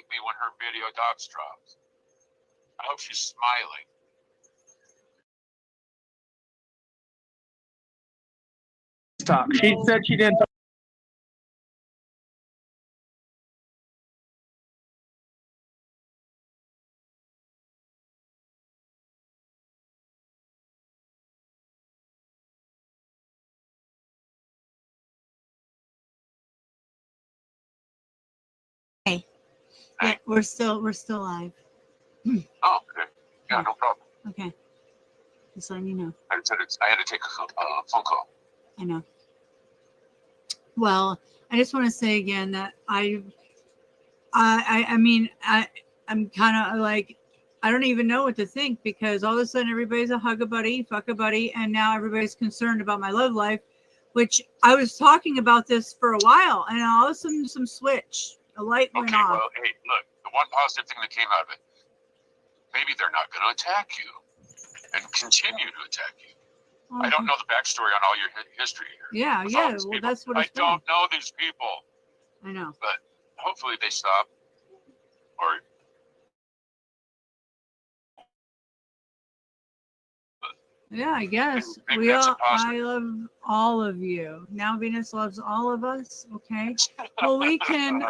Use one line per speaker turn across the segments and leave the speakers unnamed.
hate me when her video docs drops. I hope she's smiling.
Talk. She said she didn't talk.
Hey. Yeah, we're still live.
Oh, okay. Yeah, no problem.
Okay. Just letting you know.
I had to take a phone call.
I know. Well, I just want to say again that I'm kind of like, I don't even know what to think, because all of a sudden everybody's a hug a buddy, fuck a buddy, and now everybody's concerned about my love life, which I was talking about this for a while, and all of a sudden some switch, a light went off.
Well, hey, look, the one positive thing that came out of it, maybe they're not going to attack you and continue to attack you. I don't know the backstory on all your history here.
Yeah, well, that's what
I don't know these people.
I know.
But hopefully they stop. Or
yeah, I guess. I love all of you. Now Venus loves all of us. Okay. Well, we can,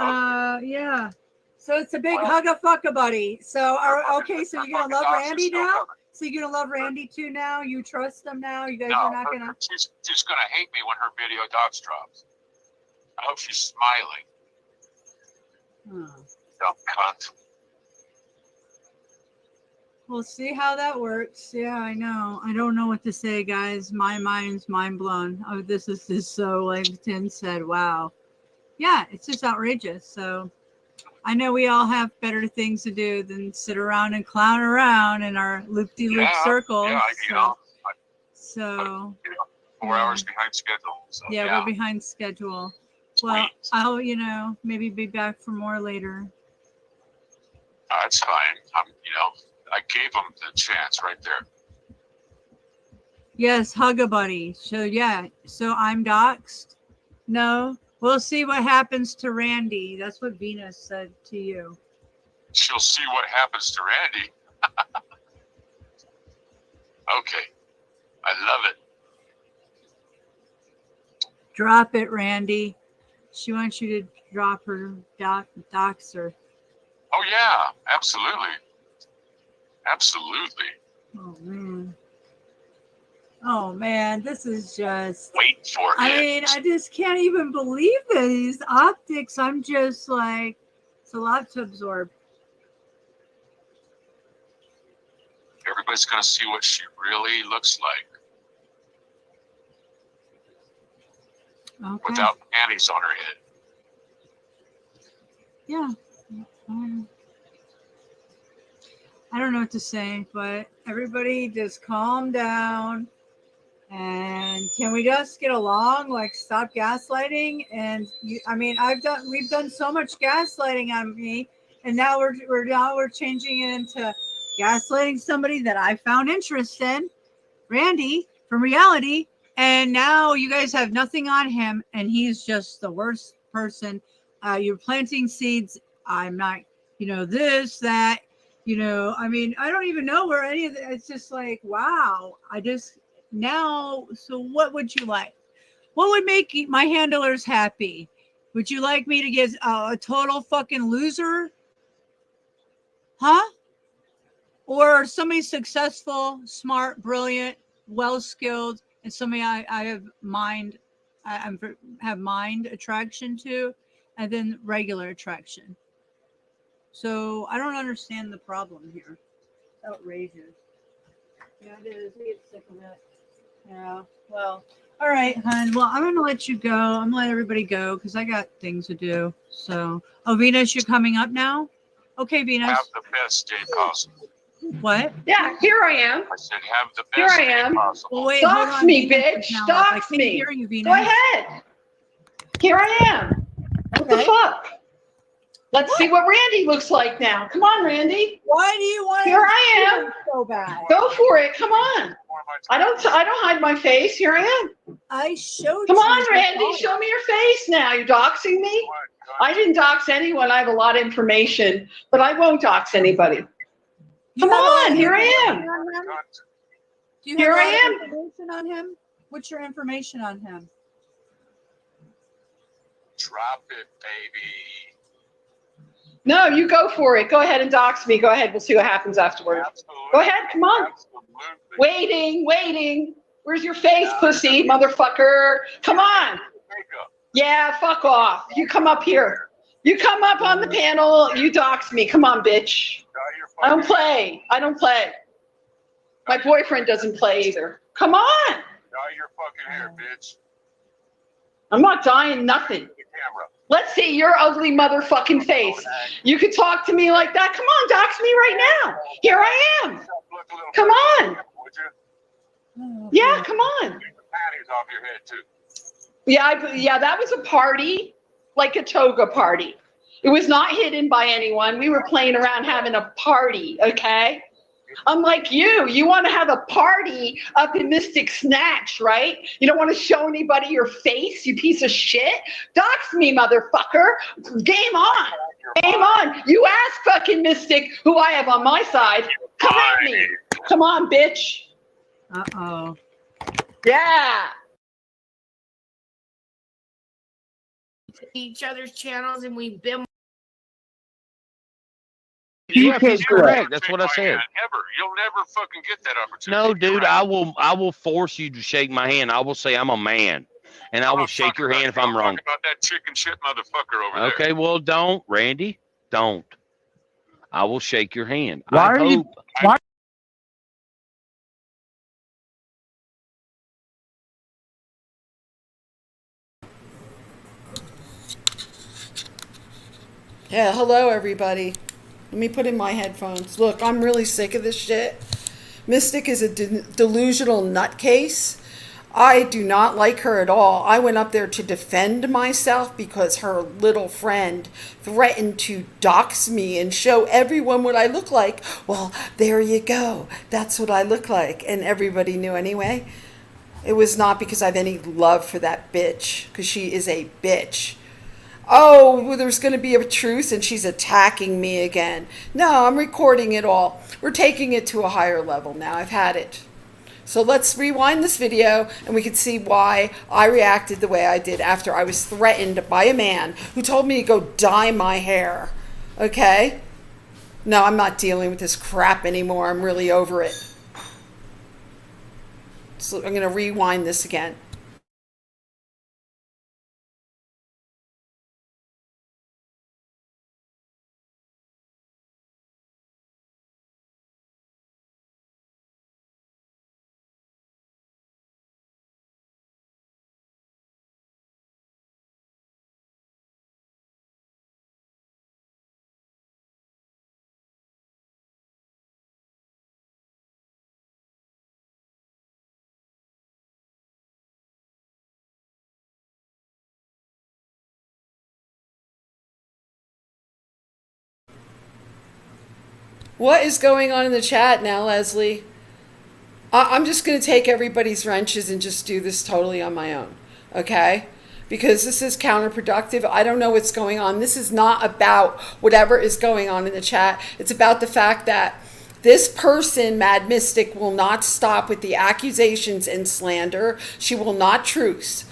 yeah. So it's a big hug-a-fuck-a buddy. So, okay, so you're going to love Randy now? So you're going to love Randy too now? You trust him now? You guys are not going to...
She's going to hate me when her video docs drops. I hope she's smiling. Dumb cunt.
We'll see how that works. Yeah, I know. I don't know what to say, guys. My mind's mind blown. Oh, this is just so, like Tim said, wow. Yeah, it's just outrageous. So I know we all have better things to do than sit around and clown around in our loop-de-loop circles.
Yeah,
so
4 hours behind schedule. So,
yeah, we're behind schedule. Well, I'll, maybe be back for more later.
That's fine. I gave them the chance right there.
Yes, hug a buddy. So yeah, so I'm doxxed. No, we'll see what happens to Randy. That's what Venus said to you.
She'll see what happens to Randy. Okay, I love it.
Drop it, Randy. She wants you to drop her doxer.
Oh yeah, absolutely. Absolutely.
Oh man, this is just...
Wait for it.
I mean, I just can't even believe these optics. I'm just like, it's a lot to absorb.
Everybody's going to see what she really looks like.
Okay.
Without panties on her head.
Yeah. I don't know what to say, but everybody just calm down. And can we just get along? Like, stop gaslighting. And we've done so much gaslighting on me, and now we're changing it into gaslighting somebody that I found interest in, Randy from reality. And now you guys have nothing on him, and he's just the worst person. You're planting seeds. I'm not, this, that, I don't even know where any of it. It's just like, wow. So what would you like? What would make my handlers happy? Would you like me to get a total fucking loser? Huh? Or somebody successful, smart, brilliant, well-skilled, and somebody I have mind attraction to, and then regular attraction. So I don't understand the problem here. It's outrageous. Yeah, it is. I get sick of it. Yeah. Well, all right, hon. Well, I'm going to let you go. I'm going to let everybody go because I got things to do. So, Venus, you're coming up now? Okay, Venus.
Have the best day possible.
What?
Yeah, here I am.
I said have the best day possible.
Well, wait,
Dox me, bitch. Dox me.
Hear you, Venus.
Go ahead. Here I am. What the fuck? Let's see what Randy looks like now. Come on, Randy.
Why do you want
Here I am.
So bad?
Go for it. Come on. I don't hide my face. Here I am.
I showed you.
Come on, Randy. Show me your face now. You're doxing me? I didn't dox anyone. I have a lot of information, but I won't dox anybody. Come on, here I am.
Do you
Here
have
I
a lot of
am.
information on him? What's your information on him?
Drop it, baby.
No, you go for it. Go ahead and dox me. Go ahead. We'll see what happens afterward.
Absolutely.
Go ahead. Come on.
Absolutely.
Waiting. Where's your face, pussy, motherfucker? Come on. Yeah, fuck off. You come up here. You come up on the panel. You dox me. Come on, bitch. I don't play. My boyfriend doesn't play either. Come on.
Dye your fucking hair, bitch.
I'm not dying nothing.
The camera.
Let's see your ugly motherfucking face. You could talk to me like that. Come on, dox me right now. Here I am. Come on. Yeah, come on.
Take the panties off your head, too.
Yeah, that was a party, like a toga party. It was not hidden by anyone. We were playing around having a party, okay? Unlike you, you want to have a party up in Mystic Snatch, right? You don't want to show anybody your face, you piece of shit. Dox me, motherfucker. Game on. Game on. You ask fucking Mystic who I have on my side. Come at me. Come on, bitch.
Uh-oh.
Yeah.
Each other's channels and we've been.
Yes, he's correct.
Never
That's what I
shake my
said.
hand, Ever. You'll never fucking get that opportunity.
No, dude,
Right.
I will force you to shake my hand. I will say I'm a man, and I will shake your hand if I'm wrong.
About that chicken shit motherfucker over there.
Okay, well, don't, Randy, don't. I will shake your hand.
Why
I
are you-
hope.
why-
Yeah, hello everybody. Let me put in my headphones. Look, I'm really sick of this shit. Mystic is a delusional nutcase. I do not like her at all. I went up there to defend myself because her little friend threatened to dox me and show everyone what I look like. Well, there you go. That's what I look like. And everybody knew anyway. It was not because I have any love for that bitch, because she is a bitch. Oh, well, there's going to be a truce and she's attacking me again. No, I'm recording it all. We're taking it to a higher level now. I've had it. So let's rewind this video and we can see why I reacted the way I did after I was threatened by a man who told me to go dye my hair. Okay? No, I'm not dealing with this crap anymore. I'm really over it. So I'm going to rewind this again. What is going on in the chat now, Leslie? I'm just going to take everybody's wrenches and just do this totally on my own, okay? Because this is counterproductive. I don't know what's going on. This is not about whatever is going on in the chat. It's about the fact that this person, Mad Mystic, will not stop with the accusations and slander. She will not truce.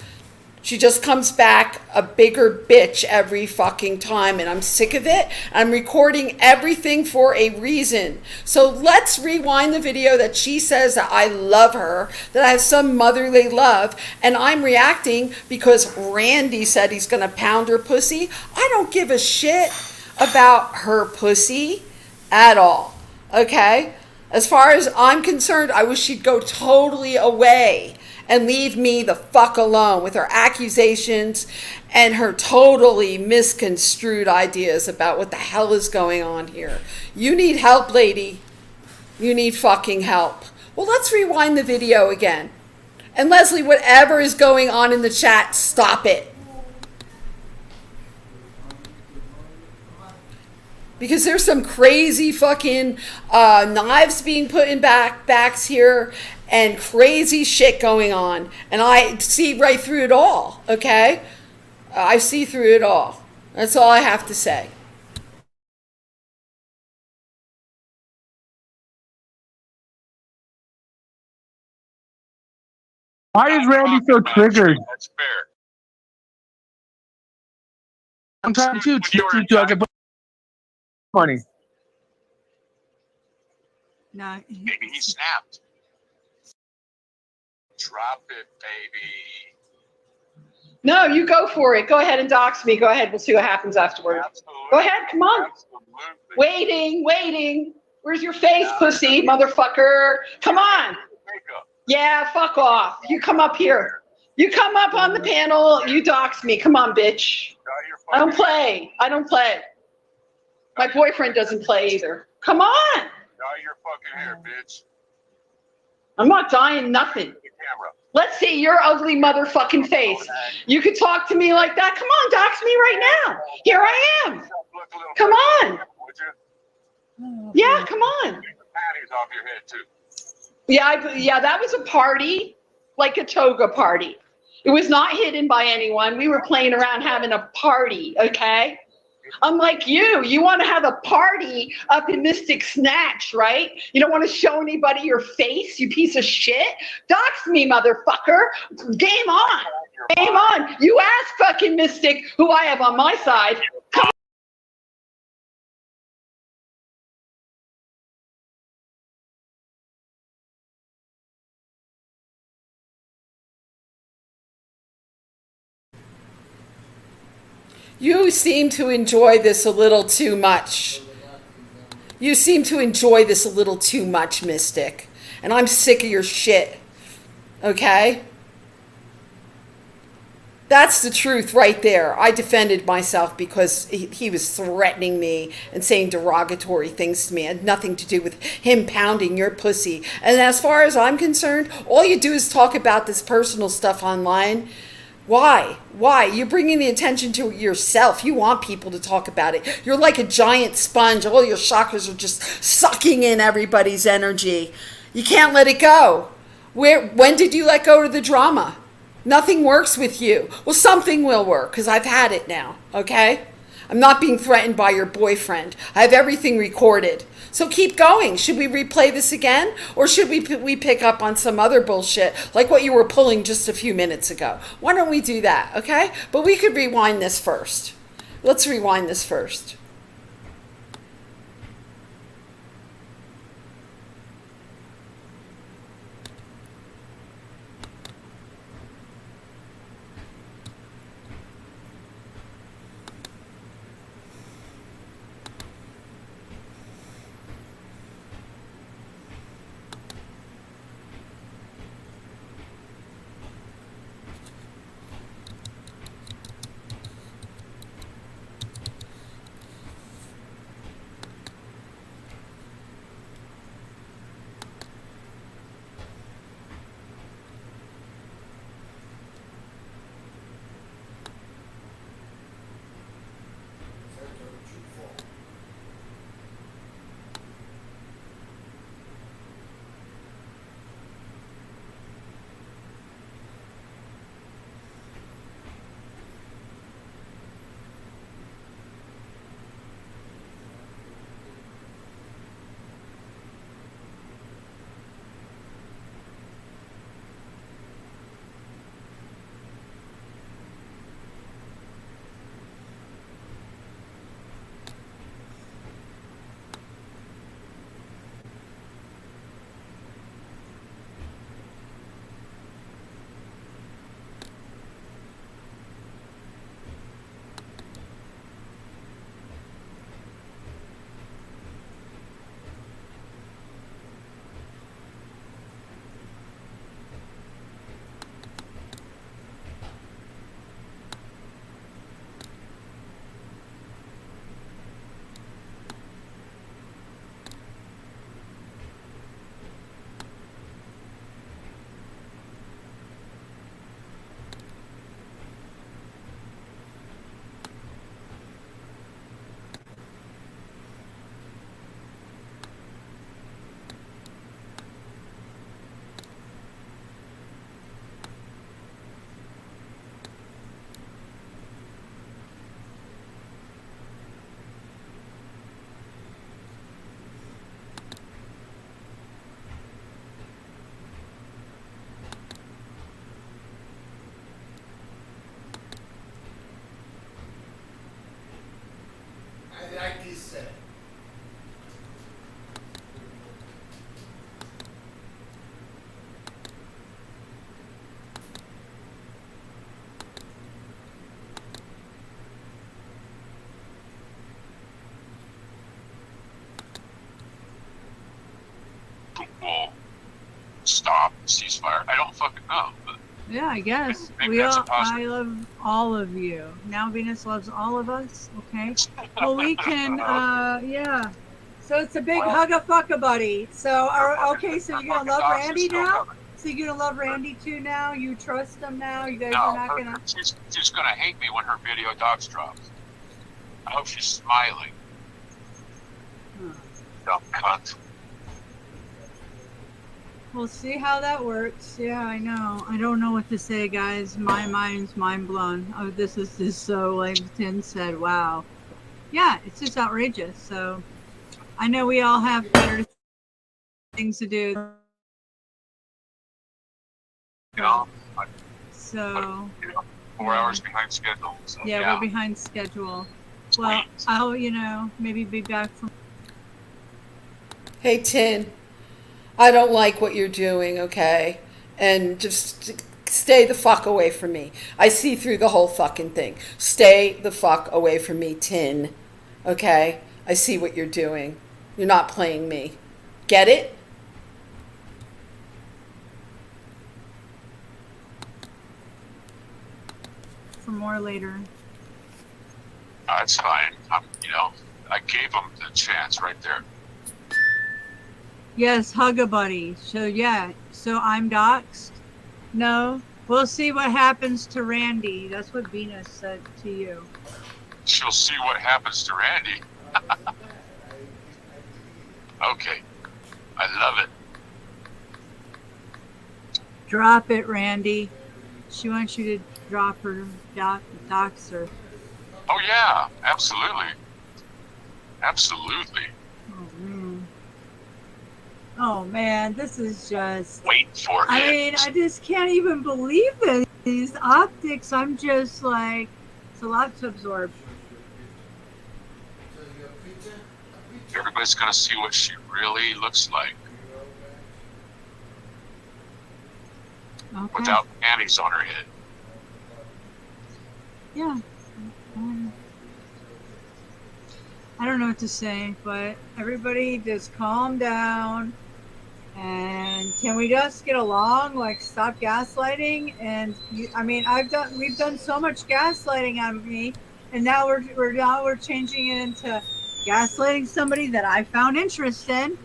She just comes back a bigger bitch every fucking time, and I'm sick of it. I'm recording everything for a reason. So let's rewind the video that she says that I love her, that I have some motherly love, and I'm reacting because Randy said he's going to pound her pussy. I don't give a shit about her pussy at all, okay? As far as I'm concerned, I wish she'd go totally away and leave me the fuck alone with her accusations and her totally misconstrued ideas about what the hell is going on here. You need help, lady. You need fucking help. Well, let's rewind the video again. And Leslie, whatever is going on in the chat, stop it. Because there's some crazy fucking knives being put in backs here and crazy shit going on. And I see right through it all, okay? I see through it all. That's all I have to say.
Why is Randy so triggered?
That's fair.
I'm trying to
When you were
so I can put money.
No,
Maybe he snapped. Drop it, baby.
No, you go for it. Go ahead and dox me. Go ahead. We'll see what happens afterward.
Absolutely.
Go ahead. Come on.
Absolutely.
Waiting. Where's your face, pussy, motherfucker? Come on.
Makeup.
Yeah, fuck off. You come up here. You come up on the panel. You dox me. Come on, bitch.
Dye your
I don't
fucking-
play. I don't play. My boyfriend doesn't play either. Come on.
Dye your fucking hair, bitch.
I'm not dying nothing.
The camera.
Let's see your ugly motherfucking face. You could talk to me like that. Come on, dox me right now. Here I am.
Look a little
Come
bit.
on.
Would you?
Yeah, come on.
Take the panties off your head, too.
Yeah, that was a party, like a toga party. It was not hidden by anyone. We were playing around having a party, okay? Unlike you, you want to have a party up in Mystic Snatch, right? You don't want to show anybody your face, you piece of shit. Dox me, motherfucker. Game on. Game on. You ask fucking Mystic, who I have on my side. Come You seem to enjoy this a little too much. You seem to enjoy this a little too much, Mystic. And I'm sick of your shit. Okay? That's the truth right there. I defended myself because he was threatening me and saying derogatory things to me. It had nothing to do with him pounding your pussy. And as far as I'm concerned, all you do is talk about this personal stuff online. Why? You're bringing the attention to yourself. You want people to talk about it. You're like a giant sponge. All your chakras are just sucking in everybody's energy. You can't let it go. When did you let go of the drama? Nothing works with you. Well, something will work because I've had it now, okay? I'm not being threatened by your boyfriend. I have everything recorded. So keep going. Should we replay this again? Or should we pick up on some other bullshit like what you were pulling just a few minutes ago? Why don't we do that, okay? But we could rewind this first. Let's rewind this first.
stop, ceasefire. I don't fucking know. But
Yeah, I guess
maybe
we
that's
all. I
impossible.
love all of you. Now Venus loves all of us. Okay. Well, we can. Yeah. So it's a big
Well,
hug a fuck a buddy. So okay. So
her
you're gonna
fucking
love
dogs are
Randy
still
now.
coming.
So you're gonna love Randy too now. You trust him now. You guys
No,
are not gonna.
she's gonna hate me when her video docs drops. I hope she's smiling. Dumb cunt.
We'll see how that works. Yeah, I know. I don't know what to say, guys. My mind's mind blown. Oh, this is just so, like Tim said, wow. Yeah, it's just outrageous. So I know we all have better things to do.
You know,
So
4 hours behind schedule. So,
yeah, we're behind schedule. Well,
Sweet.
I'll, maybe be back from.
Hey, Tin, I don't like what you're doing, okay? And just stay the fuck away from me. I see through the whole fucking thing. Stay the fuck away from me, Tin, okay? I see what you're doing. You're not playing me. Get it?
For more later.
It's fine. I gave him the chance right there.
Yes, hug a buddy. So yeah, so I'm doxxed. No, we'll see what happens to Randy. That's what Venus said to you.
She'll see what happens to Randy. Okay. I love it.
Drop it, Randy. She wants you to drop her dox her.
Oh, yeah. Absolutely. Absolutely.
Oh man, this is just.
Wait for
I
it.
mean, I just can't even believe it. These optics, I'm just like, it's a lot to absorb.
Everybody's going to see what she really looks like
Okay.
without panties on her head.
Yeah. I don't know what to say, but everybody just calm down. And can we just get along? Like, stop gaslighting. And we've done so much gaslighting on me, and now we're changing it into gaslighting somebody that I found interest in,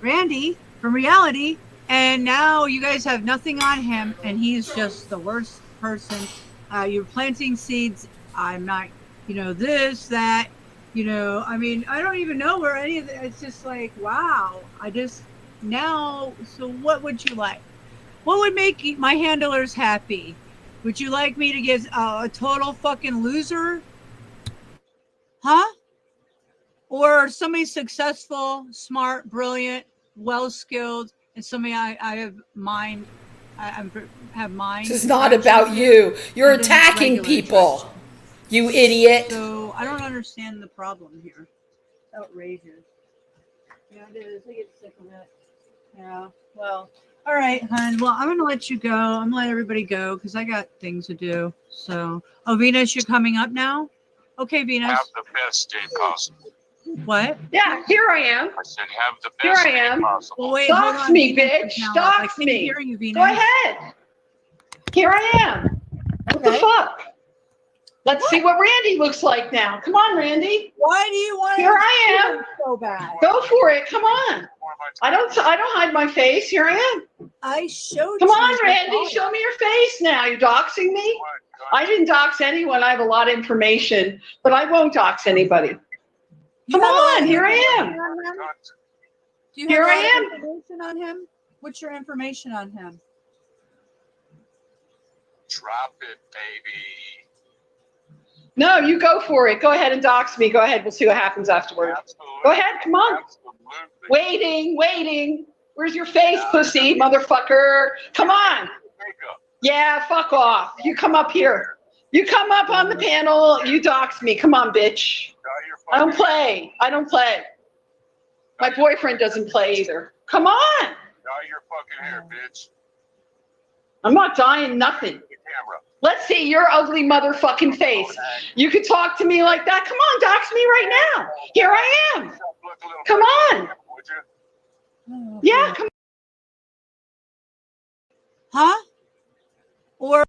Randy from reality. And now you guys have nothing on him, and he's just the worst person. You're planting seeds. I'm not, this, that, I don't even know where any of it. It's just like, wow. So what would you like? What would make my handlers happy? Would you like me to get a total fucking loser? Huh? Or somebody successful, smart, brilliant, well-skilled, and somebody I have mind. I have mind.
This is not about you. You're
and then
attacking
regular
people.
trust.
You idiot.
So I don't understand the problem here. It's outrageous. Yeah, it is. I get sick of it. Yeah. Well, all right, hon. Well, I'm gonna let you go. I'm gonna let everybody go because I got things to do. So, oh, Venus, you're coming up now. Okay, Venus.
Have the best day possible.
What?
Yeah, here I am.
I said have the
Here
best
I
day
am.
possible.
Well, wait.
Dox
hold on.
me,
Venus
bitch.
is now up.
Dox
I can't
me.
hear you, Venus.
Go ahead. Here I am. What the fuck? Let's see what Randy looks like now. Come on, Randy.
Why do you want?
Here I am.
So bad.
Go for it. Come on. I don't hide my face. Here I am.
I showed.
Come
you
on,
the
Randy.
photo.
Show me your face now. You're doxing me? I didn't dox anyone. I have a lot of information, but I won't dox anybody.
You
Come
have a lot
on.
of
Here I
information
am.
on him? Do you
Here
have a
I
lot of
am.
information on him? What's your information on him?
Drop it, baby.
No, you go for it. Go ahead and dox me. Go ahead. We'll see what happens afterward.
Absolutely.
Go ahead. Come on.
Absolutely.
Waiting. Where's your face, pussy, motherfucker? Come on.
Makeup.
Yeah, fuck off. You come up here. You come up on the panel. You dox me. Come on, bitch. I don't play. My boyfriend doesn't play either. Come on.
Dye your fucking hair, bitch.
I'm not dying nothing.
The camera.
Let's see your ugly motherfucking face. You could talk to me like that. Come on, dox me right now. Here I am. Come on.
Would you?
Oh,
Yeah, come
Huh? Or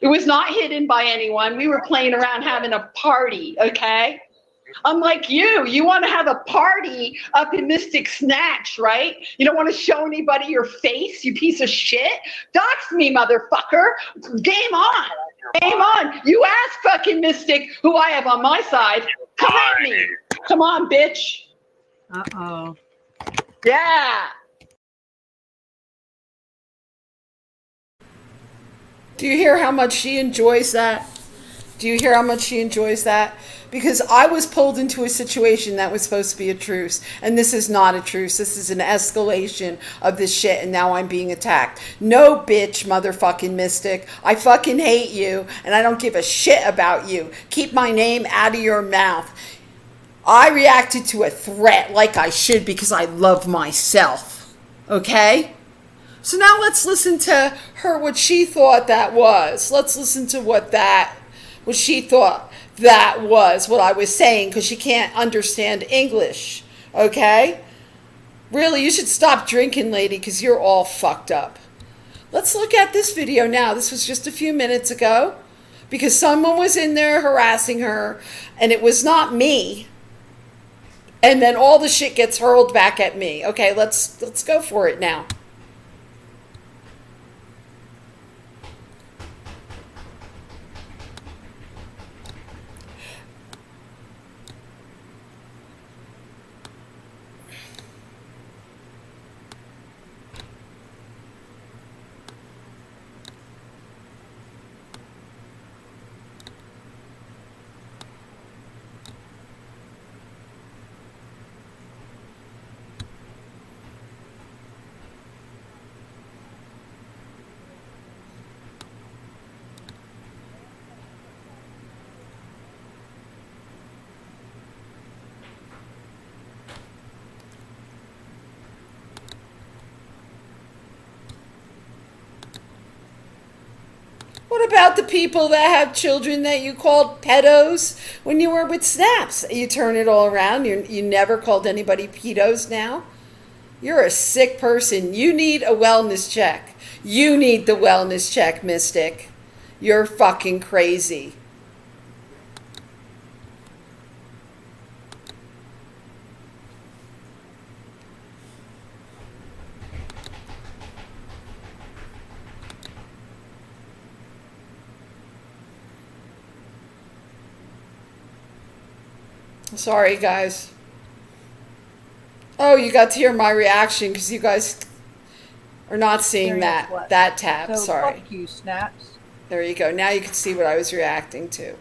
It was not hidden by anyone. We were playing around having a party, okay? Unlike you, you want to have a party up in Mystic Snatch, right? You don't want to show anybody your face, you piece of shit. Dox me, motherfucker. Game on. Game on. You ask fucking Mystic who I have on my side. Come at me. Come on, bitch.
uh-oh.
Yeah.
Do you hear how much she enjoys that? Do you hear how much she enjoys that? Because I was pulled into a situation that was supposed to be a truce, and this is not a truce. This is an escalation of this shit, and now I'm being attacked. No, bitch, motherfucking Mystic. I fucking hate you, and I don't give a shit about you. Keep my name out of your mouth. I reacted to a threat like I should because I love myself. Okay? So now let's listen to her, what she thought that was. Let's listen to what she thought that was, what I was saying, because she can't understand English. Okay? Really, you should stop drinking, lady, because you're all fucked up. Let's look at this video now. This was just a few minutes ago, because someone was in there harassing her, and it was not me. And then all the shit gets hurled back at me. Okay, let's go for it now. What about the people that have children that you called pedos when you were with Snaps? You turn it all around. You never called anybody pedos now? You're a sick person. You need a wellness check. You need the wellness check, Mystic. You're fucking crazy. Sorry, guys. Oh, you got to hear my reaction because you guys are not seeing that tab.
So
Sorry.
fuck you, Snaps.
There you go. Now you can see what I was reacting to.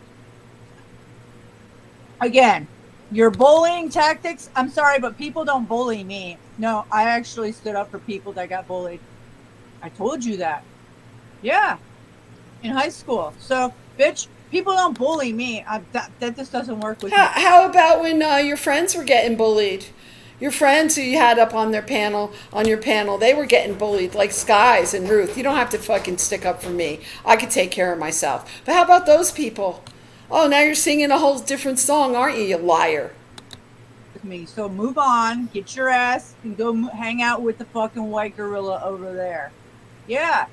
Again, your bullying tactics. I'm sorry, but people don't bully me. No, I actually stood up for people that got bullied. I told you that. Yeah, in high school. So, bitch, people don't bully me. That just doesn't work with me.
How about when your friends were getting bullied? Your friends who you had up on your panel, they were getting bullied, like Skies and Ruth. You don't have to fucking stick up for me. I could take care of myself. But how about those people? Oh, now you're singing a whole different song, aren't you, you liar?
With me. So move on, get your ass, and go hang out with the fucking white gorilla over there. Yeah.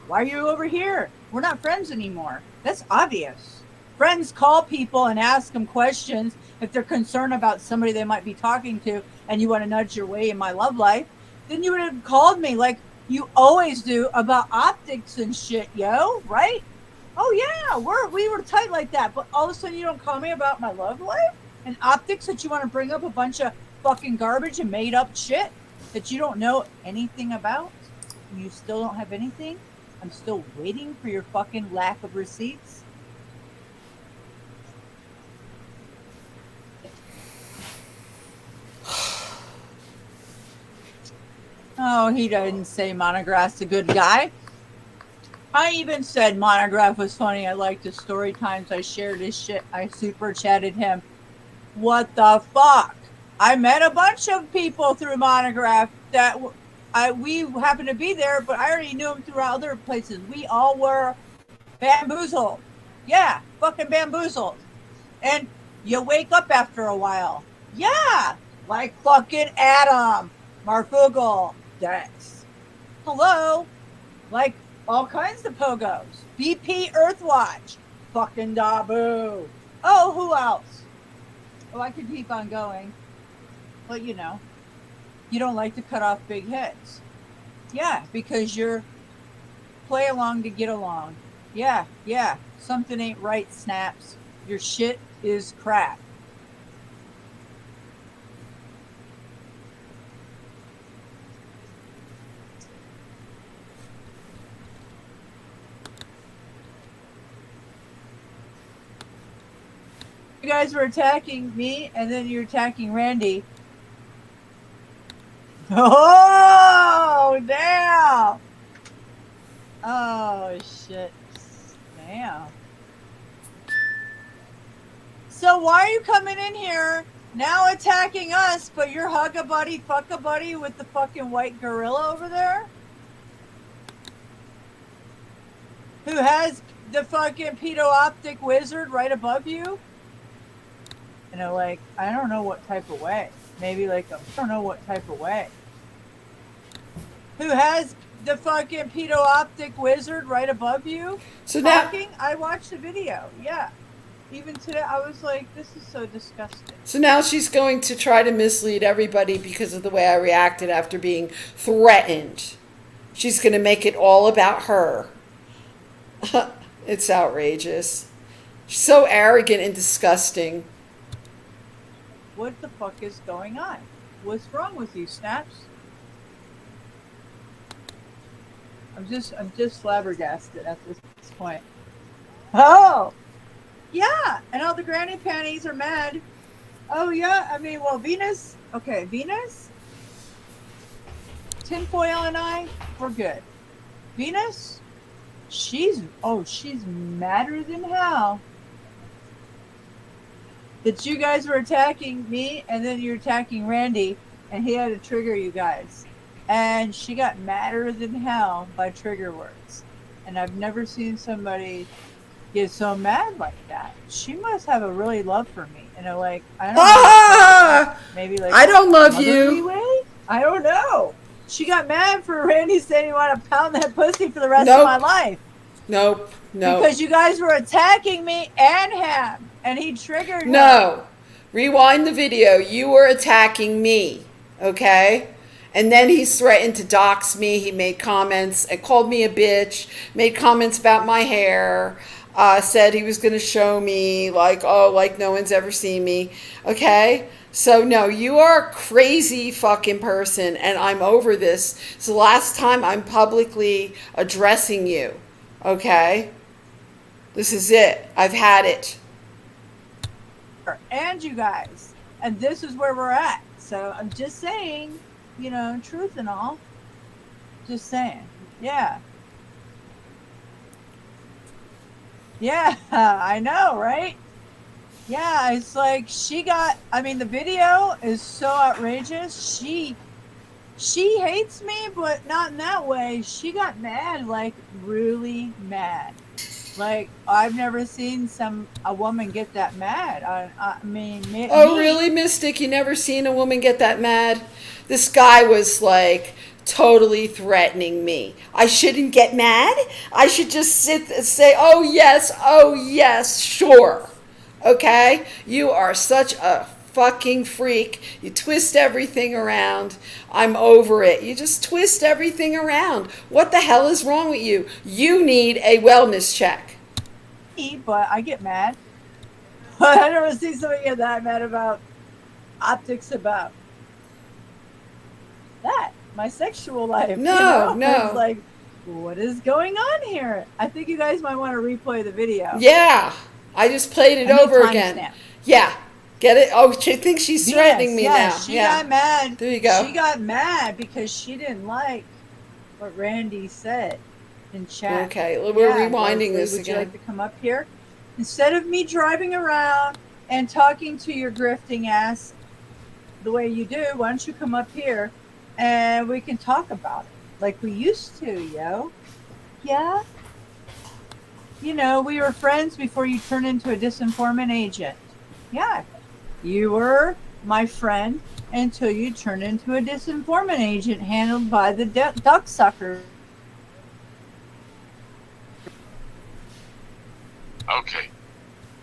Why are you over here? We're not friends anymore. That's obvious. Friends call people and ask them questions if they're concerned about somebody they might be talking to and you want to nudge your way in my love life. Then you would have called me like you always do about optics and shit, yo, right? Oh yeah, we were tight like that, but all of a sudden you don't call me about my love life and optics, that you want to bring up a bunch of fucking garbage and made up shit that you don't know anything about? And you still don't have anything? I'm still waiting for your fucking lack of receipts. Oh, he didn't say Monograph's a good guy. I even said Monograph was funny. I liked his story times. I shared his shit. I super chatted him. What the fuck? I met a bunch of people through Monograph that we happened to be there, but I already knew them through other places. We all were bamboozled. Yeah, fucking bamboozled. And you wake up after a while. Yeah, like fucking Adam, Marfugel, Dex. Hello? Like all kinds of pogos. BP Earthwatch. Fucking Dabu. Oh, who else? Oh, I could keep on going. But you know, you don't like to cut off big heads. Yeah, because you're play along to get along. Yeah, yeah. Something ain't right, Snaps. Your shit is crap. You guys were attacking me, and then you're attacking Randy. Oh, damn. Oh, shit. Damn. So why are you coming in here now attacking us, but you're hug-a-buddy, fuck-a-buddy with the fucking white gorilla over there? Who has the fucking pedo-optic wizard right above you? You know, like, I don't know what type of way. Maybe like I don't know what type of way. Who has the fucking pedo-optic wizard right above you?
So
talking? I watched the video. Yeah. Even today, I was like, this is so disgusting.
So now she's going to try to mislead everybody because of the way I reacted after being threatened. She's going to make it all about her. It's outrageous. She's so arrogant and disgusting.
What the fuck is going on? What's wrong with you, Snaps? I'm just flabbergasted at this point. Oh! Yeah, and all the granny panties are mad. Oh, yeah, I mean, well, Venus, okay, Venus, Tinfoil and I, we're good. Venus, she's madder than hell that you guys were attacking me, and then you're attacking Randy, and he had to trigger you guys. And she got madder than hell by trigger words. And I've never seen somebody get so mad like that. She must have a really love for me. You know, like, I don't know. Maybe like
I don't love you.
Way? I don't know. She got mad for Randy saying he wanted to pound that pussy for the rest
Nope.
of my life.
Nope.
Because you guys were attacking me and him. And he triggered him.
No. Rewind the video. You were attacking me. Okay? And then he threatened to dox me. He made comments and called me a bitch. Made comments about my hair. Said he was going to show me like no one's ever seen me. Okay? So no, you are a crazy fucking person and I'm over this. It's the last time I'm publicly addressing you. Okay? This is it. I've had it.
And you guys. And this is where we're at. So I'm just saying, you know, truth and all. Just saying. Yeah. Yeah, I know, right? Yeah, it's like the video is so outrageous. She hates me, but not in that way. She got mad, like really mad. Like I've never seen a woman get that mad. I mean,
really, Mystic? You never seen a woman get that mad? This guy was like totally threatening me. I shouldn't get mad. I should just sit and say, oh yes, sure. Okay? You are such a fucking freak. You twist everything around. I'm over it. You just twist everything around. What the hell is wrong with you? You need a wellness check.
But I get mad. I never see somebody get that mad about optics about that. My sexual life.
No.
It's like, what is going on here? I think you guys might want to replay the video.
Yeah. I just played it over again.
Stamp.
Yeah. Get it? Oh, she thinks she's threatening me now.
She got mad.
There you go.
She got mad because she didn't like what Randy said in chat.
Okay, we're rewinding this
Would
again.
you like to come up here? Instead of me driving around and talking to your grifting ass the way you do, why don't you come up here and we can talk about it like we used to, yo? Yeah? You know, we were friends before you turned into a disinformant agent. Yeah. You were my friend, until you turn into a disinformant agent handled by the duck sucker.
Okay.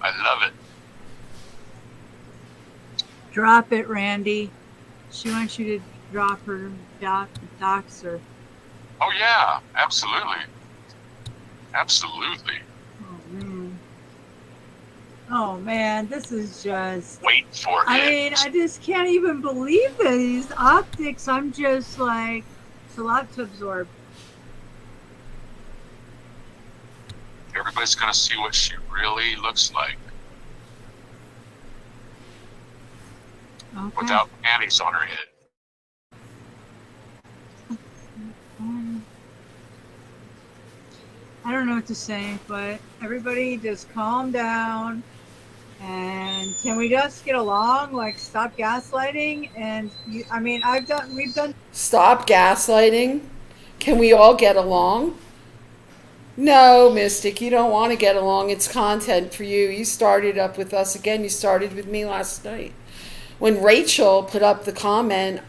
I love it.
Drop it, Randy. She wants you to drop her doxer.
Oh, yeah. Absolutely. Absolutely.
Oh man, this is just.
Wait for
I
it.
mean, I just can't even believe these optics. I'm just like, it's a lot to absorb.
Everybody's going to see what she really looks like
Okay.
without panties on her head.
I don't know what to say, but everybody just calm down. And can we just get along? Like, stop gaslighting. And we've done.
Stop gaslighting. Can we all get along? No, Mystic, you don't want to get along. It's content for you. You started up with us again. You started with me last night. When Rachel put up the comment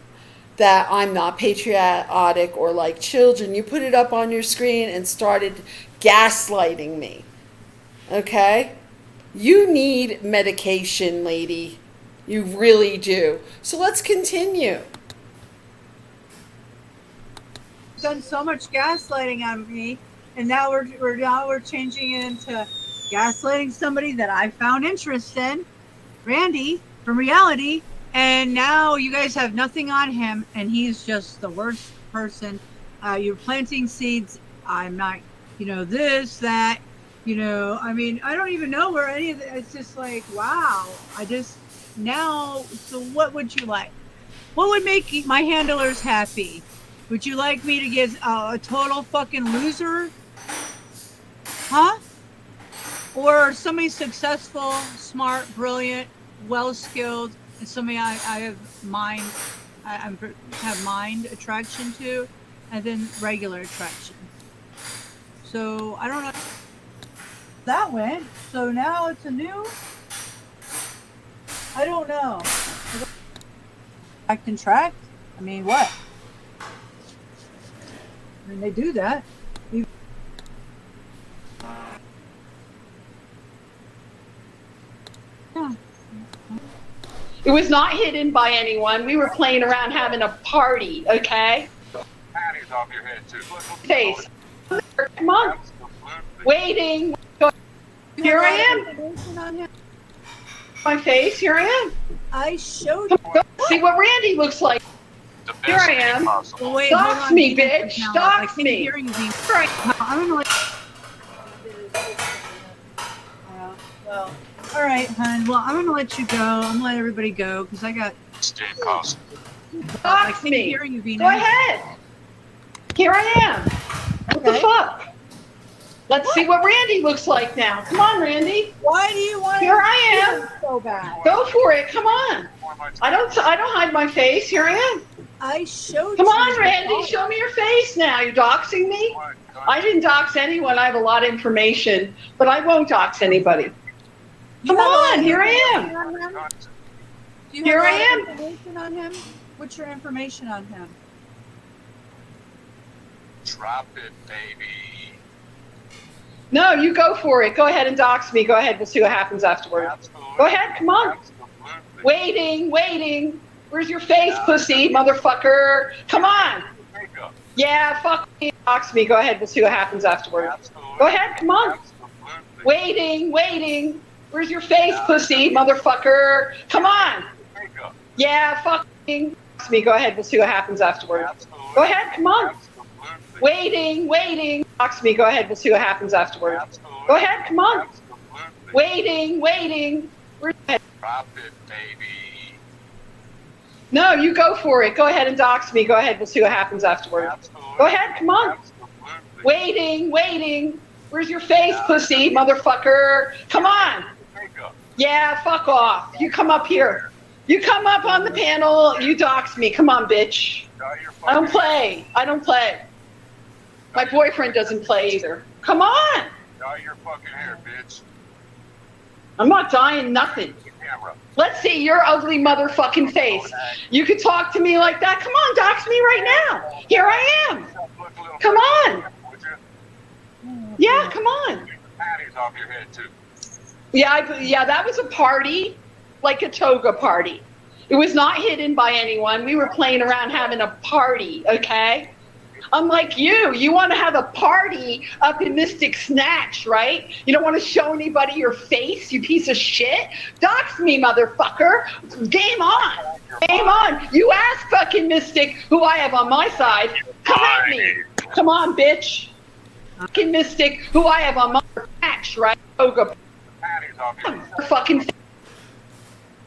that I'm not patriotic or like children, you put it up on your screen and started gaslighting me. Okay? You need medication, lady. You really do. So let's continue.
Done so much gaslighting on me, and now we're changing it into gaslighting somebody that I found interest in, Randy from reality, and now you guys have nothing on him, and he's just the worst person. You're planting seeds. I'm not, this, that, I mean, I don't even know where any of it. It's just like, wow. So what would you like? What would make my handlers happy? Would you like me to get a total fucking loser? Huh? Or somebody successful, smart, brilliant, well-skilled, and somebody I have mind attraction to, and then regular attraction. So I don't know. That went. So now it's a new. I don't know. I contract. I mean, what? I mean, they do that. Yeah.
It was not hidden by anyone. We were playing around having a party, okay?
Panties off your head, too.
Face. Come on. Waiting. Here I am. My face, here I am.
I showed you.
See what Randy looks like. Here I am.
Well, wait,
Dox me, bitch. Dox me.
I'm gonna well, all right, hon. Well, I'm gonna let you go. I'm gonna let everybody go because I got.
Stay calm.
Dox me.
Hearing you,
Go ahead. Here I am. What the fuck? Let's see what Randy looks like now. Come on, Randy.
Why do you want?
Here I am.
So bad.
Go for it. Come on. I don't hide my face. Here I am.
I showed.
Come on, Randy. Show me your face now. You're doxing me. I didn't dox anyone. I have a lot of information, but I won't dox anybody. Come on. Here I am. Here I am.
Information on him? What's your information on him?
Drop it, baby.
No, you go for it. Go ahead and dox me. Go ahead. We'll see what happens afterward.
Absolutely.
Go ahead. Come on.
Absolutely.
Waiting. Where's your face, pussy, motherfucker? Come on. Yeah, fuck me. Dox me. Go ahead. We'll see what happens afterward.
Absolutely.
Go ahead. Come on.
Absolutely.
Waiting. Where's your face, pussy, motherfucker? Come on. Yeah, fuck me. Dox me. Go ahead. We'll see what happens afterward.
Absolutely.
Go ahead. Come on.
Absolutely.
Waiting. Dox me. Go ahead. We'll see what happens afterward.
Absolutely.
Go ahead. Come on.
Absolutely.
Waiting.
Drop it, baby.
No, you go for it. Go ahead and dox me. Go ahead. We'll see what happens afterward.
Absolutely.
Go ahead. Come on.
Absolutely.
Waiting. Where's your face, pussy, motherfucker? Come on. Yeah, fuck off. You come up here. You come up on the panel. You dox me. Come on, bitch. I don't play. My boyfriend doesn't play either. Come on.
Dye your fucking hair, bitch.
I'm not dying nothing.
The camera.
Let's see your ugly motherfucking face. You could talk to me like that. Come on, dox me right now. Here I am. Come on. Yeah, come on.
Patties off your head too.
Yeah, that was a party, like a toga party. It was not hidden by anyone. We were playing around having a party, okay? Unlike you, you want to have a party up in Mystic Snatch, right? You don't want to show anybody your face, you piece of shit. Dox me, motherfucker. Game on. Game on. You ask fucking Mystic who I have on my side. Come at me. Come on, bitch. Fucking Mystic who I have on my match, right? Toga. Fucking.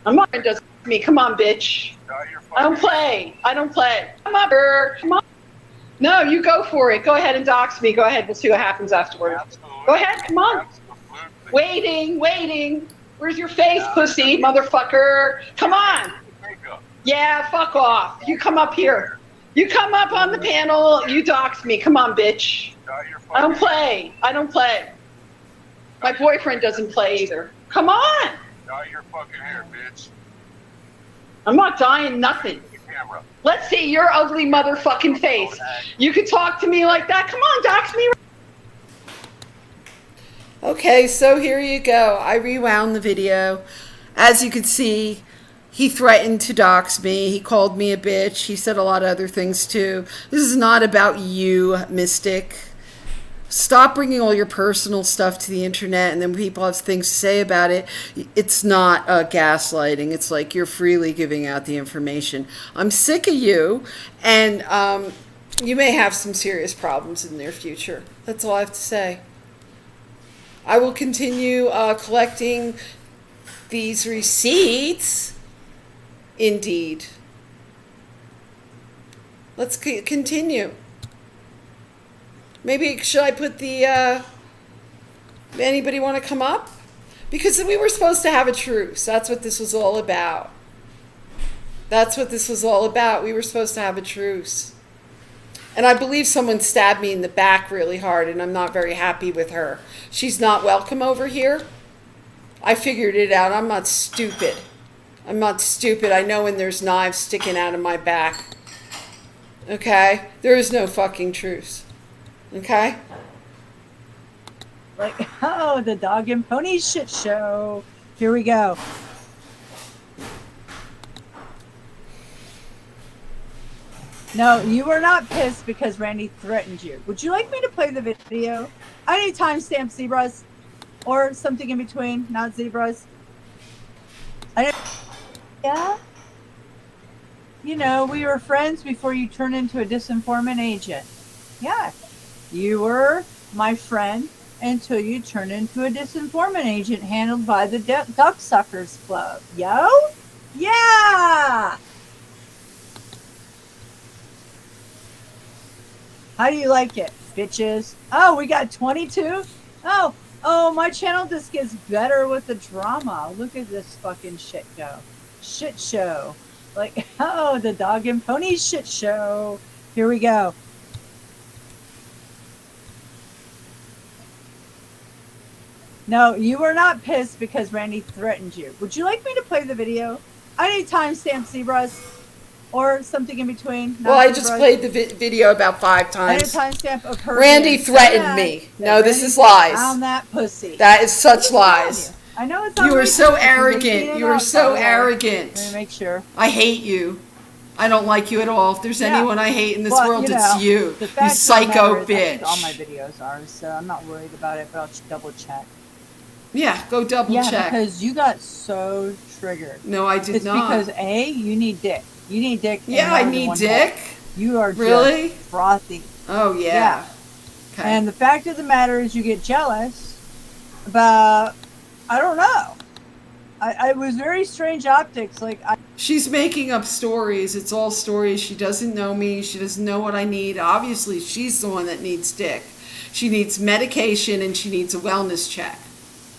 I'm not does me. Come on, bitch. I don't play. I don't play. Come on, come on. No, you go for it. Go ahead and dox me. Go ahead. We'll see what happens afterward. Go ahead. Come on. Waiting. Where's your face, pussy, motherfucker? Come on. Yeah, fuck off. You come up here. You come up on the panel. You dox me. Come on, bitch. I don't play. I don't play. My boyfriend doesn't play either. Come on.
Dye your fucking hair, bitch.
I'm not dying nothing. Let's see your ugly motherfucking face. You could talk to me like that. Come on, dox me.
Okay, so here you go. I rewound the video. As you can see, he threatened to dox me. He called me a bitch. He said a lot of other things too. This is not about you, Mystic. Stop bringing all your personal stuff to the internet and then people have things to say about it. It's not gaslighting. It's like you're freely giving out the information. I'm sick of you, and you may have some serious problems in the near future. That's all I have to say. I will continue collecting these receipts. Indeed. Let's continue. Maybe should I put the, anybody want to come up? Because we were supposed to have a truce. That's what this was all about. That's what this was all about. We were supposed to have a truce. And I believe someone stabbed me in the back really hard, and I'm not very happy with her. She's not welcome over here. I figured it out. I'm not stupid. I'm not stupid. I know when there's knives sticking out of my back. Okay? There is no fucking truce. Okay?
Like, oh, the dog and pony shit show. Here we go. No, you were not pissed because Randy threatened you. Would you like me to play the video? I need timestamp zebras or something in between, not zebras. Yeah? You know, we were friends before you turned into a disinformant agent. Yeah. You were my friend until you turned into a disinformant agent handled by the Duck Suckers Club. Yo? Yeah! How do you like it, bitches? Oh, we got 22? Oh, my channel just gets better with the drama. Look at this fucking shit show. Like, oh, the dog and pony shit show. Here we go. No, you were not pissed because Randy threatened you. Would you like me to play the video? I need timestamp zebras or something in between.
Well, I just played the video about 5 times.
I need a timestamp of her.
Randy threatened me. No, this is lies.
Found that pussy.
That is such lies.
I know it's.
You are so arrogant. You are so arrogant.
Let me make sure.
I hate you. I don't like you at all. If there's anyone I hate in this world, it's you. You psycho bitch.
All my videos are, so I'm not worried about it, but I'll double check.
Yeah, go double check.
Yeah, because you got so triggered.
No, I did not.
It's because A, you need dick. You need dick.
Yeah, I need dick.
You are
really
just frothy.
Oh yeah.
Okay. And the fact of the matter is, you get jealous about. I don't know. I was very strange optics.
She's making up stories. It's all stories. She doesn't know me. She doesn't know what I need. Obviously, she's the one that needs dick. She needs medication and she needs a wellness check.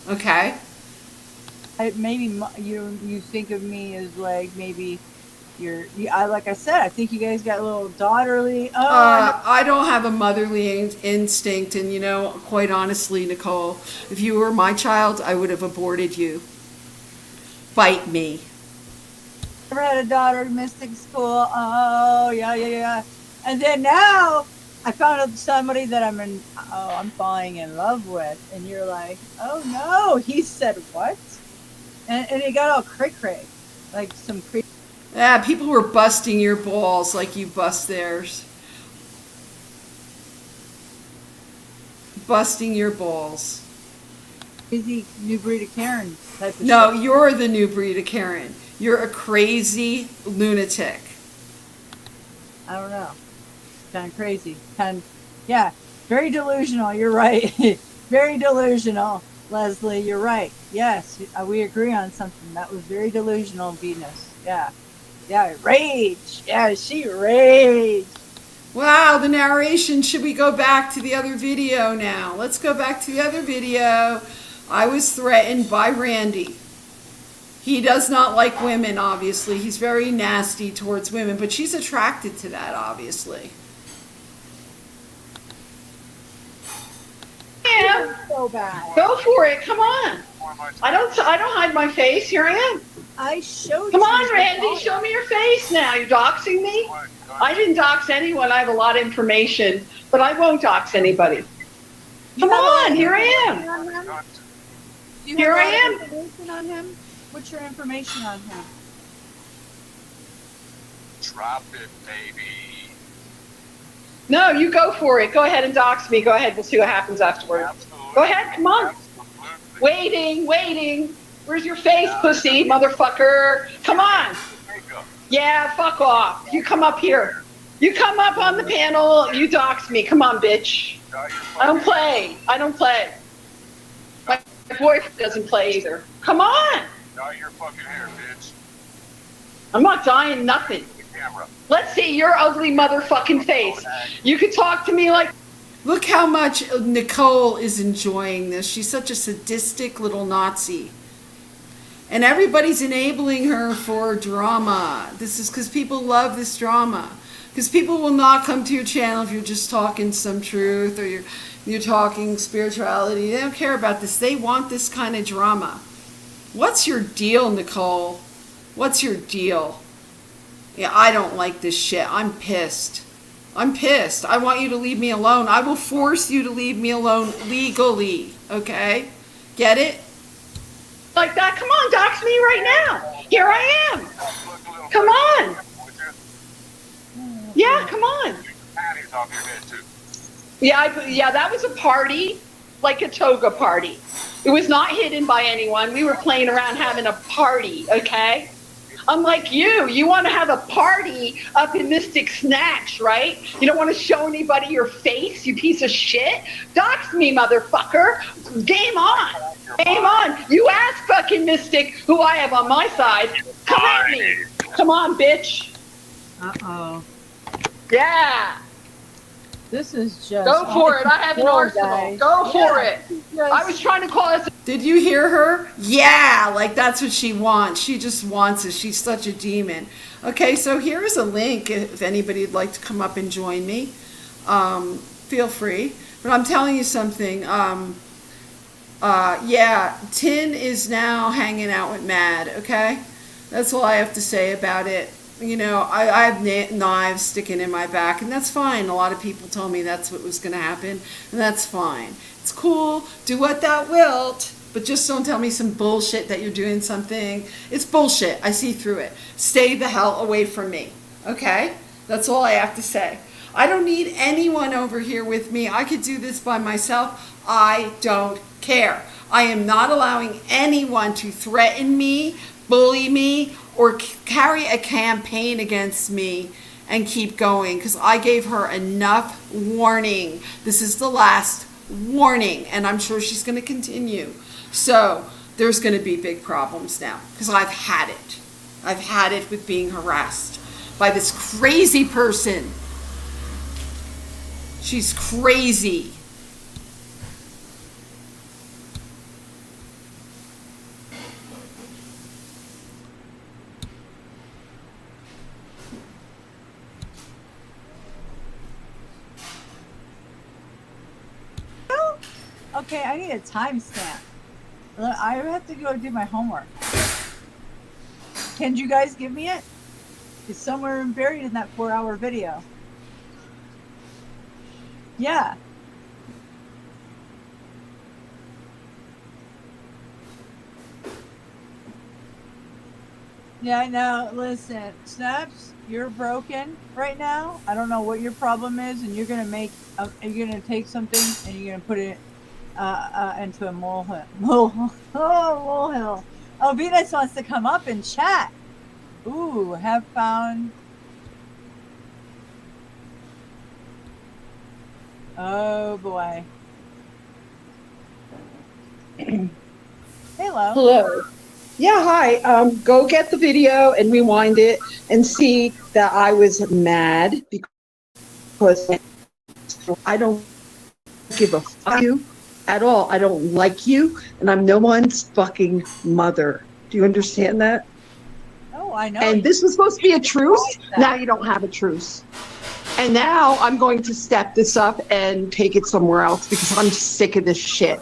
Okay.
Maybe you think of me as like maybe like I said, I think you guys got a little daughterly.
I don't have a motherly instinct, and quite honestly, Nicole, if you were my child, I would have aborted you. Bite me.
Never had a daughter in mystic school. Oh, yeah. And then now I found out somebody that I'm falling in love with. And you're like, oh no. He said what? And he got all cray-cray. Like some crazy.
Yeah, people were busting your balls like you bust theirs. Busting your balls.
Crazy new breed of Karen type of
No,
shit.
you're the new breed of Karen. You're a crazy lunatic.
I don't know. Kind of crazy. Yeah, very delusional. You're right. Very delusional, Leslie. You're right. Yes, we agree on something. That was very delusional, Venus. Yeah. Rage. Yeah, she raged.
Wow, the narration. Should we go back to the other video now? Let's go back to the other video. I was threatened by Randy. He does not like women, obviously. He's very nasty towards women, but she's attracted to that, obviously.
Yeah,
So bad.
go for it. Come on. I don't hide my face. Here I am.
I showed
Come
you
on,
the
Randy.
photo.
Show me your face now. You're doxing me? I didn't dox anyone. I have a lot of information, but I won't dox anybody.
You
Come
have a lot
on.
of
Here I
information
am.
on him? Do you
Here
have a
I
lot of
am.
information on him? What's your information on him?
Drop it, baby.
No, you go for it. Go ahead and dox me. Go ahead. We'll see what happens afterwards.
Absolutely.
Go ahead. Come on.
Absolutely.
Waiting. Where's your face, pussy, motherfucker? Come on.
Makeup.
Yeah, fuck off. You come up here. You come up on the panel. You dox me. Come on, bitch.
Dye your
I don't
fucking
play. I don't play. My boyfriend doesn't play either. Come on.
Dye your fucking hair, bitch.
I'm not dying nothing.
The camera.
Let's see your ugly motherfucking face. You could talk to me like
Look how much Nicole is enjoying this. She's such a sadistic little Nazi. And everybody's enabling her for drama. This is because people love this drama. Because people will not come to your channel if you're just talking some truth or you're talking spirituality. They don't care about this. They want this kind of drama. What's your deal, Nicole? What's your deal? Yeah, I don't like this shit. I'm pissed. I'm pissed. I want you to leave me alone. I will force you to leave me alone legally. Okay? Get it?
that. Come on, dox me right now. Here I am. Come on. Yeah, come on.
Panties off your head, too.
Yeah, that was a party, like a toga party. It was not hidden by anyone. We were playing around having a party, okay? Unlike you, you want to have a party up in Mystic Snatch, right? You don't want to show anybody your face, you piece of shit. Dox me, motherfucker. Game on. Game on. You ask fucking Mystic who I have on my side. Come at me. Come on, bitch.
Uh-oh.
Yeah.
This is just...
Go for it. I have an arsenal.
Guys.
Go for
Yeah,
it.
just-
I was trying to call us.
Did you hear her? Yeah, like that's what she wants. She just wants it. She's such a demon. Okay, so here is a link if anybody would like to come up and join me. Feel free. But I'm telling you something. Yeah, Tin is now hanging out with Mad, okay? That's all I have to say about it. You know, I have knives sticking in my back, and that's fine. A lot of people told me that's what was going to happen, and that's fine. It's cool. Do what thou wilt, but just don't tell me some bullshit that you're doing something. It's bullshit. I see through it. Stay the hell away from me, okay? That's all I have to say. I don't need anyone over here with me. I could do this by myself. I don't care. I am not allowing anyone to threaten me, bully me, or carry a campaign against me and keep going, because I gave her enough warning. This is the last warning, and I'm sure she's going to continue. So there's going to be big problems now, because I've had it. I've had it with being harassed by this crazy person. She's crazy.
Okay, I need a timestamp. I have to go do my homework. Can you guys give me it? It's somewhere buried in that 4-hour video. Yeah. Yeah, no, listen, Snaps, you're broken right now. I don't know what your problem is, and you're gonna take something and you're gonna put it into a molehill. Molehill. Oh, Venus wants to come up and chat. Ooh, have found. Oh boy. Hello.
Hello. Yeah, hi. Go get the video and rewind it and see that I was mad because I don't give a fuck you at all. I don't like you, and I'm no one's fucking mother. Do you understand that?
Oh, I know.
And this was supposed to be a truce. Now you don't have a truce. And now I'm going to step this up and take it somewhere else because I'm sick of this shit.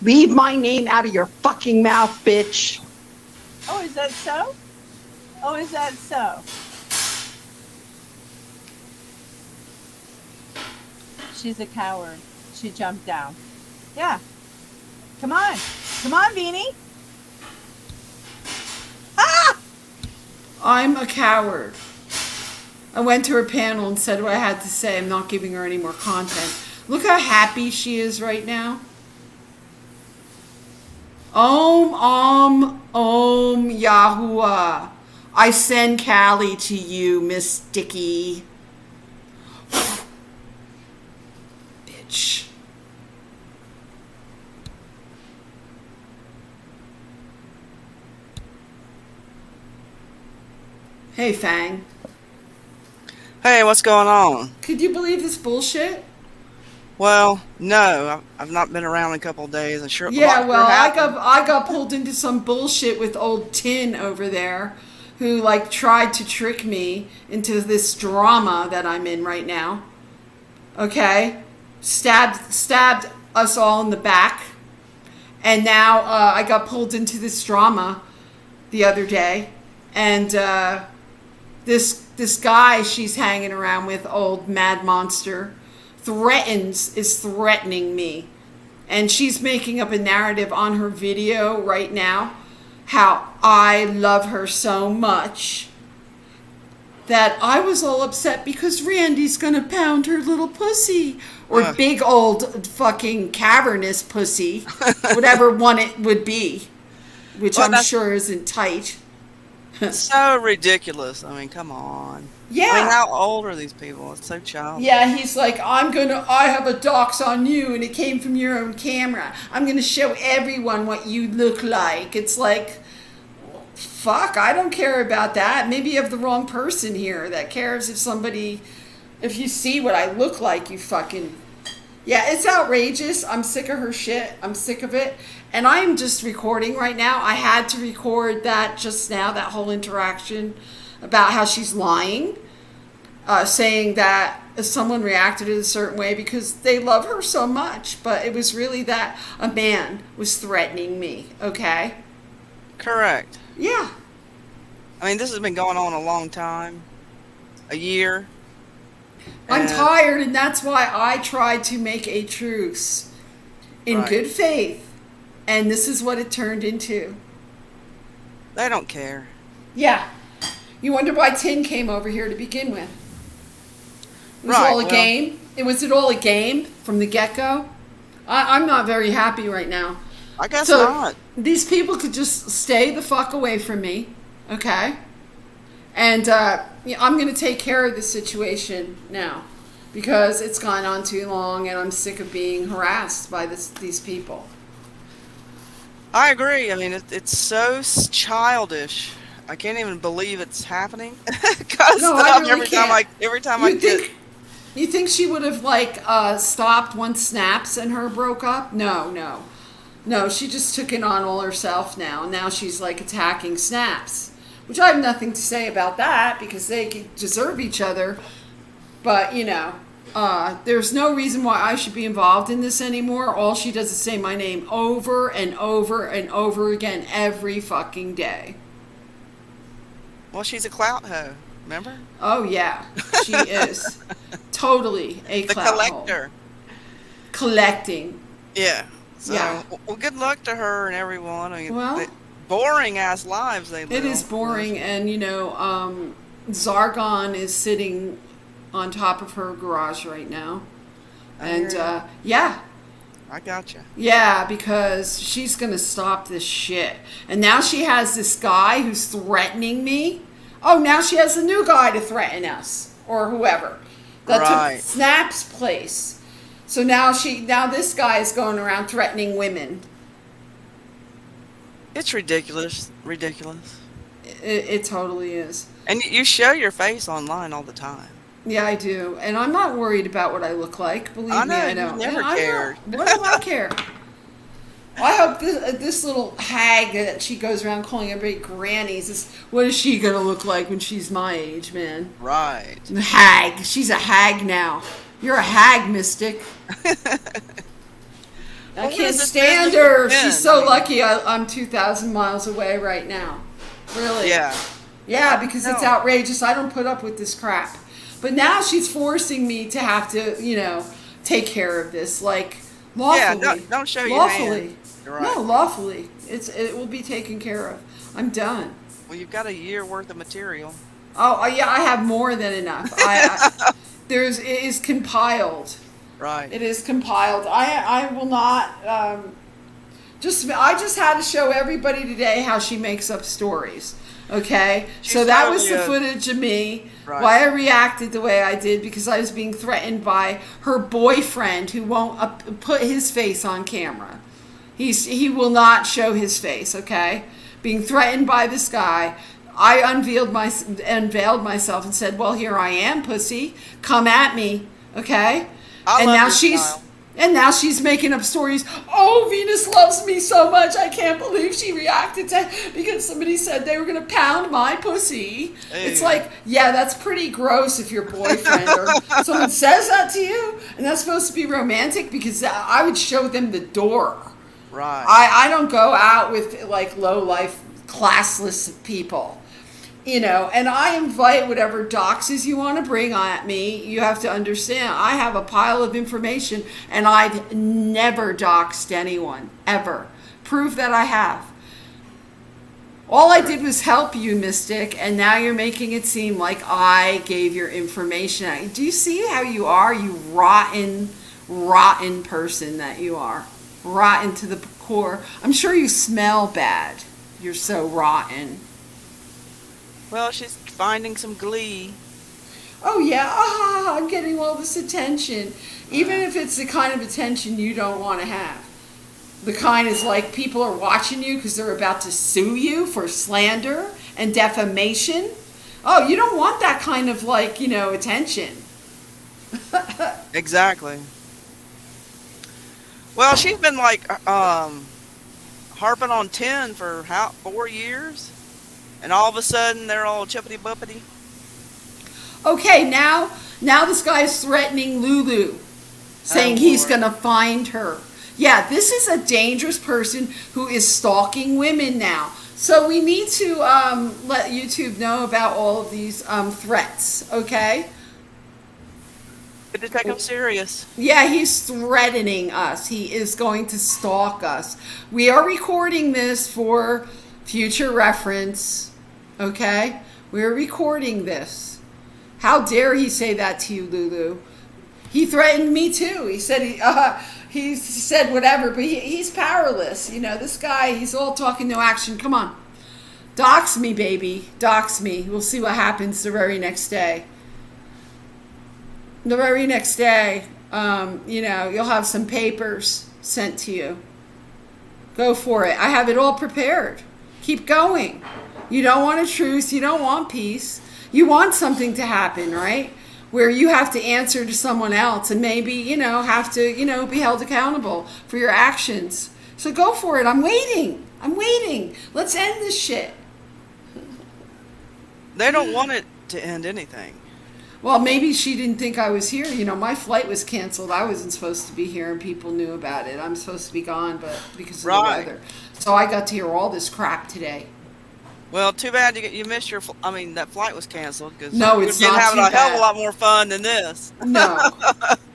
Leave my name out of your fucking mouth, bitch.
Oh, is that so? Oh, is that so? She's a coward. She jumped down. Yeah. Come on. Come on, Beanie. Ah!
I'm a coward. I went to her panel and said what I had to say. I'm not giving her any more content. Look how happy she is right now. Om Yahuwah. I send Callie to you, Miss Dicky. Bitch. Hey, Fang.
Hey, what's going on?
Could you believe this bullshit?
Well, no, I've not been around in a couple of days. And sure,
Yeah, well, I got pulled into some bullshit with old Tin over there, who like tried to trick me into this drama that I'm in right now. Okay, stabbed us all in the back, and now I got pulled into this drama the other day, and this guy she's hanging around with, old Mad Monster, is threatening me. And she's making up a narrative on her video right now how I love her so much that I was all upset because Randy's gonna pound her little pussy, or big old fucking cavernous pussy, whatever one it would be, which I'm sure isn't tight.
So ridiculous. I mean, come on.
Yeah.
I mean, how old are these people? It's so childish.
Yeah, he's like, I have a dox on you and it came from your own camera. I'm going to show everyone what you look like. It's like, fuck, I don't care about that. Maybe you have the wrong person here that cares if you see what I look like, you fucking... Yeah, it's outrageous. I'm sick of her shit. I'm sick of it. And I'm just recording right now. I had to record that just now, that whole interaction about how she's lying, saying that someone reacted in a certain way because they love her so much. But it was really that a man was threatening me, okay?
Correct.
Yeah.
I mean, this has been going on a long time. A year.
I'm tired, and that's why I tried to make a truce in good faith. And this is what it turned into.
They don't care.
Yeah. You wonder why Tin came over here to begin with. It was all a game. Was it all a game from the get-go? I'm not very happy right now.
I guess not.
These people could just stay the fuck away from me, okay? And I'm going to take care of the situation now because it's gone on too long and I'm sick of being harassed by these people.
I agree. I mean, it's so childish. I can't even believe it's happening. Every time I get...
You think she would have stopped once Snaps and her broke up? No, she just took it on all herself now. Now she's attacking Snaps, which I have nothing to say about that because they deserve each other. But there's no reason why I should be involved in this anymore. All she does is say my name over and over and over again every fucking day.
Well, she's a clout hoe. Remember?
Oh yeah, she is totally a
The
clout hole.
collector.
Collecting.
Yeah. So,
Yeah.
well, good luck to her and everyone. I mean,
Well,
boring ass lives they live.
it is boring, and Zargon is sitting on top of her garage right now, and yeah,
I gotcha.
yeah, because she's gonna stop this shit. And now she has this guy who's threatening me. Oh, now she has a new guy to threaten us or whoever that
Right.
took Snap's place. So now this guy is going around threatening women.
It's ridiculous. Ridiculous.
It totally is.
And you show your face online all the time.
Yeah, I do, and I'm not worried about what I look like. Believe
I
me,
know,
I
you
don't.
never
And I'm
cared.
not- What do I care? I hope this little hag that she goes around calling everybody grannies. What is she gonna look like when she's my age, man?
Right.
Hag. She's a hag now. You're a hag, Mystic. I
Well,
can't
where's this
stand
business
her.
been?
She's so lucky I'm 2,000 miles away right now. Really.
Yeah.
Yeah, because it's
No.
outrageous. I don't put up with this crap. But now she's forcing me to have to, take care of this, like lawfully.
Yeah, don't show your
lawfully.
hand. You're right.
No, lawfully. It will be taken care of. I'm done.
Well, you've got a year worth of material.
Oh yeah, I have more than enough. It is compiled.
Right.
It is compiled. I will not. I just had to show everybody today how she makes up stories. Okay, so
She's
that was the
totally
footage of me.
Right.
Why I reacted the way I did because I was being threatened by her boyfriend who won't put his face on camera. He will not show his face. Okay, being threatened by this guy. I unveiled myself and said, "Well, here I am, pussy. Come at me." Okay,
I love your style.
And now she's making up stories. Oh, Venus loves me so much. I can't believe she reacted to because somebody said they were going to pound my pussy.
Hey.
It's like, yeah, that's pretty gross if your boyfriend or someone says that to you. And that's supposed to be romantic because I would show them the door.
Right.
I don't go out with like low life, classless people. And I invite whatever doxes you want to bring at me. You have to understand, I have a pile of information and I've never doxed anyone, ever. Prove that I have. All I did was help you, Mystic, and now you're making it seem like I gave your information. Do you see how you are, you rotten, rotten person that you are? Rotten to the core. I'm sure you smell bad. You're so rotten.
Well, she's finding some glee.
Oh yeah, I'm getting all this attention. Even if it's the kind of attention you don't want to have. The kind is like people are watching you because they're about to sue you for slander and defamation. Oh, you don't want that kind of attention.
Exactly. Well, she's been harping on 10 for 4 years? And all of a sudden, they're all chippity-buppity.
Okay, now this guy's threatening Lulu, saying he's
Lord.
going to find her. Yeah, this is a dangerous person who is stalking women now. So we need to let YouTube know about all of these threats, okay?
Good to take them serious.
Yeah, he's threatening us. He is going to stalk us. We are recording this for future reference. Okay? We're recording this. How dare he say that to you, Lulu? He threatened me too. He said he said whatever, but he's powerless. This guy, he's all talking, no action. Come on. Dox me, baby. Dox me. We'll see what happens the very next day. The very next day, you'll have some papers sent to you. Go for it. I have it all prepared. Keep going. You don't want a truce. You don't want peace. You want something to happen, right? Where you have to answer to someone else and maybe, have to, be held accountable for your actions. So go for it. I'm waiting. Let's end this shit.
They don't want it to end anything.
Well, maybe she didn't think I was here. My flight was canceled. I wasn't supposed to be here, and people knew about it. I'm supposed to be gone, but because of the weather. So I got to hear all this crap today.
Well, too bad you missed your. I mean, that flight was canceled because
No,
you would
it's
have been
not
having
too
a hell of
bad.
a lot more fun than this.
No,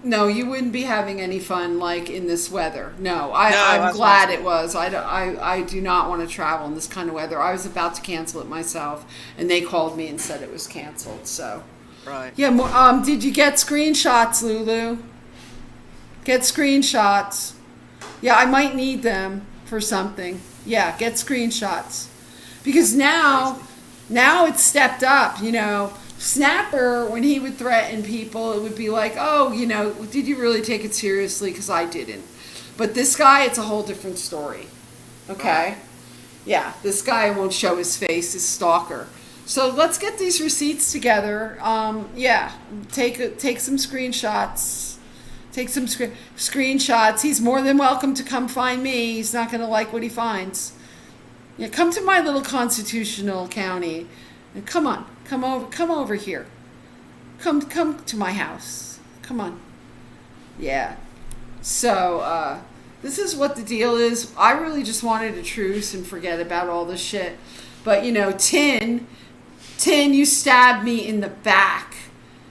no, you wouldn't be having any fun like in this weather. No,
No,
I'm
that's what I'm
glad
saying.
it was. I do not want to travel in this kind of weather. I was about to cancel it myself, and they called me and said it was canceled. So,
Right.
yeah. Did you get screenshots, Lulu? Get screenshots. Yeah, I might need them for something. Yeah, get screenshots because now it's stepped up. You know, Snapper, when he would threaten people, it would be like, oh, you know, did you really take it seriously? Because I didn't. But this guy, it's a whole different story. Okay? Yeah, this guy won't show his face, his stalker. So let's get these receipts together. Yeah, take some screenshots. Take some screenshots. He's more than welcome to come find me. He's not going to like what he finds. Yeah, come to my little constitutional county. And come on, come over here. Come to my house. Come on. Yeah. So, this is what the deal is. I really just wanted a truce and forget about all this shit. But, you know, Tin, you stabbed me in the back.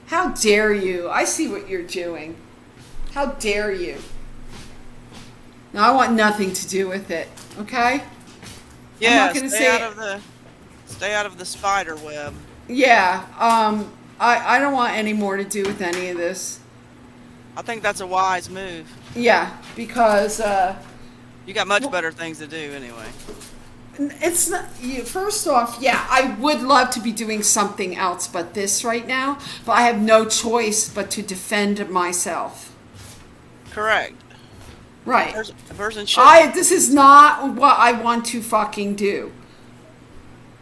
How dare you? I see what you're doing. How dare you? Now, I want nothing to do with it, okay?
Yeah.
I'm not gonna
stay
say
out of the. Stay out of the spider web.
Yeah, I don't want any more to do with any of this.
I think that's a wise move.
Yeah, because
You got much better things to do anyway.
it's not. First off, yeah, I would love to be doing something else but this right now, but I have no choice but to defend myself.
Correct.
Right.
A person should.
This is not what I want to fucking do.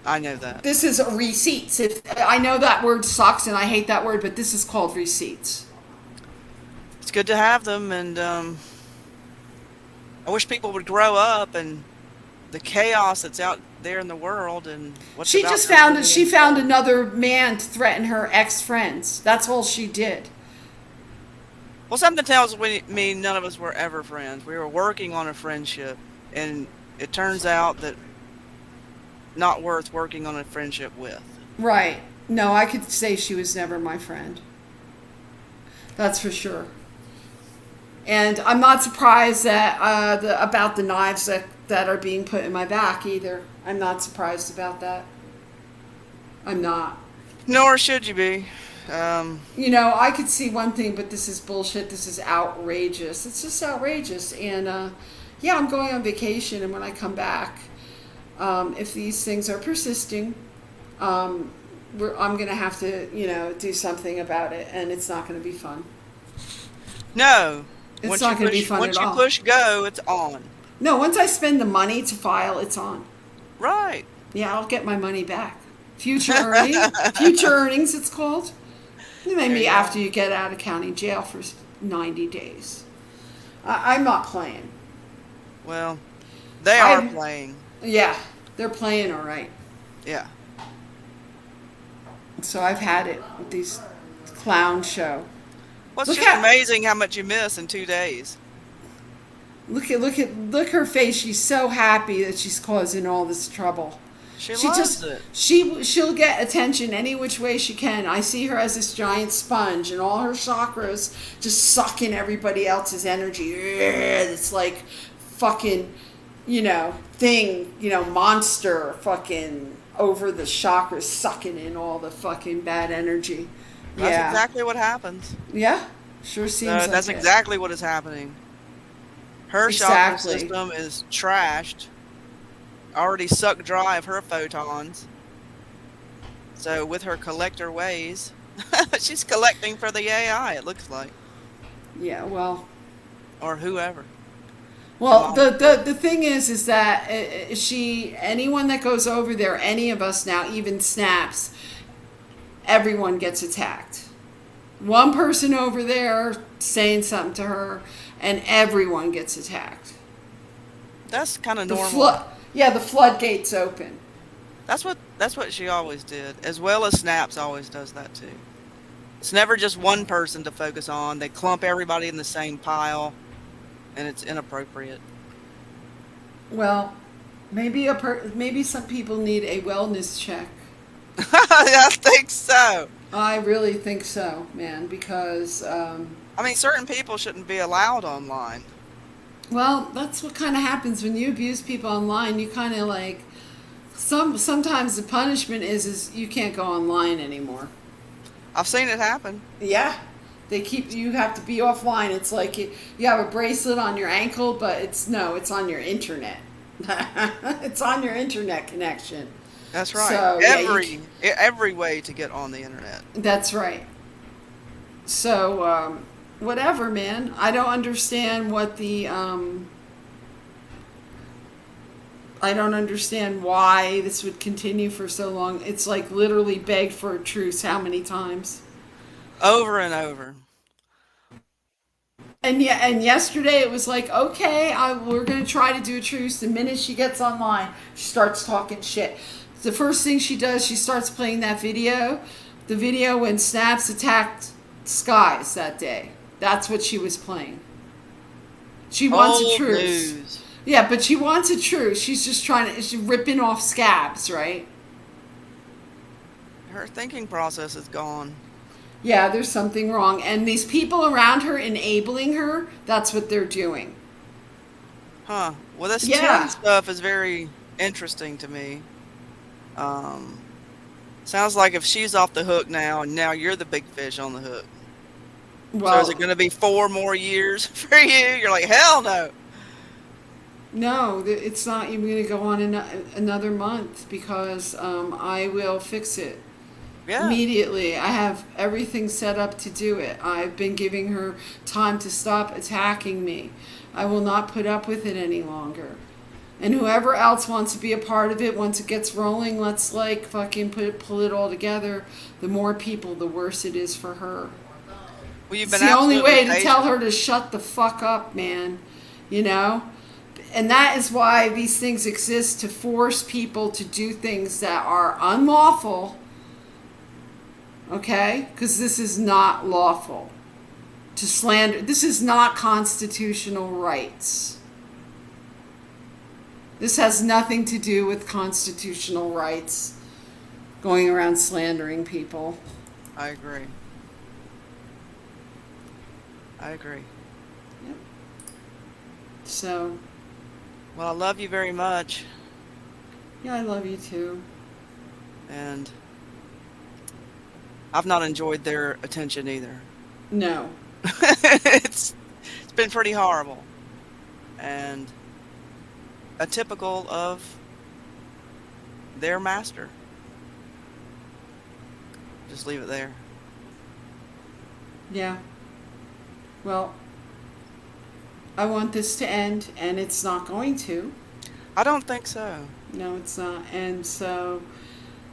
I know that.
This is receipts. If I know that word sucks and I hate that word, but this is called receipts.
It's good to have them, and I wish people would grow up and the chaos that's out there in the world and what's
She
about
just
to
found
be.
she found another man to threaten her ex-friends. That's all she did.
Well, something tells me none of us were ever friends. We were working on a friendship, and it turns out that not worth working on a friendship with.
Right. No, I could say she was never my friend. That's for sure. And I'm not surprised that about the knives that are being put in my back either. I'm not surprised about that. I'm not.
Nor should you be.
You know, I could see one thing, but this is bullshit. This is outrageous. It's just outrageous. And yeah, I'm going on vacation, and when I come back, if these things are persisting, I'm going to have to, you know, do something about it, and it's not going to be fun.
No.
It's not going to be fun
Once
at
you
all.
push go, it's on.
No, once I spend the money to file, it's on.
Right.
Yeah, I'll get my money back. Future earnings, it's called. Maybe after you get out of county jail for 90 days. I'm not playing.
Well, they are playing.
Yeah, they're playing all right.
Yeah.
So I've had it with these clown show.
Well, it's just amazing how much you miss in 2 days.
Look her face. She's so happy that she's causing all this trouble.
She loves it.
She'll get attention any which way she can. I see her as this giant sponge, and all her chakras just sucking everybody else's energy. It's like fucking, you know, thing, you know, monster fucking over the chakras, sucking in all the fucking bad energy.
That's exactly what happens.
Yeah, sure seems like
that's
it.
exactly what is happening. Her chakra system is trashed. Already sucked dry of her photons. So with her collector ways, she's collecting for the AI, it looks like.
Yeah, well.
Or whoever.
Well, the thing is that anyone that goes over there, any of us now, even Snaps, everyone gets attacked. One person over there saying something to her, and everyone gets attacked.
That's kind of normal.
The floodgates open.
That's what she always did, as well as Snaps always does that too. It's never just one person to focus on. They clump everybody in the same pile, and it's inappropriate.
Well, Maybe some people need a wellness check.
I think so.
I really think so, man, because
I mean, certain people shouldn't be allowed online.
well, that's what kind of happens when you abuse people online. You kind of like sometimes the punishment is you can't go online anymore.
I've seen it happen.
Yeah. You have to be offline. It's like you have a bracelet on your ankle, but it's on your internet. It's on your internet connection.
That's right.
So,
Every way to get on the internet.
That's right. So, whatever, man. I don't understand what I don't understand why this would continue for so long. It's like literally begged for a truce how many times?
Over and over.
And yesterday it was like, okay, we're going to try to do a truce. The minute she gets online, she starts talking shit. The first thing she does, she starts playing that video. The video when Snaps attacked Skies that day. That's what she was playing. She wants a truce.
News.
Yeah, but she wants a truce. She's just she's ripping off Scabs, right?
Her thinking process is gone.
Yeah, there's something wrong. And these people around her enabling her, that's what they're doing.
Huh. Well, this Tim stuff is very interesting to me. Sounds like if she's off the hook now, and now you're the big fish on the hook. Well, so is it going to be 4 more years for you? You're like, hell no.
No, it's not even going to go on another month because I will fix it. Yeah. Immediately. I have everything set up to do it. I've been giving her time to stop attacking me. I will not put up with it any longer. And whoever else wants to be a part of it, once it gets rolling, let's like fucking pull it all together. The more people, the worse it is for her.
Well,
it's the only way to tell her to shut the fuck up, man. You know? And that is why these things exist, to force people to do things that are unlawful. Okay? Because this is not lawful. To slander. This is not constitutional rights. This has nothing to do with constitutional rights. Going around slandering people.
I agree. Yep.
So.
Well, I love you very much.
Yeah, I love you too.
And I've not enjoyed their attention either.
No.
It's been pretty horrible. And atypical of their master. Just leave it there.
Yeah. Well, I want this to end, and it's not going to.
I don't think so.
No, it's not. And so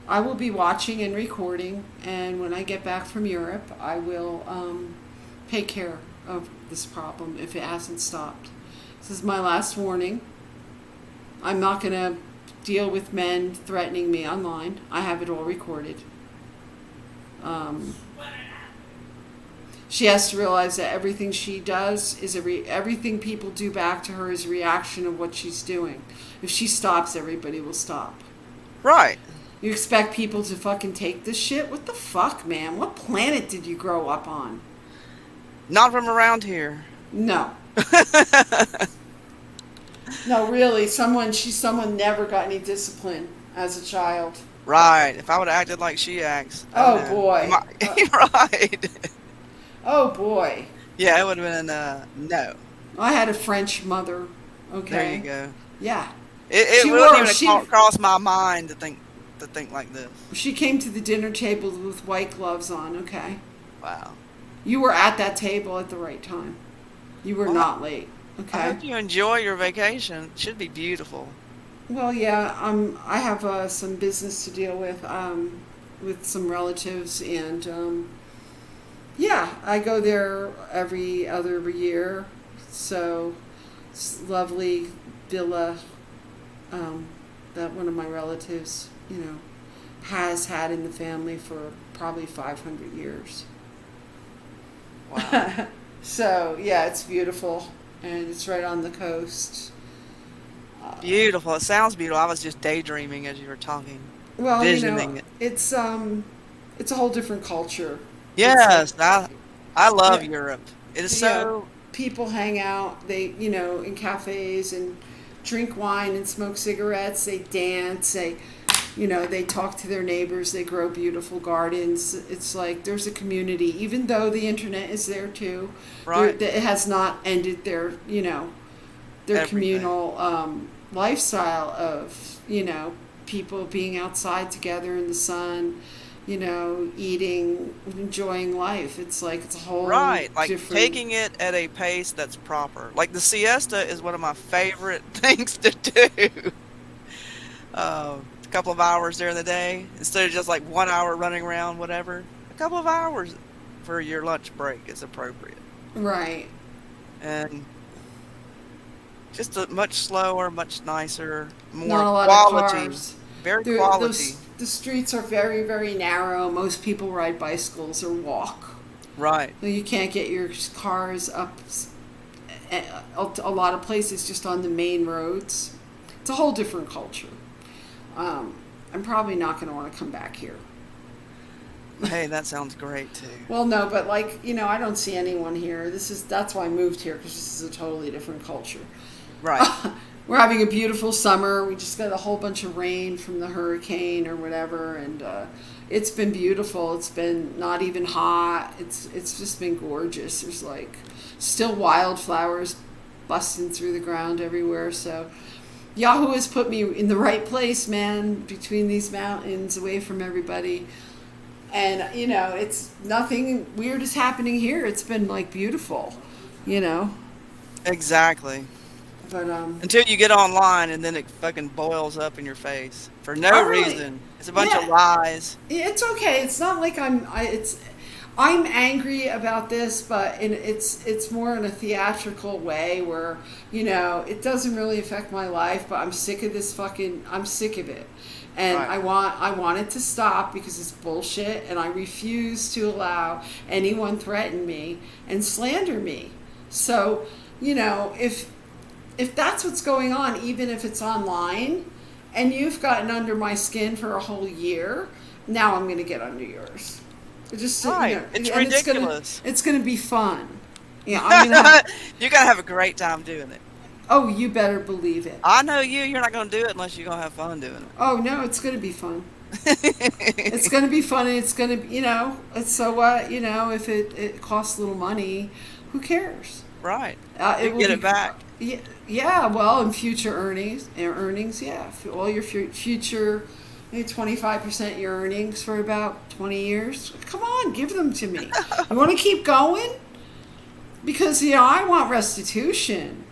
I will be watching and recording, and when I get back from Europe, I will take care of this problem if it hasn't stopped. This is my last warning. I'm not going to deal with men threatening me online. I have it all recorded. She has to realize that everything she does is everything people do back to her is a reaction of what she's doing. If she stops, everybody will stop.
Right.
You expect people to fucking take this shit? What the fuck, man? What planet did you grow up on?
Not from around here.
No. No, really. Someone never got any discipline as a child.
Right. If I would have acted like she acts.
Oh, boy.
Right.
Oh, boy.
Yeah, it would have been no.
I had a French mother. Okay.
There you go.
Yeah.
It wouldn't even cross my mind to think like this.
She came to the dinner table with white gloves on, okay?
Wow.
You were at that table at the right time. You were not late, okay?
I hope you enjoy your vacation. It should be beautiful.
Well, yeah, I have some business to deal with some relatives, and yeah, I go there every other year. So it's lovely villa that one of my relatives, has had in the family for probably 500 years.
Wow.
So yeah, it's beautiful, and it's right on the coast.
Beautiful. It sounds beautiful. I was just daydreaming as you were talking,
Well,
visioning it.
it's a whole different culture. It's like,
Yes, I love
yeah,
Europe. It is
yeah,
so
people hang out. They, in cafes and drink wine and smoke cigarettes. They dance. They talk to their neighbors. They grow beautiful gardens. It's like there's a community, even though the internet is there too.
right.
It has not ended their
Everything.
communal lifestyle of people being outside together in the sun, eating, enjoying life. It's like it's a whole
Right, like
different.
taking it at a pace that's proper. Like the siesta is one of my favorite things to do. A couple of hours during the day instead of just like 1 hour running around, whatever. A couple of hours for your lunch break is appropriate,
Right.
and just a much slower, much nicer, more
Not a lot
quality,
of cars.
very quality.
The streets are very, very narrow. Most people ride bicycles or walk.
Right,
You can't get your cars up a lot of places just on the main roads. It's a whole different culture. I'm probably not going to want to come back here.
hey, that sounds great too.
Well, no, but I don't see anyone here. That's why I moved here, because this is a totally different culture.
Right,
We're having a beautiful summer. We just got a whole bunch of rain from the hurricane or whatever, and it's been beautiful. It's been not even hot. It's just been gorgeous. There's still wildflowers busting through the ground everywhere. So Yahoo has put me in the right place, man, between these mountains, away from everybody. And it's nothing weird is happening here. It's been beautiful,
exactly.
But
Until you get online and then it fucking boils up in your face for no
Oh, really?
reason. It's a bunch of
Yeah.
lies.
It's okay. It's not like I'm angry about this, but it's more in a theatrical way where it doesn't really affect my life, but I'm sick of I'm sick of it, and
Right.
I want it to stop because it's bullshit, and I refuse to allow anyone threaten me and slander me. So if that's what's going on, even if it's online, and you've gotten under my skin for a whole year, now I'm going to get under yours. Just
Right. It's
and
ridiculous.
It's gonna be fun. Yeah, I'm gonna.
You're going to have a great time doing it.
Oh, you better believe it.
I know you. You're not going to do it unless you're going to have fun doing it.
Oh no, it's gonna be fun. It's gonna be fun, and it's gonna be, It's so what if it costs a little money, who cares?
Right.
It
You
will
get
be-
it back.
Yeah. Well, in future earnings, yeah, all your future. 25% your earnings for about 20 years. Come on, give them to me. You want to keep going? Because, I want restitution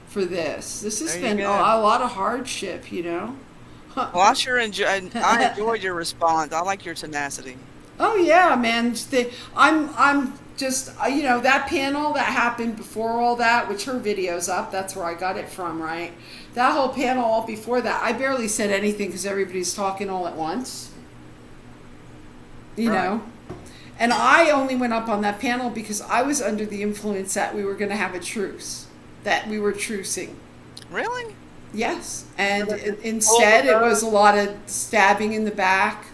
for this. This has
There you
been a
go.
lot of hardship,
Well, I sure enjoyed your response. I like your tenacity.
Oh yeah, man. I'm just that panel that happened before all that, which her video's up. That's where I got it from, right? That whole panel all before that, I barely said anything because everybody's talking all at once.
Right.
And I only went up on that panel because I was under the influence that we were going to have a truce, that we were trucing.
Really?
Yes, and instead it was a lot of stabbing in the back.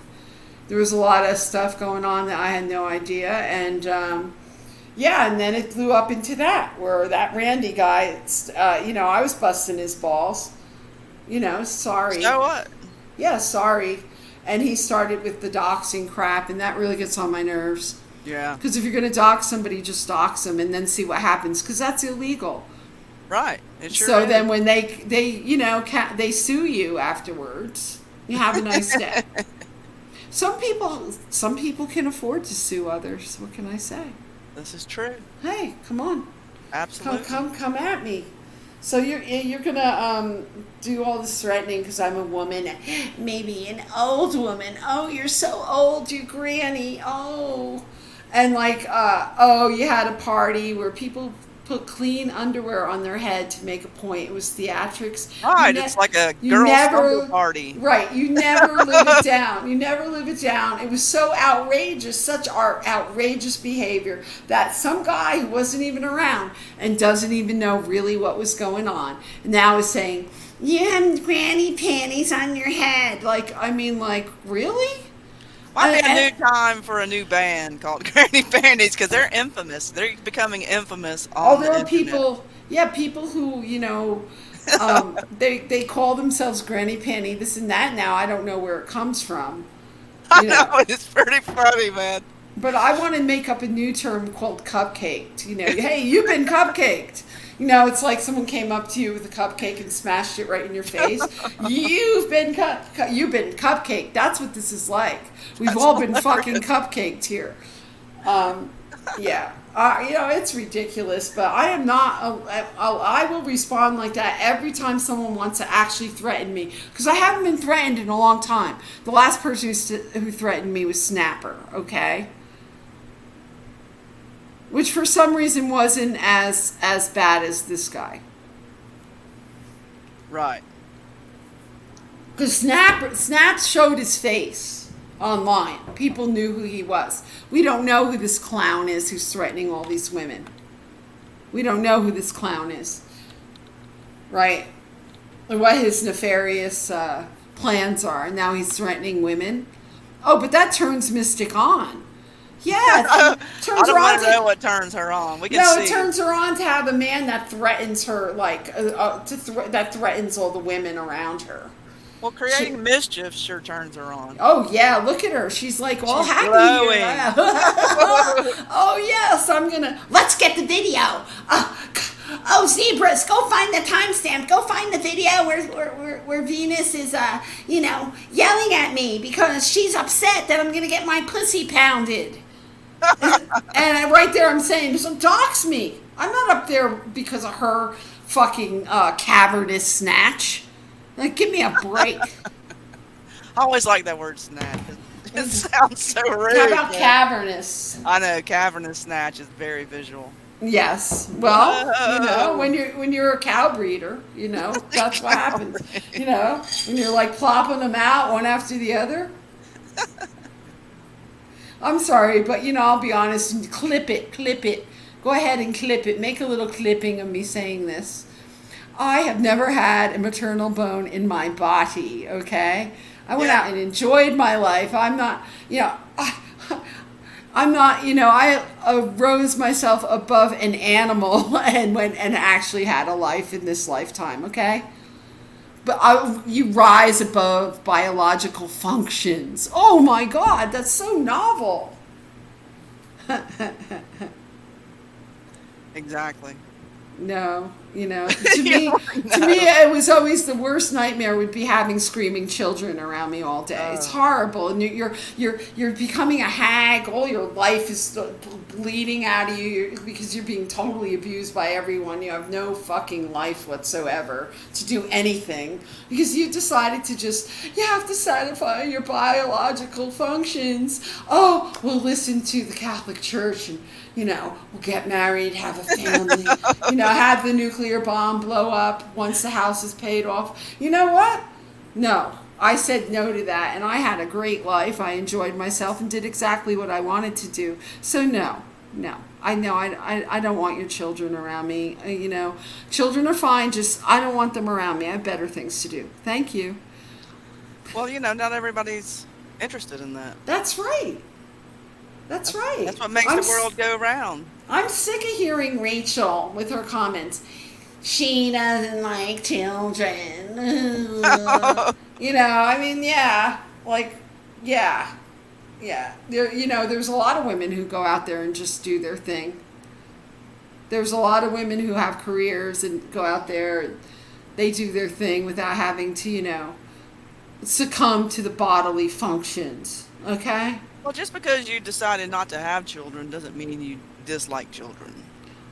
There was a lot of stuff going on that I had no idea, and and then it blew up into that, where that Randy guy, I was busting his balls, sorry.
So what?
Yeah, sorry. And he started with the doxing crap, and that really gets on my nerves.
Yeah.
Because if you're going to dox somebody, just dox them and then see what happens, because that's illegal.
Right. It sure
So
is.
then when they sue you afterwards, you have a nice day. Some people can afford to sue others. What can I say?
This is true.
Hey, come on,
Absolutely.
come at me. So you're gonna do all this threatening because I'm a woman, maybe an old woman. Oh, you're so old, you granny. Oh, and you had a party where people put clean underwear on their head to make a point. It was theatrics.
Right. It's like a girl slumber party.
Right. You never live it down. You never live it down. It was so outrageous, such outrageous behavior that some guy who wasn't even around and doesn't even know really what was going on now is saying, You have granny panties on your head. Like, I mean, like, really?
Might be a new time for a new band called Granny Panties because they're infamous. They're becoming infamous on
There
the
are
internet.
people who, they call themselves Granny Panty, this and that now. I don't know where it comes from.
I know, it's pretty funny, man.
But I want to make up a new term called cupcaked. Hey, you've been cupcaked. It's like someone came up to you with a cupcake and smashed it right in your face. You've been cupcaked. That's what this is like. We've all been fucking cupcaked here. Yeah. It's ridiculous, but I am not. I will respond like that every time someone wants to actually threaten me, because I haven't been threatened in a long time. The last person who threatened me was Snapper. Okay. Which for some reason wasn't as bad as this guy.
Right.
Because Snap showed his face online. People knew who he was. We don't know who this clown is who's threatening all these women. We don't know who this clown is. Right? Or what his nefarious plans are. Now he's threatening women. Oh, but that turns Mystic on. Yeah, turns her on.
I don't know what turns her on. We can see.
It turns her on to have a man that threatens her, like that threatens all the women around her.
Well, creating mischief sure turns her on.
Oh yeah, look at her. She's like all
She's
happy
glowing.
here. Oh yes, let's get the video. Zebras, go find the timestamp. Go find the video where Venus is, yelling at me because she's upset that I'm gonna get my pussy pounded. And right there, I'm saying, so dox me. I'm not up there because of her fucking cavernous snatch. Like, give me a break.
I always like that word snatch. It sounds so rude.
How about cavernous?
I know, cavernous snatch is very visual.
Yes. Well, when you're a cow breeder, that's what happens. When you're like plopping them out one after the other. I'm sorry, but I'll be honest. Clip it. Go ahead and clip it. Make a little clipping of me saying this. I have never had a maternal bone in my body. Okay, I went out and enjoyed my life. I'm not. I rose myself above an animal and went and actually had a life in this lifetime. Okay. But you rise above biological functions. Oh my God, that's so novel.
Exactly.
No, to me, it was always the worst nightmare would be having screaming children around me all day. It's horrible, and you're becoming a hag. All your life is bleeding out of you because you're being totally abused by everyone. You have no fucking life whatsoever to do anything because you decided to you have to satisfy your biological functions. Oh, we'll listen to the Catholic Church and we'll get married, have a family, have the nuclear bomb blow up once the house is paid off. You know what? No, I said no to that, and I had a great life. I enjoyed myself and did exactly what I wanted to do. So no. I know I don't want your children around me. Children are fine, just I don't want them around me. I have better things to do. Thank you.
Well, not everybody's interested in that.
That's right. That's right.
That's what makes the world go round. I'm
sick of hearing Rachel with her comments. She doesn't like children. There's a lot of women who go out there and just do their thing. There's a lot of women who have careers and go out there and they do their thing without having to, succumb to the bodily functions. Okay?
Well, just because you decided not to have children doesn't mean you dislike children.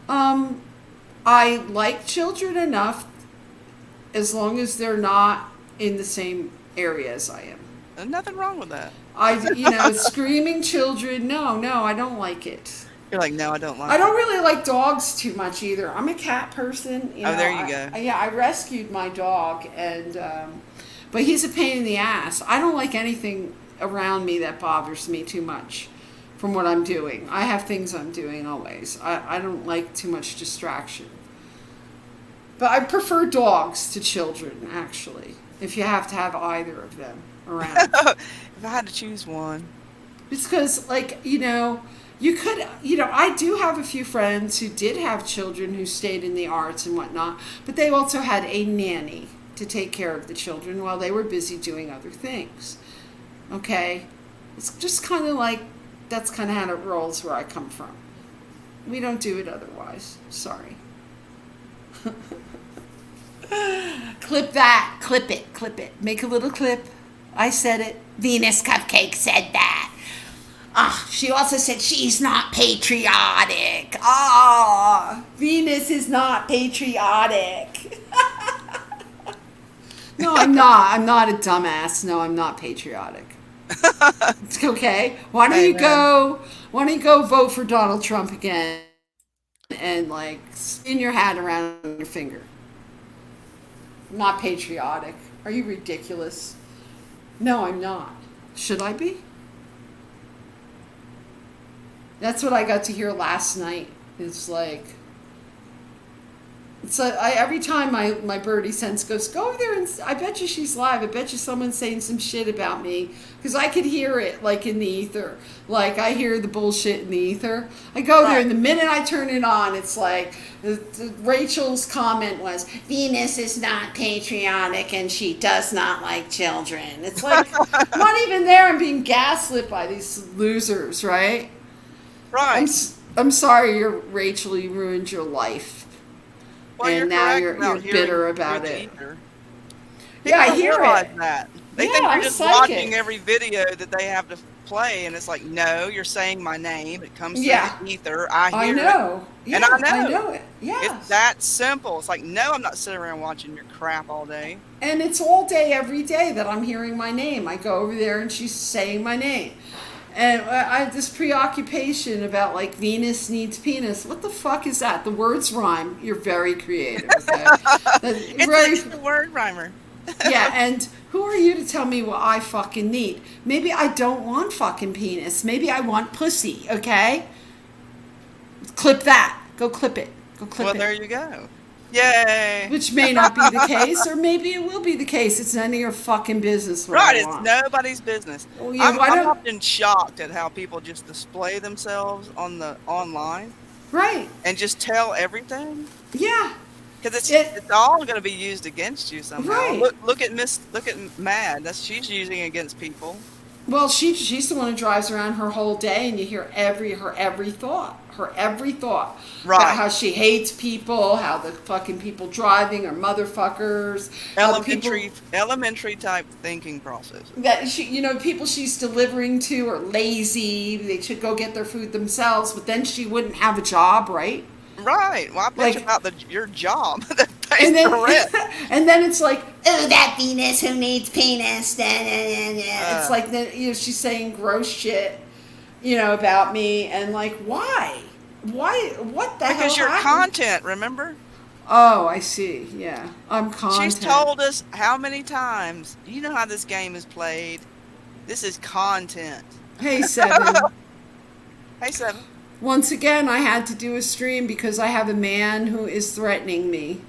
I like children enough as long as they're not in the same area as I am.
There's nothing wrong with that.
Screaming children, no, I don't like it.
You're like, no, I don't like it.
I don't really like dogs too much either. I'm a cat person.
There you go.
I rescued my dog, but he's a pain in the ass. I don't like anything around me that bothers me too much from what I'm doing. I have things I'm doing always. I don't like too much distraction. But I prefer dogs to children, actually, if you have to have either of them around.
If I had to choose one.
It's because, like, you could, I do have a few friends who did have children who stayed in the arts and whatnot, but they also had a nanny to take care of the children while they were busy doing other things. Okay? It's just kind of like, that's kind of how it rolls where I come from. We don't do it otherwise. Sorry. Clip that. Clip it. Make a little clip. I said it. Venus Cupcake said that. She also said she's not patriotic. Venus is not patriotic. No, I'm not. I'm not a dumbass. No, I'm not patriotic. It's okay. Why don't you go vote for Donald Trump again and like spin your hat around your finger? I'm not patriotic. Are you ridiculous? No, I'm not. Should I be? That's what I got to hear last night. It's like every time my birdie sense goes, go over there and I bet you she's live. I bet you someone's saying some shit about me, because I could hear it like in the ether. Like I hear the bullshit in the ether. I go there, and the minute I turn it on, it's like Rachel's comment was, Venus is not patriotic and she does not like children. It's like I'm not even there. I'm being gaslit by these losers, right?
Right.
I'm sorry, Rachel. You ruined your life.
Well,
and now you're bitter about it.
Yeah,
I hear it.
That. They think you're just watching every video that they have to play, and it's like, no, you're saying my name. It comes through the ether. I hear it.
Yeah,
and I
know it. Yeah.
It's that simple. It's like, no, I'm not sitting around watching your crap all day.
And it's all day, every day that I'm hearing my name. I go over there and she's saying my name. And I have this preoccupation about, like, Venus needs penis. What the fuck is that? The words rhyme. You're very creative. Okay?
It's a word rhymer.
Yeah, and who are you to tell me what I fucking need? Maybe I don't want fucking penis. Maybe I want pussy, okay? Clip that. Go clip it. Go clip it.
Well, there you go. Yay.
Which may not be the case, or maybe it will be the case. It's none of your fucking business.
Right, it's nobody's business.
Well, yeah,
I'm often shocked at how people just display themselves online.
Right.
And just tell everything.
Yeah.
Because it's all going to be used against you somehow.
Right.
Look at Mad. She's using it against people.
Well, she's the one who drives around her whole day, and you hear her every thought
right.
About how she hates people, how the fucking people driving are motherfuckers,
elementary type thinking process.
That people she's delivering to are lazy. They should go get their food themselves, but then she wouldn't have a job, right?
Right. Well, I bet you about your job that pays the rent.
And then it's like, oh, that Venus who needs penis. It's like she's saying gross shit, about me, and like, why? What the hell?
Because you're content, remember?
Oh, I see. Yeah, I'm content.
She's told us how many times. You know how this game is played. This is content.
Hey, Seven.
Hey, Seven.
Once again, I had to do a stream because I have a man who is threatening me.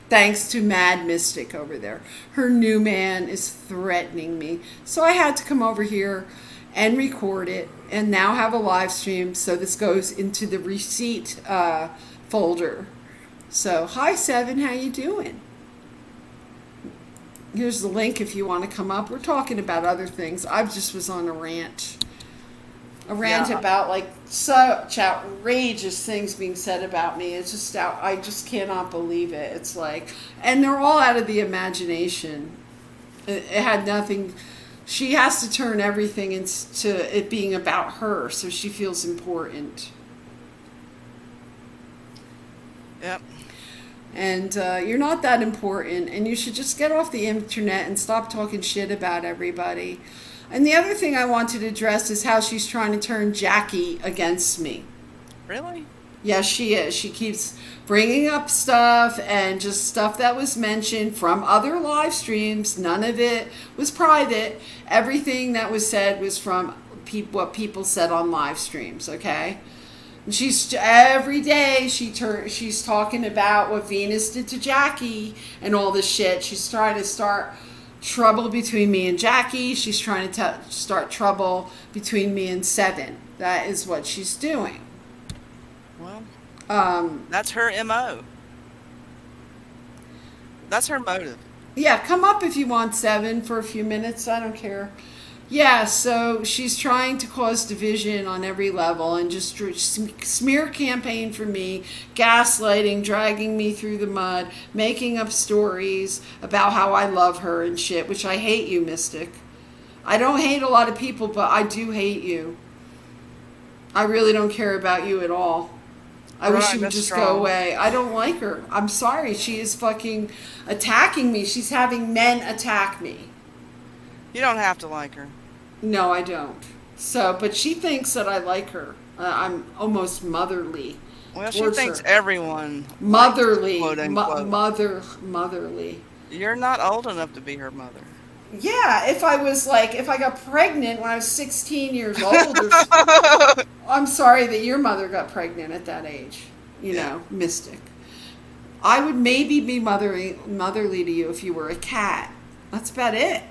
Thanks to Mad Mystic over there. Her new man is threatening me. So I had to come over here and record it and now have a live stream. So this goes into the receipt folder. So, hi, Seven. How you doing? Here's the link if you want to come up. We're talking about other things. I just was on a rant. About like such outrageous things being said about me. It's just I just cannot believe it. It's like, and they're all out of the imagination. It had nothing. She has to turn everything into it being about her, so she feels important.
Yep.
And you're not that important, and you should just get off the internet and stop talking shit about everybody. And the other thing I wanted to address is how she's trying to turn Jackie against me.
Really?
Yes, she is. She keeps bringing up stuff and just stuff that was mentioned from other live streams. None of it was private. Everything that was said was from what people said on live streams, okay? And she's every day she's talking about what Venus did to Jackie and all this shit. She's trying to start trouble between me and Jackie. She's trying to start trouble between me and Seven. That is what she's doing.
Well, that's her MO. That's her motive.
Yeah, come up if you want, Seven, for a few minutes. I don't care. Yeah, so she's trying to cause division on every level and just smear campaign for me, gaslighting, dragging me through the mud, making up stories about how I love her and shit, which I hate you, Mystic. I don't hate a lot of people, but I do hate you. I really don't care about you at all. I wish she would just go away. I don't like her. I'm sorry. She is fucking attacking me. She's having men attack me.
You don't have to like her.
No, I don't. So, but she thinks that I like her. I'm almost motherly.
Well, she thinks everyone
motherly,
motherly. You're not old enough to be her mother.
Yeah, if I got pregnant when I was 16 years old, I'm sorry that your mother got pregnant at that age. You know, Mystic. I would maybe be motherly to you if you were a cat. That's about it.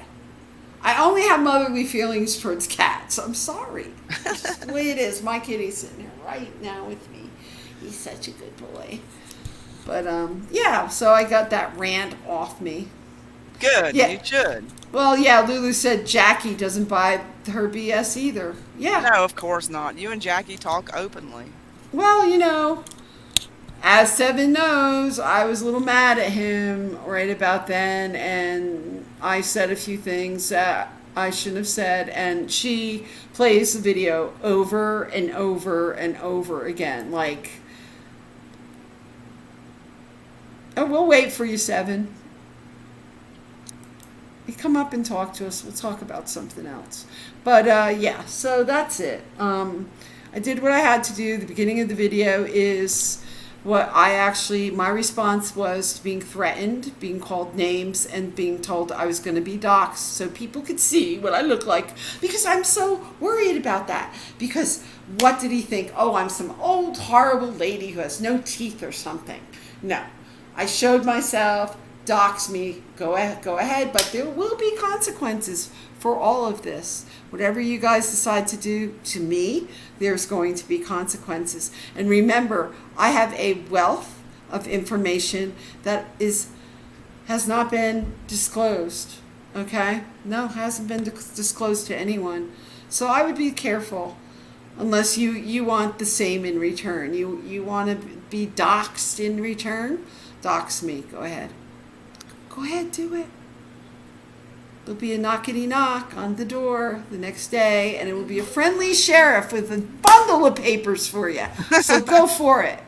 I only have motherly feelings towards cats. I'm sorry. That's just the way it is. My kitty's sitting here right now with me. He's such a good boy. But, yeah, so I got that rant off me.
Good,
yeah.
You should.
Well, yeah, Lulu said Jackie doesn't buy her BS either. Yeah.
No, of course not. You and Jackie talk openly.
Well, you know, as Seven knows, I was a little mad at him right about then, and I said a few things that I shouldn't have said, and she plays the video over and over and over again. Like, oh, we'll wait for you, Seven. You come up and talk to us. We'll talk about something else. But, yeah, so that's it. I did what I had to do. The beginning of the video is what my response was to being threatened, being called names, and being told I was going to be doxxed so people could see what I look like, because I'm so worried about that. Because what did he think? Oh, I'm some old, horrible lady who has no teeth or something. No. I showed myself. Dox me, go ahead, but there will be consequences for all of this. Whatever you guys decide to do to me, there's going to be consequences. And remember, I have a wealth of information that has not been disclosed. Okay? No, hasn't been disclosed to anyone. So I would be careful, unless you want the same in return. You want to be doxed in return? Dox me. Go ahead. Go ahead, do it. There'll be a knockety knock on the door the next day, and it will be a friendly sheriff with a bundle of papers for you. So go for it.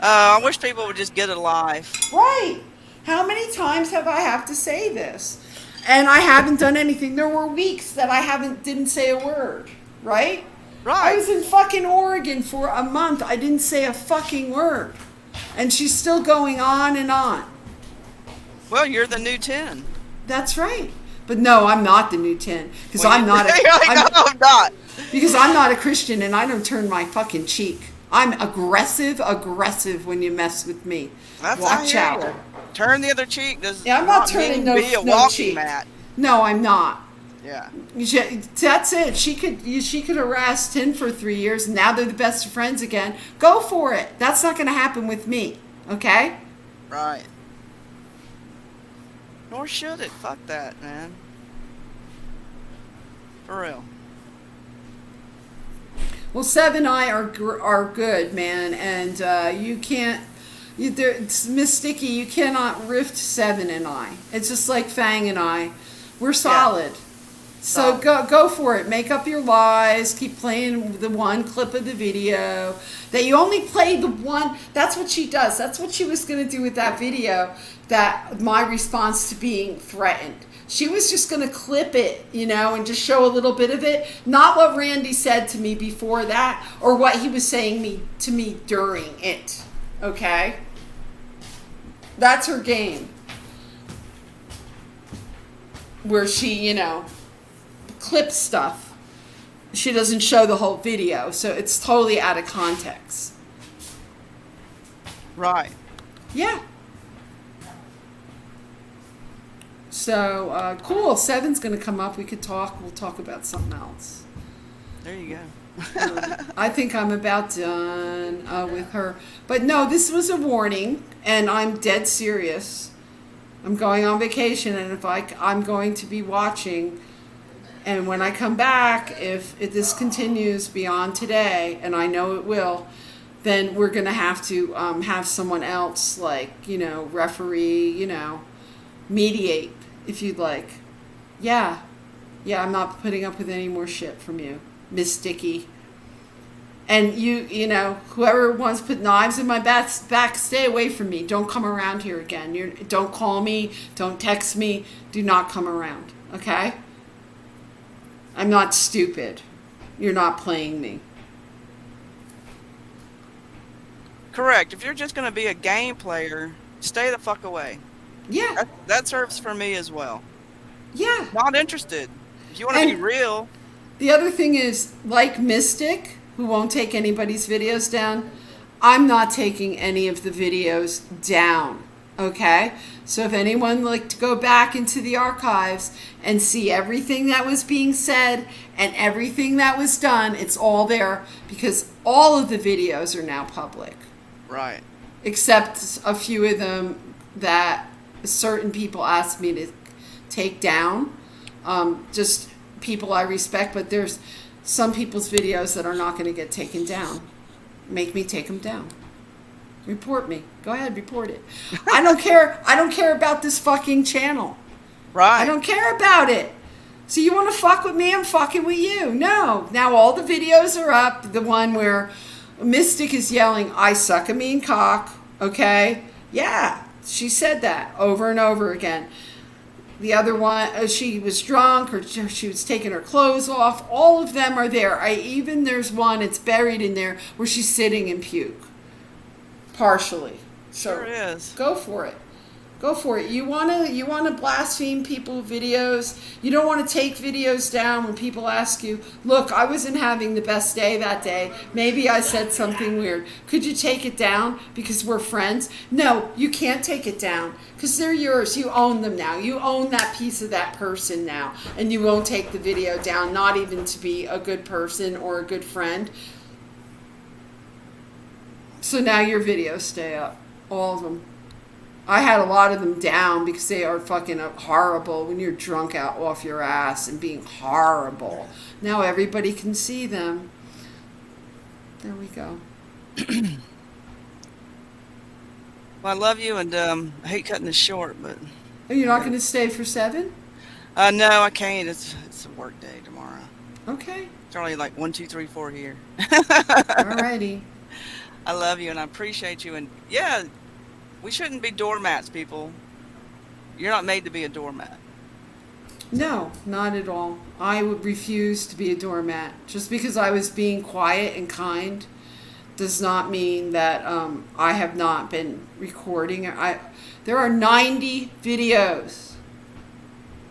I wish people would just get a life.
Right. How many times have I have to say this? And I haven't done anything. There were weeks that I didn't say a word. Right?
Right.
I was in fucking Oregon for a month. I didn't say a fucking word. And she's still going on and on.
Well, you're the new 10.
That's right. But no, I'm not the new 10. Because I'm not.
I'm not.
Because I'm not a Christian and I don't turn my fucking cheek. I'm aggressive when you mess with me. Watch out.
Turn the other cheek.
I'm not turning no cheek.
Mat.
No, I'm not.
Yeah.
That's it. She could harass 10 for 3 years, and now they're the best of friends again. Go for it. That's not going to happen with me. Okay?
Right. Nor should it. Fuck that, man. For real.
Well, Sev and I are good, man, and you can't. Miss Sticky, you cannot rift Seven and I. It's just like Fang and I. We're solid. Yeah. So go for it. Make up your lies. Keep playing the one clip of the video. That you only play the one. That's what she does. That's what she was going to do with that video. That my response to being threatened. She was just going to clip it, and just show a little bit of it. Not what Randy said to me before that, or what he was saying to me during it. Okay? That's her game. Where she, clips stuff. she doesn't show the whole video, so it's totally out of context.
Right.
Yeah. So cool. 7's gonna come up. We could talk. We'll talk about something else.
There you go.
I think I'm about done with her. But no, this was a warning, and I'm dead serious. I'm going on vacation, and I'm going to be watching. And when I come back, if this continues beyond today, and I know it will, then we're going to have to have someone else, like, referee, mediate, if you'd like. Yeah, I'm not putting up with any more shit from you, Miss Dicky. And whoever wants to put knives in my back, stay away from me. Don't come around here again. Don't call me. Don't text me. Do not come around. Okay? I'm not stupid. You're not playing me.
Correct. If you're just going to be a game player, stay the fuck away.
Yeah.
That serves for me as well.
Yeah.
Not interested. If you want to be real.
The other thing is, like Mystic, who won't take anybody's videos down, I'm not taking any of the videos down. Okay? So if anyone like to go back into the archives and see everything that was being said and everything that was done, it's all there, because all of the videos are now public.
Right.
Except a few of them that certain people asked me to take down. Just people I respect, but there's some people's videos that are not going to get taken down. Make me take them down. Report me. Go ahead, report it. I don't care. I don't care about this fucking channel.
Right.
I don't care about it. So you want to fuck with me? I'm fucking with you. No. Now all the videos are up. The one where Mystic is yelling, "I suck a mean cock." Okay? Yeah. She said that over and over again. The other one, she was drunk, or she was taking her clothes off. All of them are there. There's one, it's buried in there, where she's sitting in puke. Partially. So
Sure is.
go for it. Go for it. You wanna blaspheme people with videos. You don't want to take videos down when people ask you, "Look, I wasn't having the best day that day. Maybe I said something weird. Could you take it down because we're friends?" No, you can't take it down because they're yours. You own them now. You own that piece of that person now, and you won't take the video down, not even to be a good person or a good friend. So now your videos stay up, all of them. I had a lot of them down because they are fucking horrible when you're drunk out off your ass and being horrible. Now everybody can see them. There we go.
Well, I love you, and I hate cutting this short, but.
Are you not going to stay for 7?
No, I can't. It's a work day tomorrow.
Okay.
It's only like 1, 2, 3, 4 here.
Alrighty.
I love you, and I appreciate you, and yeah. We shouldn't be doormats, people. You're not made to be a doormat.
No, not at all. I would refuse to be a doormat. Just because I was being quiet and kind does not mean that I have not been recording. There are 90 videos.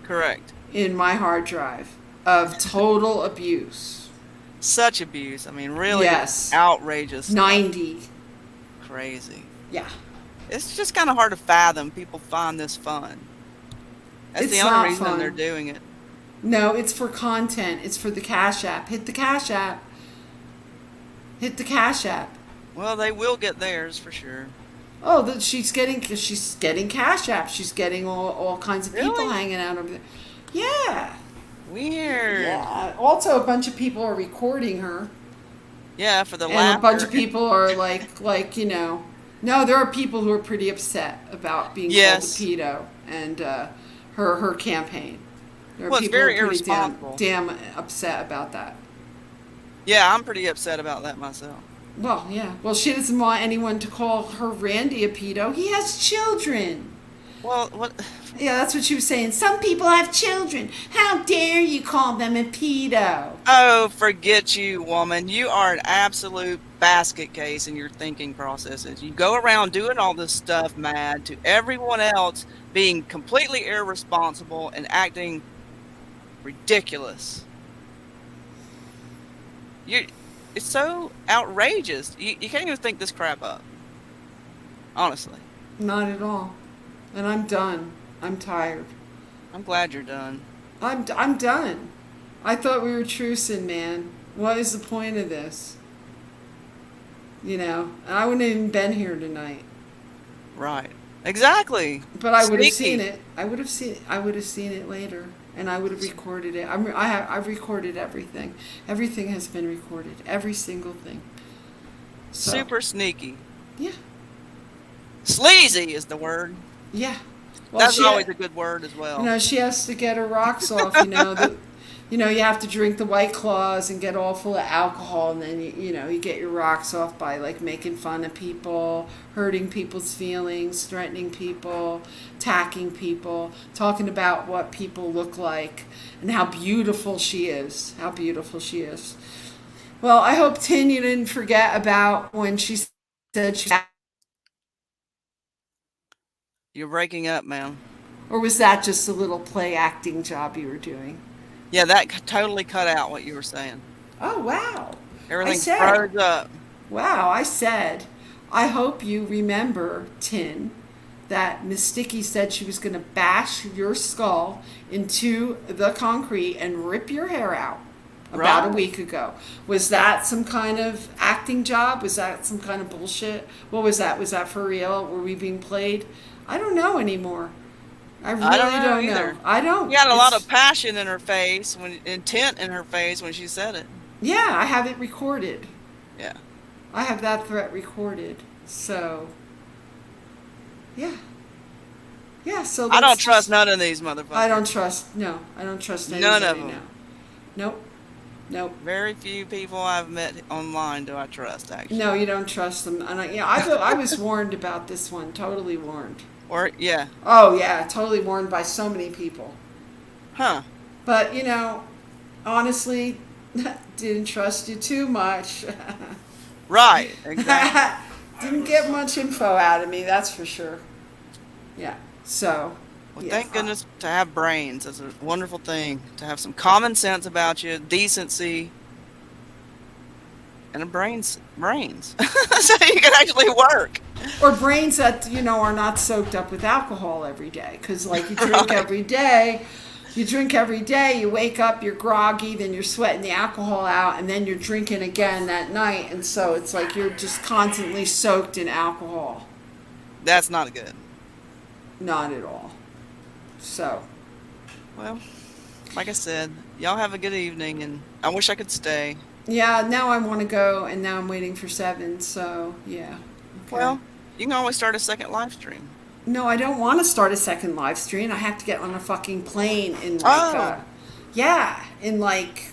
Correct.
In my hard drive of total abuse.
Such abuse. I mean, really
yes.
Outrageous.
90.
Crazy.
Yeah.
It's just kind of hard to fathom people find this fun. That's
it's
the only reason
fun.
They're doing it.
No, it's for content. It's for the Cash App. Hit the Cash App. Hit the Cash App.
Well, they will get theirs for sure.
Oh, she's getting Cash App. She's getting all kinds of people hanging out over there. Yeah.
Weird.
Yeah. Also, a bunch of people are recording her.
Yeah, for the
and
laughter.
A bunch of people are like No, there are people who are pretty upset about being called a pedo and her campaign. There are people
very
who are pretty
irresponsible.
damn upset about that.
Yeah, I'm pretty upset about that myself.
Well, yeah. Well, she doesn't want anyone to call her Randy a pedo. He has children.
Well, what?
Yeah, that's what she was saying. Some people have children. How dare you call them a pedo?
Oh, forget you, woman. You are an absolute basket case in your thinking processes. You go around doing all this stuff mad to everyone else being completely irresponsible and acting ridiculous. It's so outrageous. You can't even think this crap up. Honestly.
Not at all. And I'm done. I'm tired.
I'm glad you're done.
I'm done. I thought we were trucing, man. What is the point of this? You know, I wouldn't have even been here tonight.
Right. Exactly.
But I would have
Sneaky.
seen it. I would have seen it later, and I would have recorded it. I've recorded everything. Everything has been recorded. Every single thing. So,
Super sneaky.
Yeah.
Sleazy is the word.
Yeah. Well,
That's always a good word as well.
You know, she has to get her rocks off. You know, you have to drink the White Claws and get all full of alcohol, and then you get your rocks off by like making fun of people, hurting people's feelings, threatening people, attacking people, talking about what people look like and how beautiful she is. How beautiful she is. Well, I hope, Tin, you didn't forget about when she said she.
You're breaking up, ma'am.
Or was that just a little play acting job you were doing?
Yeah, that totally cut out what you were saying.
Oh, wow.
Everything froze up.
Wow, I said, I hope you remember, Tin, that Miss Sticky said she was going to bash your skull into the concrete and rip your hair out about a week ago. Was that some kind of acting job? Was that some kind of bullshit? What was that? Was that for real? Were we being played? I don't know anymore. I really don't know. I don't.
You had a lot of passion in her face, intent in her face when she said it.
Yeah, I have it recorded.
Yeah.
I have that threat recorded. So, yeah. Yeah, so
I don't trust none of these motherfuckers.
I don't trust anybody.
None of them.
Now. Nope.
Very few people I've met online do I trust, actually.
No, you don't trust them. And I was warned about this one. Totally warned.
Yeah.
Oh, yeah. Totally warned by so many people.
Huh.
But, honestly, didn't trust you too much.
Right. Exactly.
Didn't get much info out of me, that's for sure. Yeah. So.
Well, thank goodness to have brains. That's a wonderful thing. To have some common sense about you, decency, and brains. So you can actually work.
Or brains that, are not soaked up with alcohol every day. Because, like, you drink every day. You drink every day, you wake up, you're groggy, then you're sweating the alcohol out, and then you're drinking again that night. And so it's like you're just constantly soaked in alcohol.
That's not good.
Not at all. So.
Well, like I said, y'all have a good evening, and I wish I could stay.
Yeah, now I want to go, and now I'm waiting for 7, so yeah. Okay.
Well, you can always start a second live stream.
No, I don't want to start a second live stream. I have to get on a fucking plane in in like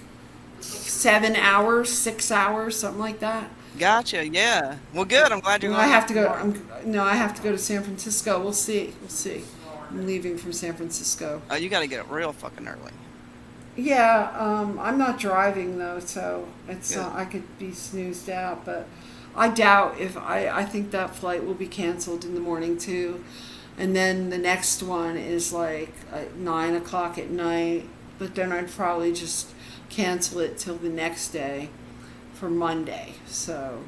7 hours, 6 hours, something like that.
Gotcha. Yeah. Well, good. I'm glad you're.
I have to go. I have to go to San Francisco. We'll see. I'm leaving from San Francisco.
Oh, you got to get up real fucking early.
Yeah. I'm not driving though, so it's I could be snoozed out, but. I doubt if I think that flight will be canceled in the morning too. And then the next one is like at 9 o'clock at night. But then I'd probably just cancel it till the next day for Monday. So,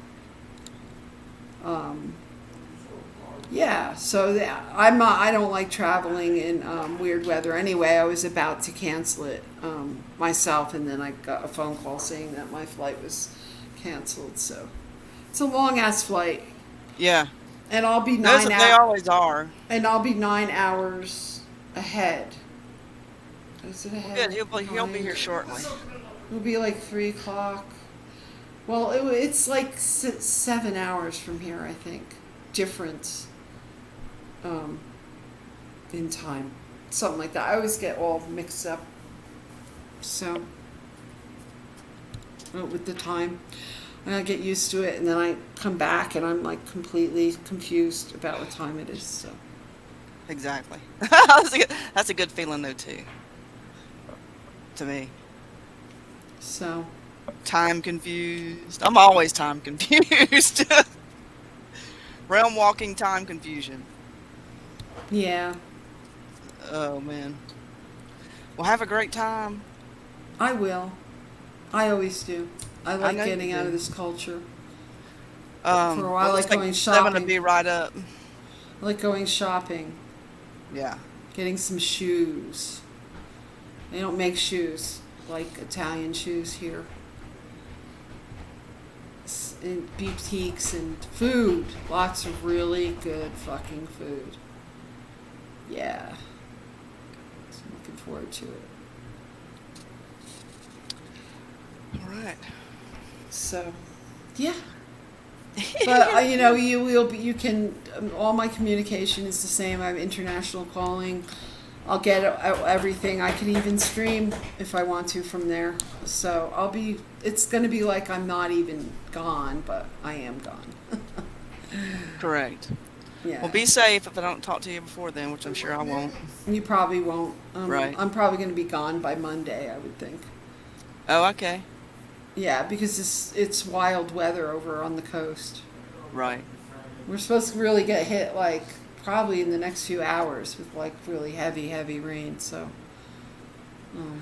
yeah. So I don't like traveling in weird weather anyway. I was about to cancel it myself, and then I got a phone call saying that my flight was canceled. So. It's a long ass flight.
Yeah.
And I'll be 9 hours.
They always are.
And I'll be 9 hours ahead. Is it ahead?
Good. He'll be here shortly.
It'll be like 3 o'clock. Well, it's like 7 hours from here, I think. Difference in time. Something like that. I always get all mixed up. So, with the time. And I get used to it, and then I come back, and I'm like completely confused about what time it is. So,
exactly. That's a good feeling, though, too. To me.
So.
Time confused. I'm always time confused. Realm walking time confusion.
Yeah.
Oh man. Well, have a great time.
I will. I always do. I like
know you
getting out of
do.
this culture. For a while, I
We'll
like
just make
going
7 to
shopping.
be right up.
I like going shopping,
Yeah.
getting some shoes. They don't make shoes like Italian shoes here. In boutiques and food. Lots of really good fucking food. Yeah. So I'm looking forward to it.
All right.
So, yeah. But you know, you can. All my communication is the same. I have international calling. I'll get everything. I can even stream if I want to from there. So I'll be. It's going to be like I'm not even gone, but I am gone.
Correct.
Yeah.
Well, be safe if I don't talk to you before then, which I'm sure I won't.
You probably won't.
Right.
I'm probably going to be gone by Monday, I would think.
Oh, okay.
Yeah, because it's wild weather over on the coast.
Right.
We're supposed to really get hit like probably in the next few hours with like really heavy rain. So,
Well, I'll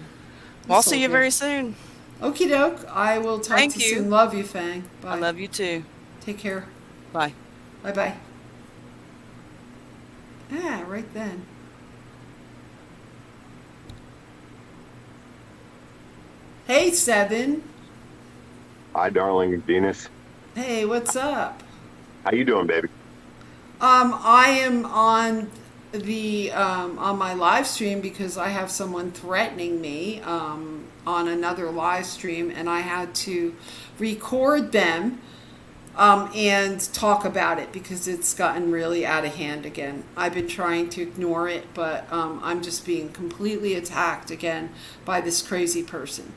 it's all
see you
good.
very soon.
Okie doke. I will talk
Thank
to you
you.
soon. Love you, Fang. Bye.
I love you too.
Take care.
Bye.
Bye bye. Ah, right then. Hey, Seven.
Hi, darling Venus.
Hey, what's up?
How you doing, baby?
I am on the on my live stream because I have someone threatening me on another live stream, and I had to record them and talk about it because it's gotten really out of hand again. I've been trying to ignore it, but I'm just being completely attacked again by this crazy person.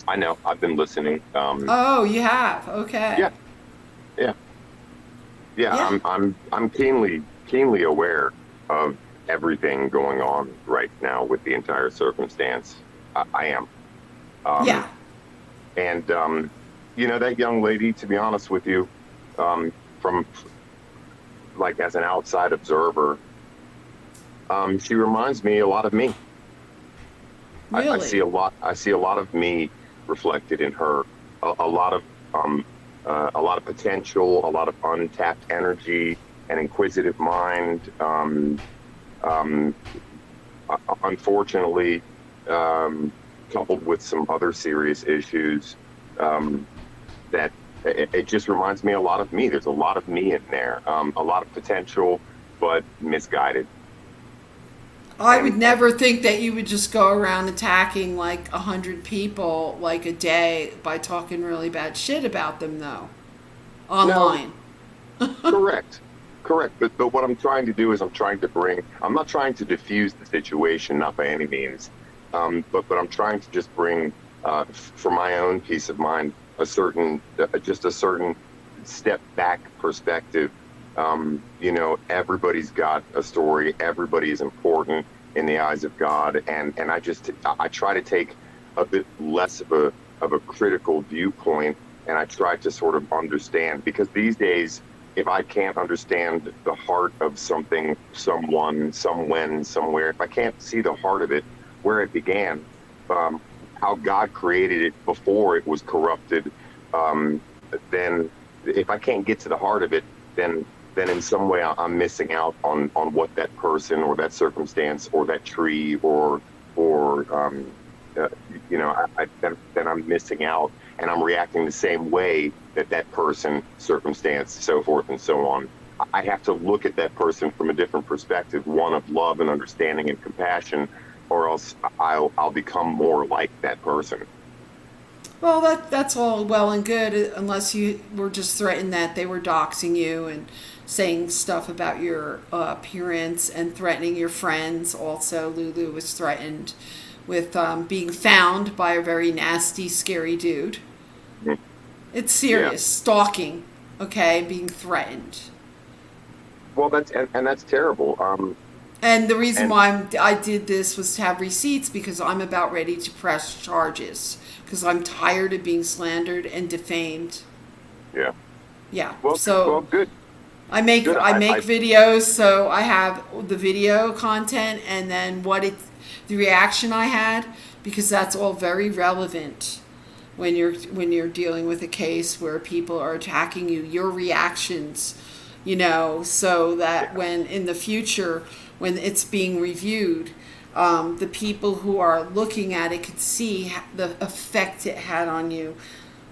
I know. I've been listening.
Oh, you have? Okay.
Yeah.
Yeah.
I'm keenly aware of everything going on right now with the entire circumstance. I am.
Yeah.
And you know, that young lady, to be honest with you, from like as an outside observer, she reminds me a lot of me.
Really?
I see a lot of me reflected in her. A lot of potential, a lot of untapped energy, an inquisitive mind. Unfortunately, coupled with some other serious issues, that it just reminds me a lot of me. There's a lot of me in there. A lot of potential, but misguided.
I would never think that you would just go around attacking like 100 people like a day by talking really bad shit about them, though. Online.
No, correct. But what I'm trying to do is I'm not trying to diffuse the situation, not by any means. But I'm trying to just bring, for my own peace of mind, just a certain step back perspective. You know, everybody's got a story. Everybody is important in the eyes of God, and I try to take a bit less of a critical viewpoint, and I try to sort of understand, because these days, if I can't understand the heart of something, someone, somewhen, somewhere, if I can't see the heart of it, where it began, how God created it before it was corrupted, then if I can't get to the heart of it, then in some way I'm missing out on what that person or that circumstance or that tree or you know, then I'm missing out, and I'm reacting the same way that person, circumstance, so forth and so on. I have to look at that person from a different perspective, one of love and understanding and compassion, or else I'll become more like that person.
Well, that's all well and good, unless you were just threatened that they were doxing you and saying stuff about your appearance and threatening your friends. Also, Lulu was threatened with being found by a very nasty, scary dude.
Mm-hmm.
It's serious.
Yeah.
Stalking, okay? Being threatened.
Well, that's terrible.
And the reason why I did this was to have receipts, because I'm about ready to press charges, because I'm tired of being slandered and defamed.
Yeah.
Yeah.
Well, good.
I make
Good.
videos, so I have the video content and then the reaction I had, because that's all very relevant when you're dealing with a case where people are attacking you, your reactions, so that when in the future, when it's being reviewed, the people who are looking at it could see the effect it had on you,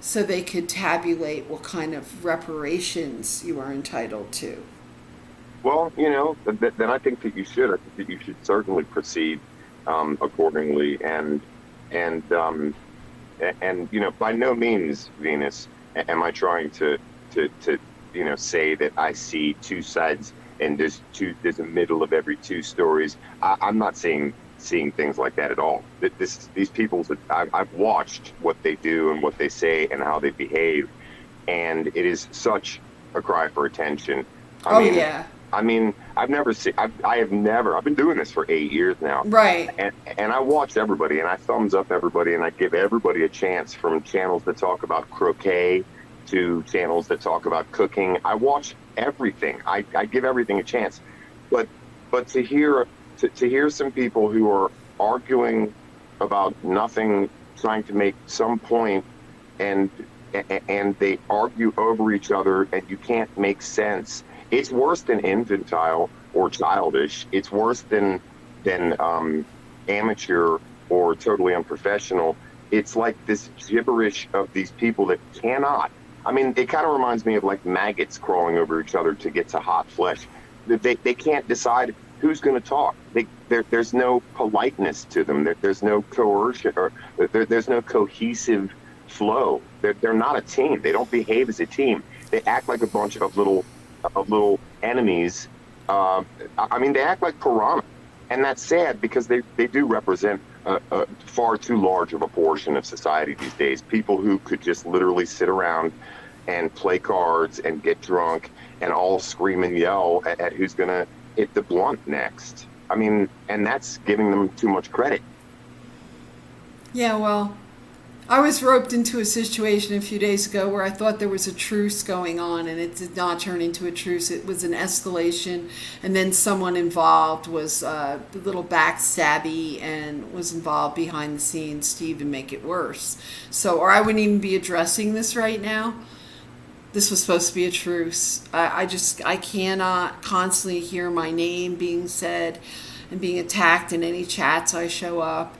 so they could tabulate what kind of reparations you are entitled to.
Well, then I think that you should. I think that you should certainly proceed accordingly, and by no means, Venus, am I trying to say that I see two sides and there's a middle of every two stories. I'm not seeing things like that at all. These people that I've watched what they do and what they say and how they behave, and it is such a cry for attention. I mean, I've been doing this for 8 years now.
Right.
And I watch everybody, and I thumbs up everybody, and I give everybody a chance, from channels that talk about croquet to channels that talk about cooking. I watch everything. I give everything a chance. But to hear some people who are arguing about nothing, trying to make some point, and they argue over each other, and you can't make sense. It's worse than infantile or childish. It's worse than amateur or totally unprofessional. It's like this gibberish of these people that cannot. I mean, it kind of reminds me of like maggots crawling over each other to get to hot flesh. They can't decide who's going to talk. There's no politeness to them. There's no coercion, or there's no cohesive flow. They're not a team. They don't behave as a team. They act like a bunch of little enemies. I mean, they act like piranha, and that's sad because they do represent a far too large of a portion of society these days. People who could just literally sit around and play cards and get drunk and all scream and yell at who's gonna hit the blunt next. I mean, and that's giving them too much credit.
Yeah, well, I was roped into a situation a few days ago where I thought there was a truce going on, and it did not turn into a truce. It was an escalation, and then someone involved was a little backstabby and was involved behind the scenes to even make it worse. So, or I wouldn't even be addressing this right now. This was supposed to be a truce. I cannot constantly hear my name being said and being attacked in any chats I show up,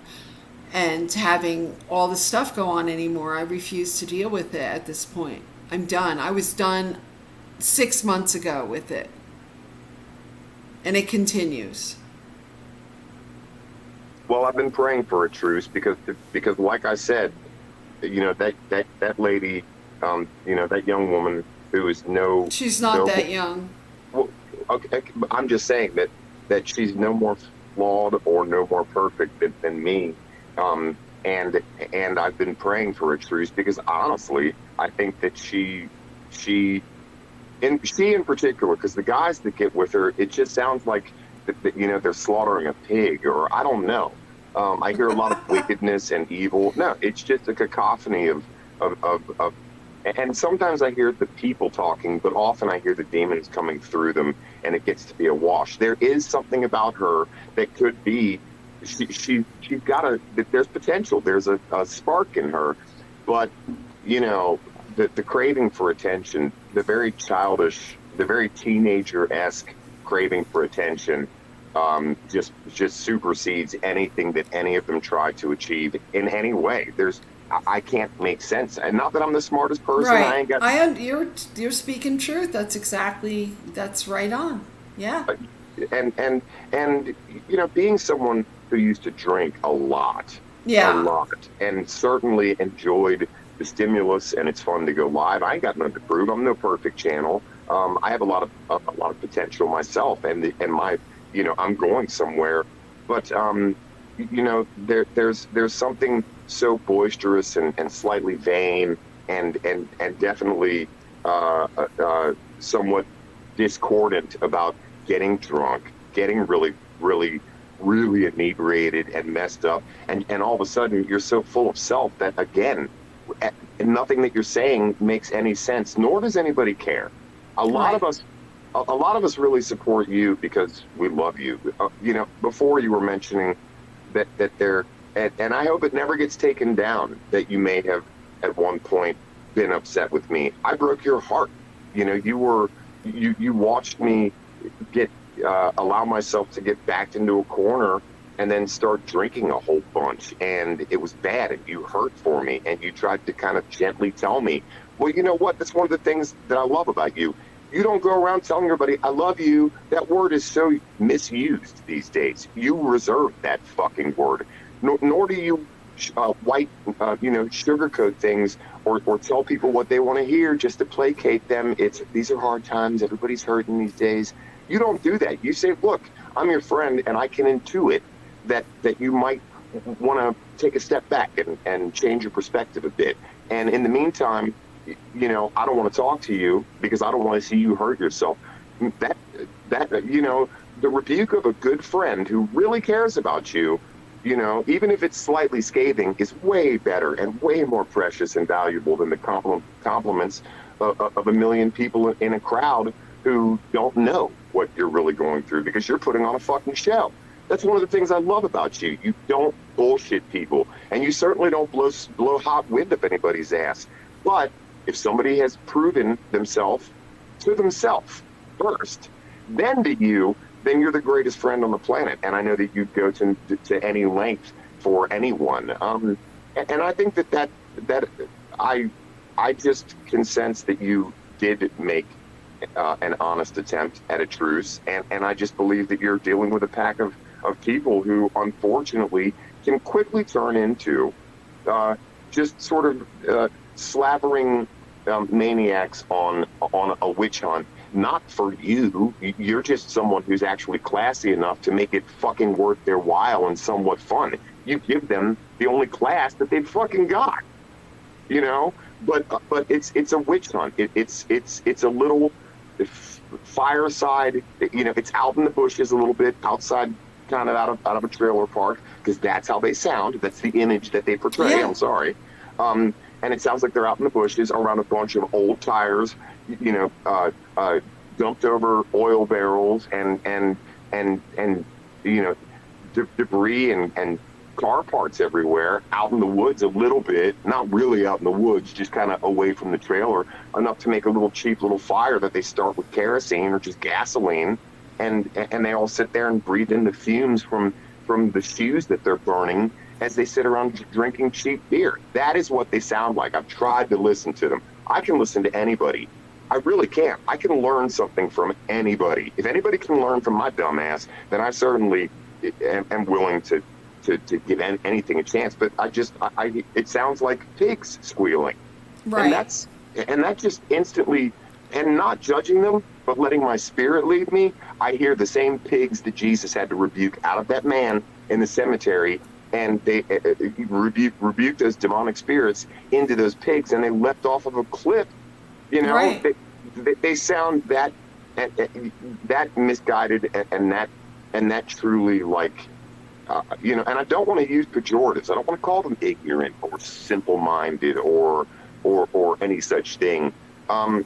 and having all this stuff go on anymore. I refuse to deal with it at this point. I'm done. I was done 6 months ago with it. And it continues.
Well, I've been praying for a truce because like I said, that lady, that young woman who is
she's not that young.
Well, okay, I'm just saying that she's no more flawed or no more perfect than me. And I've been praying for a truce because honestly, I think that she in particular, because the guys that get with her, it just sounds like they're slaughtering a pig, or I don't know. I hear a lot of wickedness and evil. No, it's just a cacophony of and sometimes I hear the people talking, but often I hear the demons coming through them, and it gets to be a wash. There is something about her that could be. She's got there's potential. There's a spark in her, but the craving for attention, the very childish, the very teenager-esque craving for attention, just supersedes anything that any of them try to achieve in any way. I can't make sense, and not that I'm the smartest person.
Right. You're speaking truth. That's right on. Yeah.
And being someone who used to drink a lot, and certainly enjoyed the stimulus, and it's fun to go live. I ain't got nothing to prove. I'm no perfect channel. I have a lot of potential myself, and my, I'm going somewhere. But there's something so boisterous and slightly vain and definitely somewhat discordant about getting drunk, getting really, really, really inebriated and messed up, and all of a sudden you're so full of self that, again, nothing that you're saying makes any sense, nor does anybody care. A lot of us really support you because we love you. Before you were mentioning that there, and I hope it never gets taken down, that you may have at one point been upset with me. I broke your heart. You know, you watched me get allow myself to get backed into a corner and then start drinking a whole bunch, and it was bad, and you hurt for me, and you tried to kind of gently tell me, well, you know what, that's one of the things that I love about you. You don't go around telling everybody I love you. That word is so misused these days. You reserve that fucking word, nor do you sugarcoat things or tell people what they want to hear just to placate them. These are hard times, everybody's hurting these days. You don't do that. You say, look, I'm your friend, and I can intuit that you might want to take a step back and change your perspective a bit. And in the meantime, you know, I don't want to talk to you because I don't want to see you hurt yourself. That you know, the rebuke of a good friend who really cares about you, you know, even if it's slightly scathing, is way better and way more precious and valuable than the compliments of a million people in a crowd who don't know what you're really going through because you're putting on a fucking show. That's one of the things I love about you. You don't bullshit people, and you certainly don't blow hot wind up anybody's ass. But if somebody has proven themselves to themselves first, then to you, then you're the greatest friend on the planet. And I know that you'd go to any length for anyone. And I think that I just can sense that you did make an honest attempt at a truce. And I just believe that you're dealing with a pack of people who unfortunately can quickly turn into just sort of slavering maniacs on a witch hunt. Not for you. You're just someone who's actually classy enough to make it fucking worth their while and somewhat fun. You give them the only class that they've fucking got, you know. But it's a witch hunt. It's a little fireside. You know, it's out in the bushes a little bit, outside, kind of out of a trailer park, because that's how they sound. That's the image that they portray. Yeah. I'm sorry. And it sounds like they're out in the bushes around a bunch of old tires, you know, dumped over oil barrels and you know, debris and car parts everywhere, out in the woods a little bit, not really out in the woods, just kind of away from the trailer, enough to make a little cheap little fire that they start with kerosene or just gasoline, and they all sit there and breathe in the fumes from the shoes that they're burning as they sit around drinking cheap beer. That is what they sound like. I've tried to listen to them. I can listen to anybody. I really can. I can learn something from anybody. If anybody can learn from my dumbass, then I certainly am willing to give anything a chance. But it sounds like pigs squealing. Right. And that just instantly, and not judging them, but letting my spirit lead me, I hear the same pigs that Jesus had to rebuke out of that man in the cemetery. And they rebuked those demonic spirits into those pigs, and they leapt off of a cliff. You know, right. They sound that misguided and that truly, like, you know. And I don't want to use pejoratives. I don't want to call them ignorant or simple-minded or any such thing. But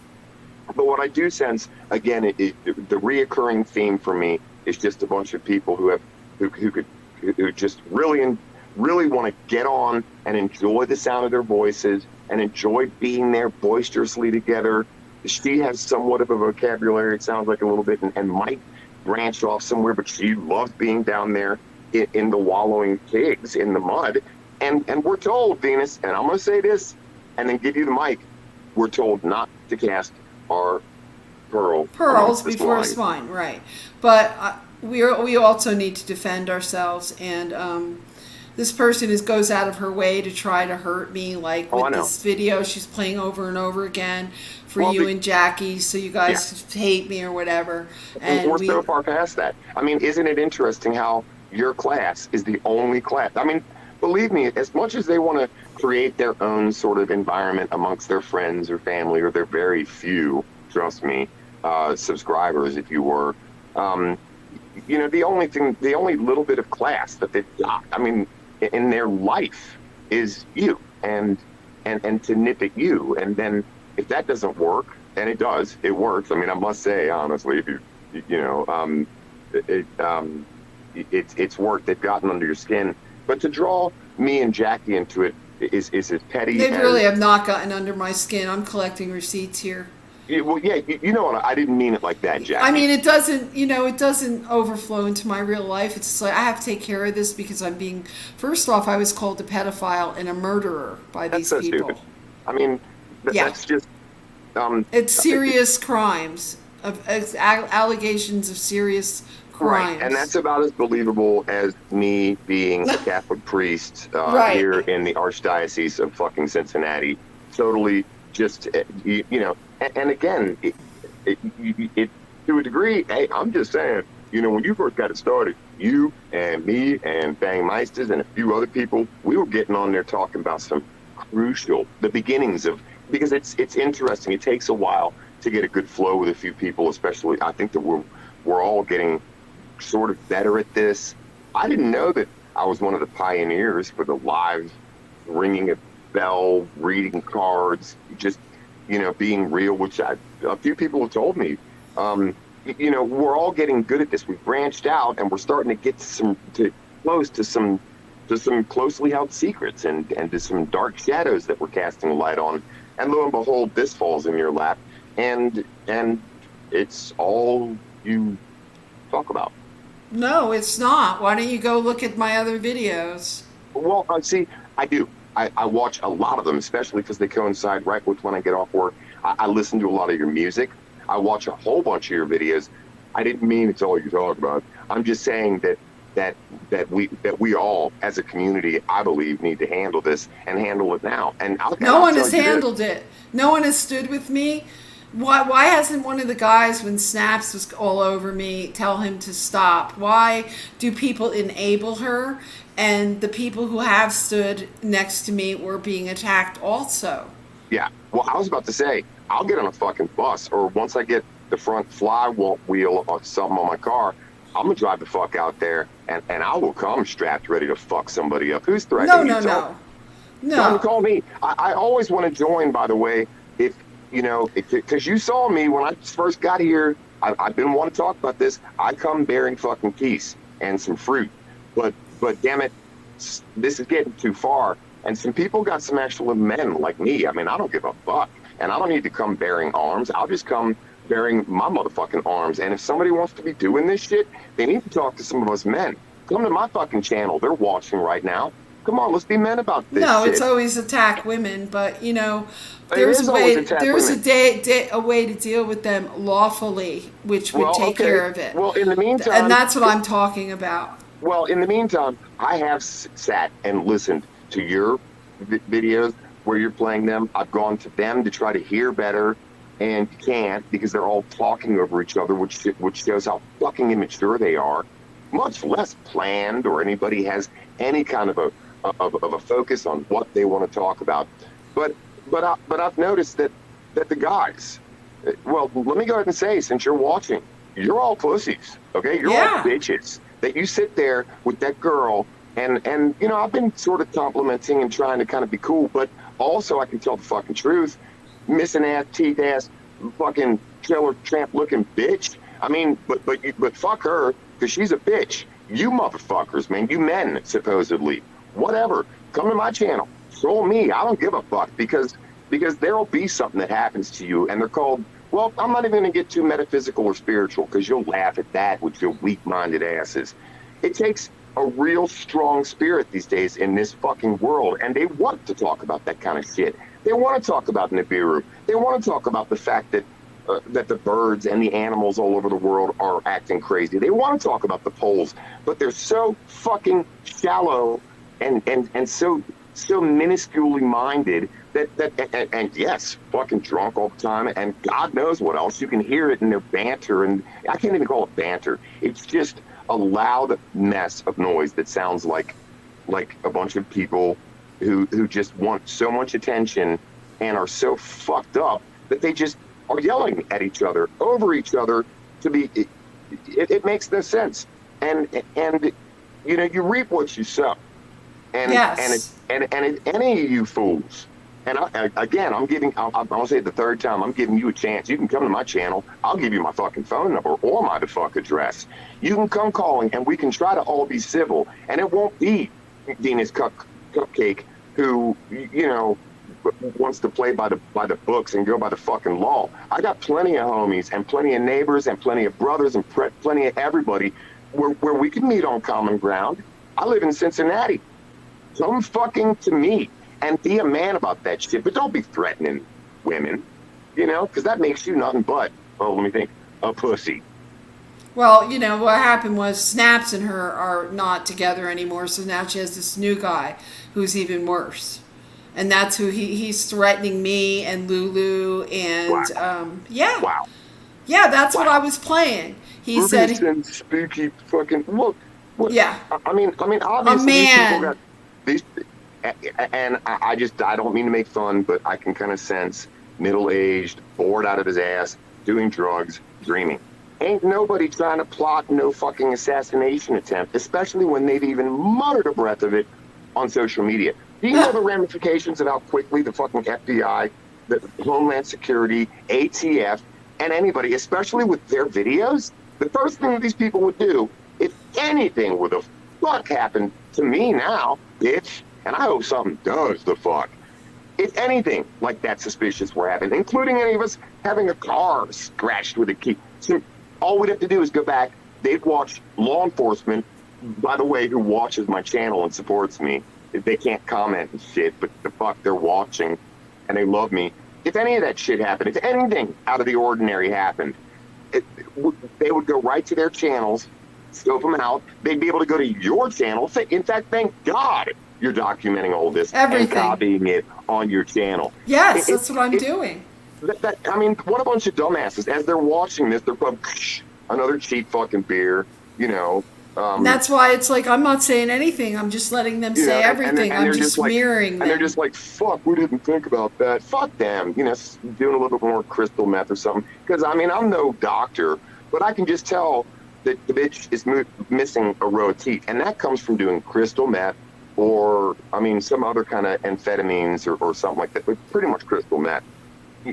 what I do sense, again, the reoccurring theme for me is just a bunch of people who just really want to get on and enjoy the sound of their voices and enjoy being there boisterously together. She has somewhat of a vocabulary, it sounds like, a little bit, and might branch off somewhere, but she loves being down there in the wallowing pigs in the mud. And we're told, Venus, and I'm going to say this and then give you the mic, we're told not to cast our pearls
before swine, right? But we also need to defend ourselves, and this person goes out of her way to try to hurt me, like with this video she's playing over and over again for you and Jackie, so you guys hate me or whatever. And
we're so far past that. I mean, isn't it interesting how your class is the only class? I mean, believe me, as much as they want to create their own sort of environment amongst their friends or family or their very few, trust me, subscribers, if you were, you know, the only little bit of class that they've got, I mean, in their life is you and to nip at you. And then if that doesn't work, and it does, it works. I mean, I must say, honestly, if it's worked. They've gotten under your skin. But to draw me and Jackie into it is as petty.
They
as,
really have not gotten under my skin. I'm collecting receipts here.
Well, yeah, you know what? I didn't mean it like that, Jackie.
I mean, it doesn't, it doesn't overflow into my real life. It's like I have to take care of this because I'm being. First off, I was called a pedophile and a murderer by
That's
these
so
people.
stupid. I mean, that's just.
It's serious crimes of allegations of serious crimes.
Right, and that's about as believable as me being a Catholic priest
Right.
here in the Archdiocese of fucking Cincinnati. Totally, just and again, it to a degree. Hey, I'm just saying, when you first got it started, you and me and Bang Meisters and a few other people, we were getting on there talking about some the beginnings of, because it's interesting. It takes a while to get a good flow with a few people, especially. I think that we're all getting sort of better at this. I didn't know that I was one of the pioneers for the live ringing a bell, reading cards, just being real, which a few people have told me. We're all getting good at this. We've branched out and we're starting to get close to some closely held secrets and to some dark shadows that we're casting a light on. And lo and behold, this falls in your lap, and it's all you talk about.
No, it's not. Why don't you go look at my other videos?
Well, see, I do. I watch a lot of them, especially because they coincide right with when I get off work. I listen to a lot of your music. I watch a whole bunch of your videos. I didn't mean it's all you talk about. I'm just saying that we all, as a community, I believe, need to handle this and handle it now. And
no one has handled it. No one has stood with me. Why hasn't one of the guys, when Snaps was all over me, tell him to stop? Why do people enable her? And the people who have stood next to me were being attacked also. Yeah.
Well, I was about to say, I'll get on a fucking bus, or once I get the front flywheel or something on my car, I'm going to drive the fuck out there, and I will come strapped ready to fuck somebody up. Who's threatening you?
No.
Don't call me. I always want to join, by the way, because you saw me when I first got here. I've been wanting to talk about this. I come bearing fucking peace and some fruit. But damn it, this is getting too far. And some people got some actual men like me. I mean, I don't give a fuck. And I don't need to come bearing arms. I'll just come bearing my motherfucking arms. And if somebody wants to be doing this shit, they need to talk to some of us men. Come to my fucking channel. They're watching right now. Come on, let's be men about this.
No,
shit.
It's always attack women, but there's a way. There's a way to deal with them lawfully, which would take care of it.
Well, in the meantime,
and that's what I'm talking about.
Well, in the meantime, I have sat and listened to your videos where you're playing them. I've gone to them to try to hear better, and you can't because they're all talking over each other, which shows how fucking immature they are. Much less planned, or anybody has any kind of a focus on what they want to talk about. But I've noticed that the guys, well, let me go ahead and say, since you're watching, you're all pussies, okay? You're all bitches. That you sit there with that girl, and I've been sort of complimenting and trying to kind of be cool, but also I can tell the fucking truth. Missing ass, teeth ass, fucking trailer tramp looking bitch. I mean, but fuck her, because she's a bitch. You motherfuckers, man, you men, supposedly. Whatever. Come to my channel. Troll me. I don't give a fuck, because there'll be something that happens to you, and they're called, well, I'm not even going to get too metaphysical or spiritual, because you'll laugh at that with your weak-minded asses. It takes a real strong spirit these days in this fucking world, and they want to talk about that kind of shit. They want to talk about Nibiru. They want to talk about the fact that the birds and the animals all over the world are acting crazy. They want to talk about the poles, but they're so fucking shallow and so minusculely minded that yes, fucking drunk all the time, and God knows what else. You can hear it in their banter, and I can't even call it banter. It's just a loud mess of noise that sounds like a bunch of people who just want so much attention and are so fucked up that they just are yelling at each other, over each other, to be. It makes no sense, and you reap what you sow. And any of you fools, and again, I'm gonna say it the third time, I'm giving you a chance. You can come to my channel. I'll give you my fucking phone number or my the fuck address. You can come calling, and we can try to all be civil. And it won't be Venus Cupcake who, you know, wants to play by the books and go by the fucking law. I got plenty of homies and plenty of neighbors and plenty of brothers and plenty of everybody where we can meet on common ground. I live in Cincinnati. Come fucking to me and be a man about that shit, but don't be threatening women, you know, because that makes you nothing but, oh, let me think, a pussy.
Well, you know, what happened was Snaps and her are not together anymore, so now she has this new guy who's even worse. And that's who he's threatening me and Lulu and yeah.
Wow.
Yeah, that's what I was playing. He said
spooky fucking look.
Yeah.
I mean obviously
a man.
These people got and I don't mean to make fun, but I can kind of sense middle-aged, bored out of his ass, doing drugs, dreaming. Ain't nobody trying to plot no fucking assassination attempt, especially when they've even muttered a breath of it on social media. Do you know the ramifications of how quickly the fucking FBI, the Homeland Security, ATF, and anybody, especially with their videos, the first thing that these people would do, if anything would the fuck happened to me now, bitch, and I hope something does the fuck. If anything like that suspicious were happening, including any of us having a car scratched with a key, so all we'd have to do is go back. They'd watch law enforcement, by the way, who watches my channel and supports me. They can't comment and shit, but the fuck, they're watching and they love me. If any of that shit happened, if anything out of the ordinary happened, they would go right to their channels, scope them out. They'd be able to go to your channel. In fact, thank God you're documenting all this
Everything.
and copying it on your channel.
Yes, that's what I'm doing.
I mean, what a bunch of dumbasses. As they're watching this, they're probably, another cheap fucking beer, you know.
And that's why it's like, I'm not saying anything. I'm just letting them say everything.
And
I'm just mirroring them.
And they're just like, fuck, we didn't think about that. Fuck them. You know, doing a little bit more crystal meth or something. Because, I mean, I'm no doctor, but I can just tell that the bitch is missing a row of teeth. And that comes from doing crystal meth or, I mean, some other kind of amphetamines or something like that. But pretty much crystal meth.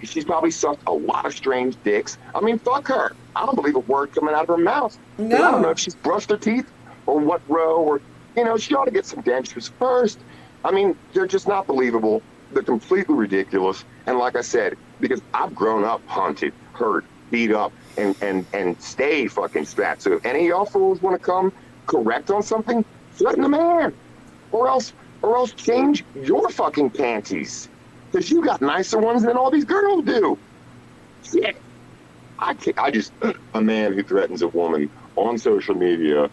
She's probably sucked a lot of strange dicks. I mean, fuck her. I don't believe a word coming out of her mouth.
No.
I don't know if she's brushed her teeth or what row or, you know, she ought to get some dentures first. I mean, they're just not believable. They're completely ridiculous. And like I said, because I've grown up hunted, hurt, beat up, and stay fucking strapped. So if any of y'all fools want to come correct on something, threaten the man. Or else change your fucking panties. Because you got nicer ones than all these girls do. Shit. I just, a man who threatens a woman on social media,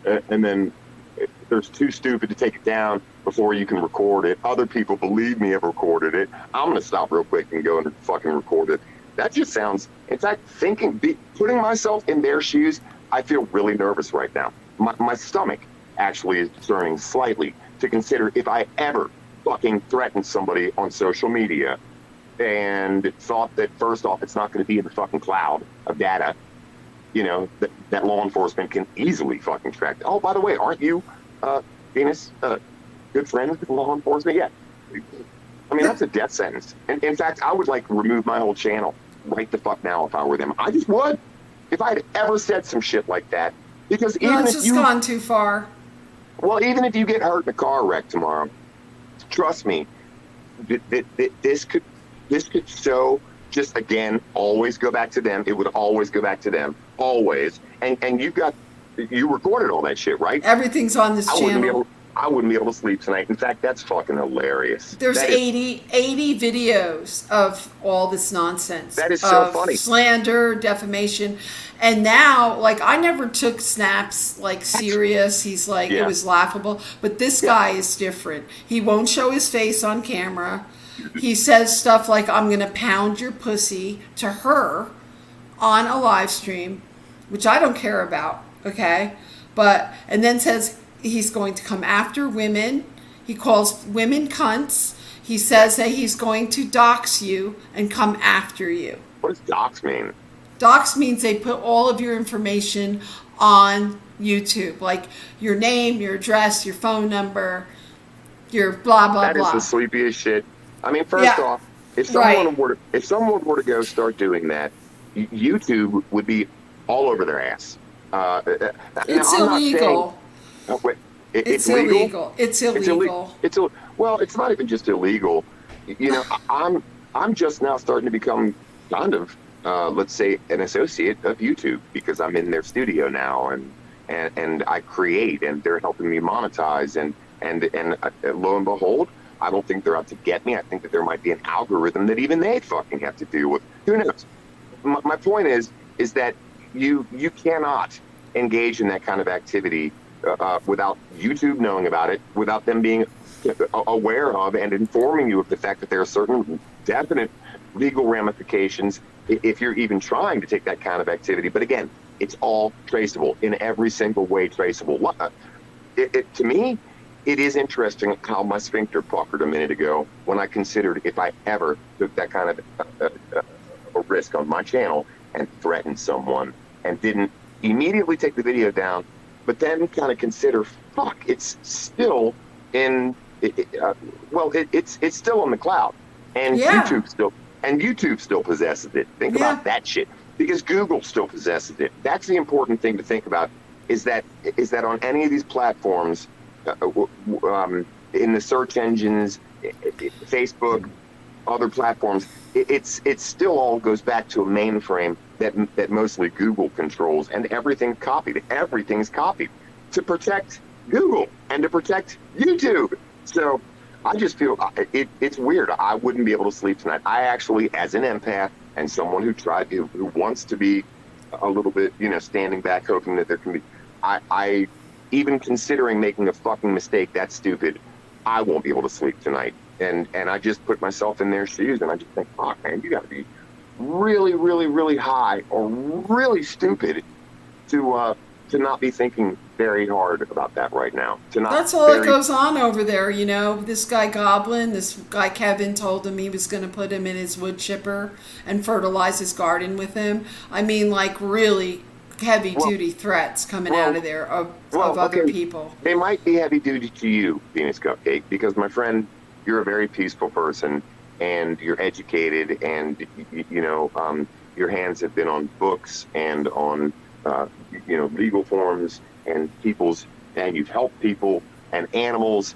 and then there's too stupid to take it down before you can record it. Other people, believe me, have recorded it. I'm going to stop real quick and go and fucking record it. That just sounds, in fact, putting myself in their shoes, I feel really nervous right now. My stomach actually is turning slightly to consider if I ever fucking threatened somebody on social media and thought that, first off, it's not going to be in the fucking cloud of data, you know, that law enforcement can easily fucking track. Oh, by the way, aren't you, Venus, good friends with law enforcement? Yeah. I mean, that's a death sentence. And in fact, I would like remove my whole channel right the fuck now if I were them. I just would. If I had ever said some shit like that. Because even
it's
if
just gone too far.
Well, even if you get hurt in a car wreck tomorrow, trust me, this could so just again always go back to them. It would always go back to them, always. And you recorded all that shit, right?
Everything's on this channel.
I wouldn't be able to sleep tonight. In fact, that's fucking hilarious.
There's 80 videos of all this nonsense.
That is so funny.
Slander, defamation. And now, like, I never took Snaps, like, serious. He's like, it was laughable. But this guy is different. He won't show his face on camera. He says stuff like, I'm going to pound your pussy to her on a live stream, which I don't care about, okay? And then says he's going to come after women. He calls women cunts. He says that he's going to dox you and come after you.
What does dox mean?
Dox means they put all of your information on YouTube, like your name, your address, your phone number, your blah, blah, blah.
That is the sleepiest shit. I mean, first off, if someone were to go start doing that, YouTube would be all over their ass.
It's illegal. It's illegal. It's illegal.
Well, it's not even just illegal. You know, I'm just now starting to become kind of, let's say, an associate of YouTube because I'm in their studio now and I create and they're helping me monetize and lo and behold, I don't think they're out to get me. I think that there might be an algorithm that even they fucking have to deal with. Who knows? My point is that you cannot engage in that kind of activity without YouTube knowing about it, without them being aware of and informing you of the fact that there are certain definite legal ramifications if you're even trying to take that kind of activity. But again, it's all traceable in every single way traceable. To me, it is interesting how my sphincter puckered a minute ago when I considered if I ever took that kind of a risk on my channel and threatened someone and didn't immediately take the video down, but then kind of consider, fuck, it's still in, it's still on the cloud, and YouTube still possesses it. Think about that shit, because Google still possesses it. That's the important thing to think about. Is that on any of these platforms, in the search engines, Facebook, other platforms, it still all goes back to a mainframe that mostly Google controls, and everything's copied. Everything's copied to protect Google and to protect YouTube. So I just feel it's weird. I wouldn't be able to sleep tonight. I actually, as an empath and someone who wants to be a little bit, standing back, hoping that there can be, I even considering making a fucking mistake that stupid, I won't be able to sleep tonight. And I just put myself in their shoes, and I just think, fuck, man, you got to be really, really, really high or really stupid to not be thinking very hard about that right now.
That's all that goes on over there, This guy Goblin, this guy Kevin told him he was going to put him in his wood chipper and fertilize his garden with him. I mean, like, really heavy-duty threats coming out of there of other people.
They might be heavy-duty to you, Venus Cupcake, because, my friend, you're a very peaceful person, and you're educated, and your hands have been on books and on legal forms and and you've helped people and animals.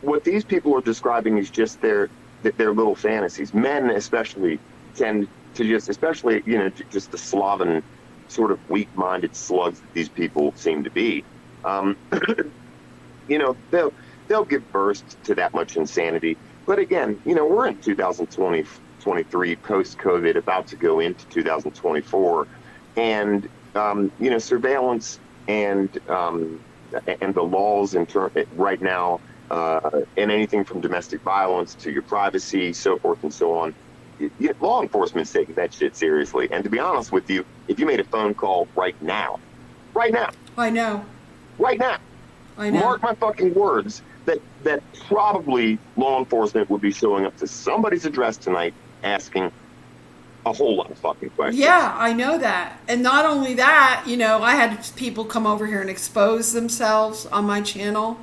What these people are describing is just their little fantasies. Men especially tend to just the sloven sort of weak-minded slugs that these people seem to be. They'll give birth to that much insanity. But again, we're in 2023 post-COVID, about to go into 2024, and surveillance and the laws right now, and anything from domestic violence to your privacy, so forth and so on. Law enforcement's taking that shit seriously. And to be honest with you, if you made a phone call right now,
I know.
Mark my fucking words, that probably law enforcement would be showing up to somebody's address tonight asking a whole lot of fucking questions.
Yeah, I know that. And not only that, I had people come over here and expose themselves on my channel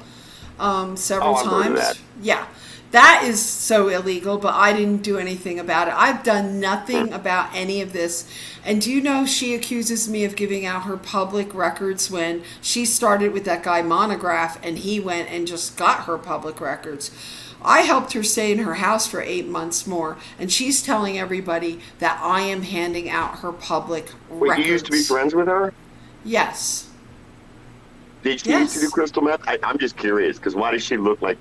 several times. Yeah. That is so illegal, but I didn't do anything about it. I've done nothing about any of this. And do you know she accuses me of giving out her public records when she started with that guy Monograph and he went and just got her public records. I helped her stay in her house for 8 months more, and she's telling everybody that I am handing out her public records.
You used to be friends with her?
Yes.
Did she used to do crystal meth? I'm just curious, because why does she look like?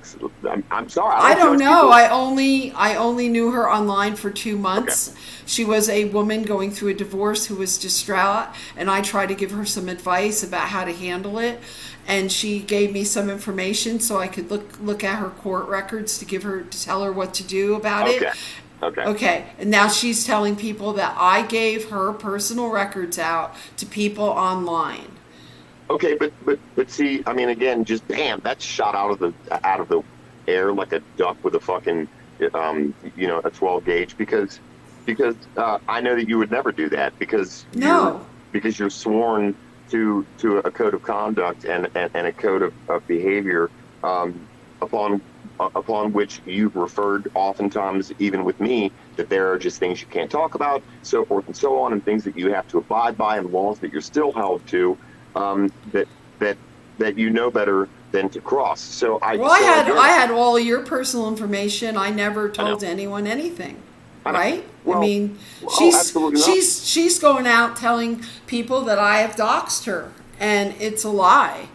I'm sorry.
I don't know. I only knew her online for 2 months. Okay. She was a woman going through a divorce who was distraught, and I tried to give her some advice about how to handle it. And she gave me some information so I could look at her court records to tell her what to do about it. Okay. And now she's telling people that I gave her personal records out to people online.
Okay, but see, I mean, again, just bam, that's shot out of the air like a duck with a fucking a 12 gauge because I know that you would never do that because you're sworn to a code of conduct and a code of behavior upon which you've referred oftentimes, even with me, that there are just things you can't talk about, so forth and so on, and things that you have to abide by and laws that you're still held to. that you know better than to cross. So I
had all your personal information. I never told anyone anything. Right?
Well,
I mean,
absolutely not.
she's going out telling people that I have doxed her, and it's a lie.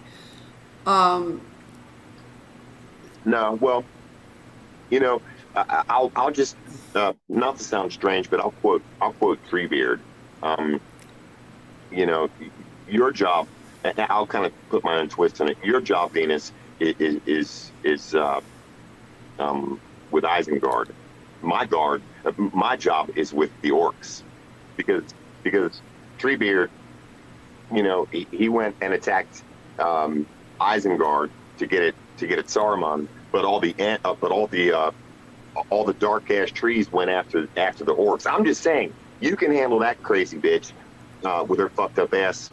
No, well, I'll just not to sound strange, but I'll quote Treebeard. Your job, and I'll kind of put my own twist on it. Your job, Venus, is with Isengard. My job is with the orcs, because Treebeard, he went and attacked Isengard to get it Saruman, but all the dark ass trees went after the orcs. I'm just saying, you can handle that crazy bitch with her fucked up ass,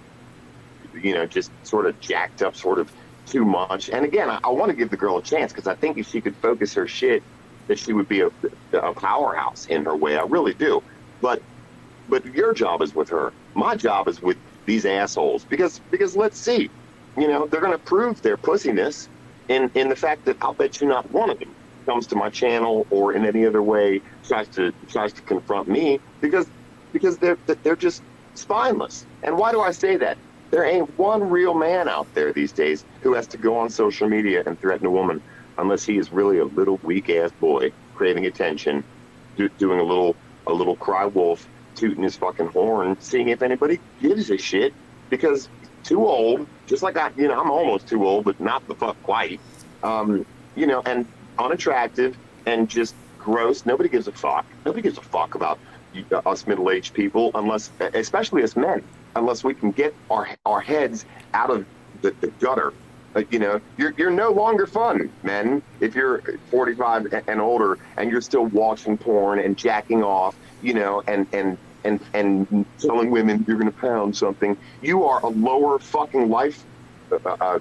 just sort of jacked up, sort of too much. And again, I want to give the girl a chance, because I think if she could focus her shit, that she would be a powerhouse in her way. I really do. But your job is with her. My job is with these assholes, because let's see, they're going to prove their pussiness in the fact that I'll bet you not one of them comes to my channel or in any other way tries to confront me, because they're just spineless. And why do I say that? There ain't one real man out there these days who has to go on social media and threaten a woman, unless he is really a little weak ass boy craving attention, doing a little cry wolf, tooting his fucking horn, seeing if anybody gives a shit, because too old, just like I'm almost too old, but not the fuck quite, and unattractive and just gross. Nobody gives a fuck. Nobody gives a fuck about us middle-aged people, especially us men, unless we can get our heads out of the gutter. You're no longer fun, men, if you're 45 and older and you're still watching porn and jacking off, and telling women you're going to pound something. You are a lower fucking life, a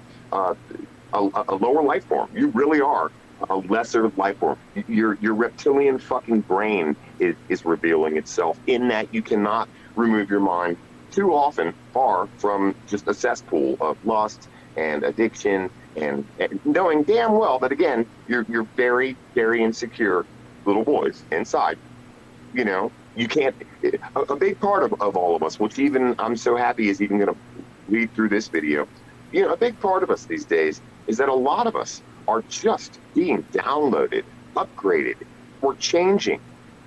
lower life form. You really are a lesser life form. Your reptilian fucking brain is revealing itself, in that you cannot remove your mind too often far from just a cesspool of lust and addiction, and knowing damn well that, again, you're very, very insecure little boys inside. You can't. A big part of all of us, which even I'm so happy is even going to lead through this video. A big part of us these days is that a lot of us are just being downloaded, upgraded. We're changing.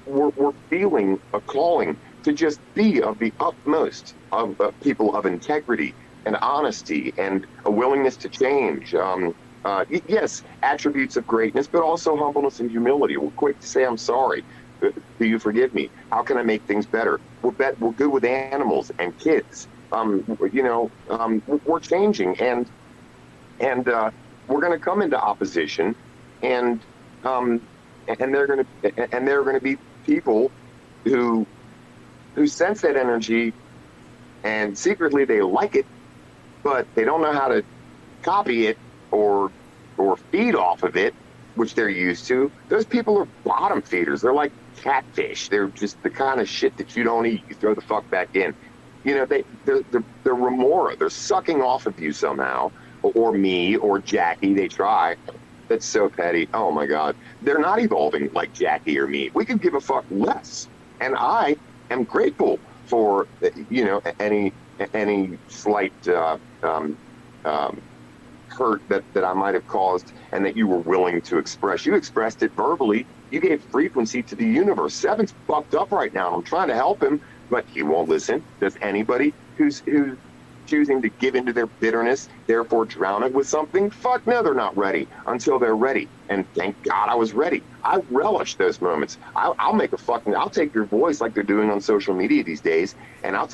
We're feeling a calling to just be of the utmost of people of integrity and honesty and a willingness to change. Yes, attributes of greatness, but also humbleness and humility. We're quick to say, I'm sorry. Do you forgive me? How can I make things better? We're good with animals and kids. We're changing, and we're going to come into opposition, and they're going to be people who sense that energy, and secretly they like it, but they don't know how to copy it or feed off of it, which they're used to. Those people are bottom feeders. They're like catfish. They're just the kind of shit that you don't eat. You throw the fuck back in. They're remora. They're sucking off of you somehow, or me, or Jackie. They try. That's so petty. Oh my God. They're not evolving like Jackie or me. We could give a fuck less. And I am grateful for, any slight hurt that I might have caused, and that you were willing to express. You expressed it verbally. You gave frequency to the universe. Seven's fucked up right now, and I'm trying to help him, but he won't listen. Does anybody who's choosing to give into their bitterness, therefore drown it with something? Fuck no, they're not ready until they're ready. And thank God I was ready. I relish those moments. I'll take your voice like they're doing on social media these days, and I'll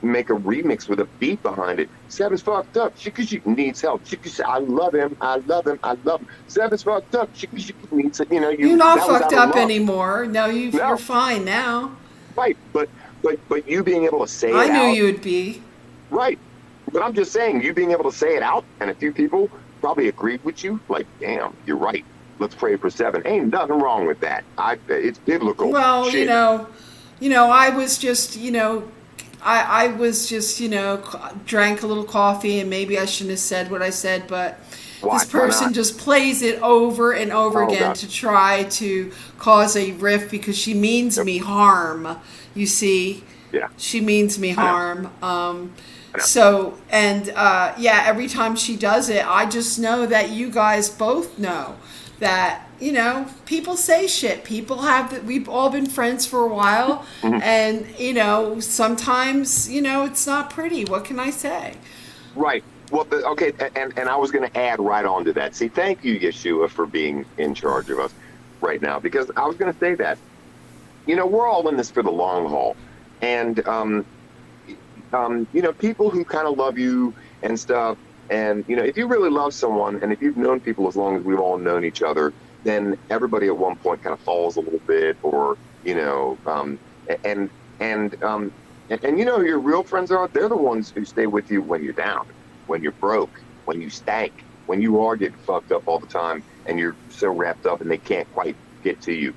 make a remix with a beat behind it. Seven's fucked up. She needs help. I love him. I love him. I love him. Seven's fucked up. She needs it.
You're not fucked up anymore. No, you're fine now.
Right, but you being able to say it out.
I knew you would be.
Right, but I'm just saying, you being able to say it out, and a few people probably agreed with you. Like, damn, you're right. Let's pray for Seven. Ain't nothing wrong with that. It's biblical.
Well,
shit.
I was just, I was just, drank a little coffee, and maybe I shouldn't have said what I said, but
Why?
this
Why
person
not?
just plays it over and over
Oh,
again
God.
to try to cause a rift because she means
Yep.
me harm. You see,
Yeah.
she means me
I know.
harm.
I know.
So, and yeah, every time she does it, I just know that you guys both know that, people say shit. People we've all been friends for a while.
Mhm.
And, sometimes, it's not pretty. What can I say?
Right. Well, okay, and I was going to add right on to that. See, thank you, Yeshua, for being in charge of us right now, because I was going to say that. We're all in this for the long haul, and people who kind of love you and stuff, and if you really love someone, and if you've known people as long as we've all known each other, then everybody at one point kind of falls a little bit, or and and um, and who your real friends are? They're the ones who stay with you when you're down, when you're broke, when you stank, when you are getting fucked up all the time, and you're so wrapped up and they can't quite get to you,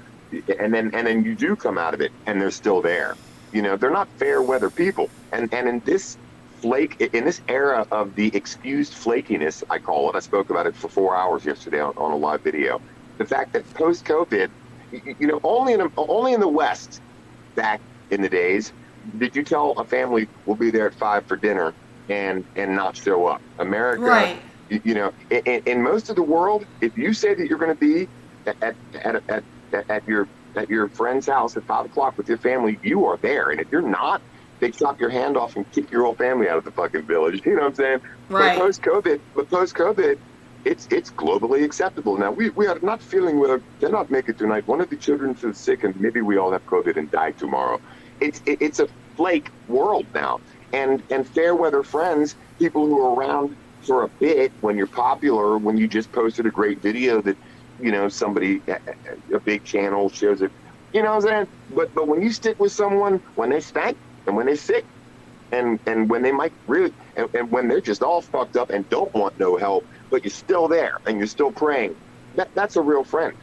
and then you do come out of it, and they're still there. They're not fair weather people, and in this in this era of the excused flakiness, I call it. I spoke about it for 4 hours yesterday on a live video. The fact that post COVID, only in the West, back in the days, did you tell a family we'll be there at 5 for dinner and not show up? America,
Right.
In most of the world, if you say that you're going to be at your friend's house at 5 o'clock with your family, you are there. And if you're not, they chop your hand off and kick your whole family out of the fucking village. You know what I'm saying?
Right.
But post COVID, it's globally acceptable. Now we are not feeling well, cannot make it tonight. One of the children feels sick, and maybe we all have COVID and die tomorrow. It's a flake world now, and fair weather friends, people who are around for a bit when you're popular, when you just posted a great video that somebody, a big channel shows it. You know what I'm saying? But when you stick with someone when they stank and when they're sick, and when they might really, and when they're just all fucked up and don't want no help, but you're still there and you're still praying, that's a real friend,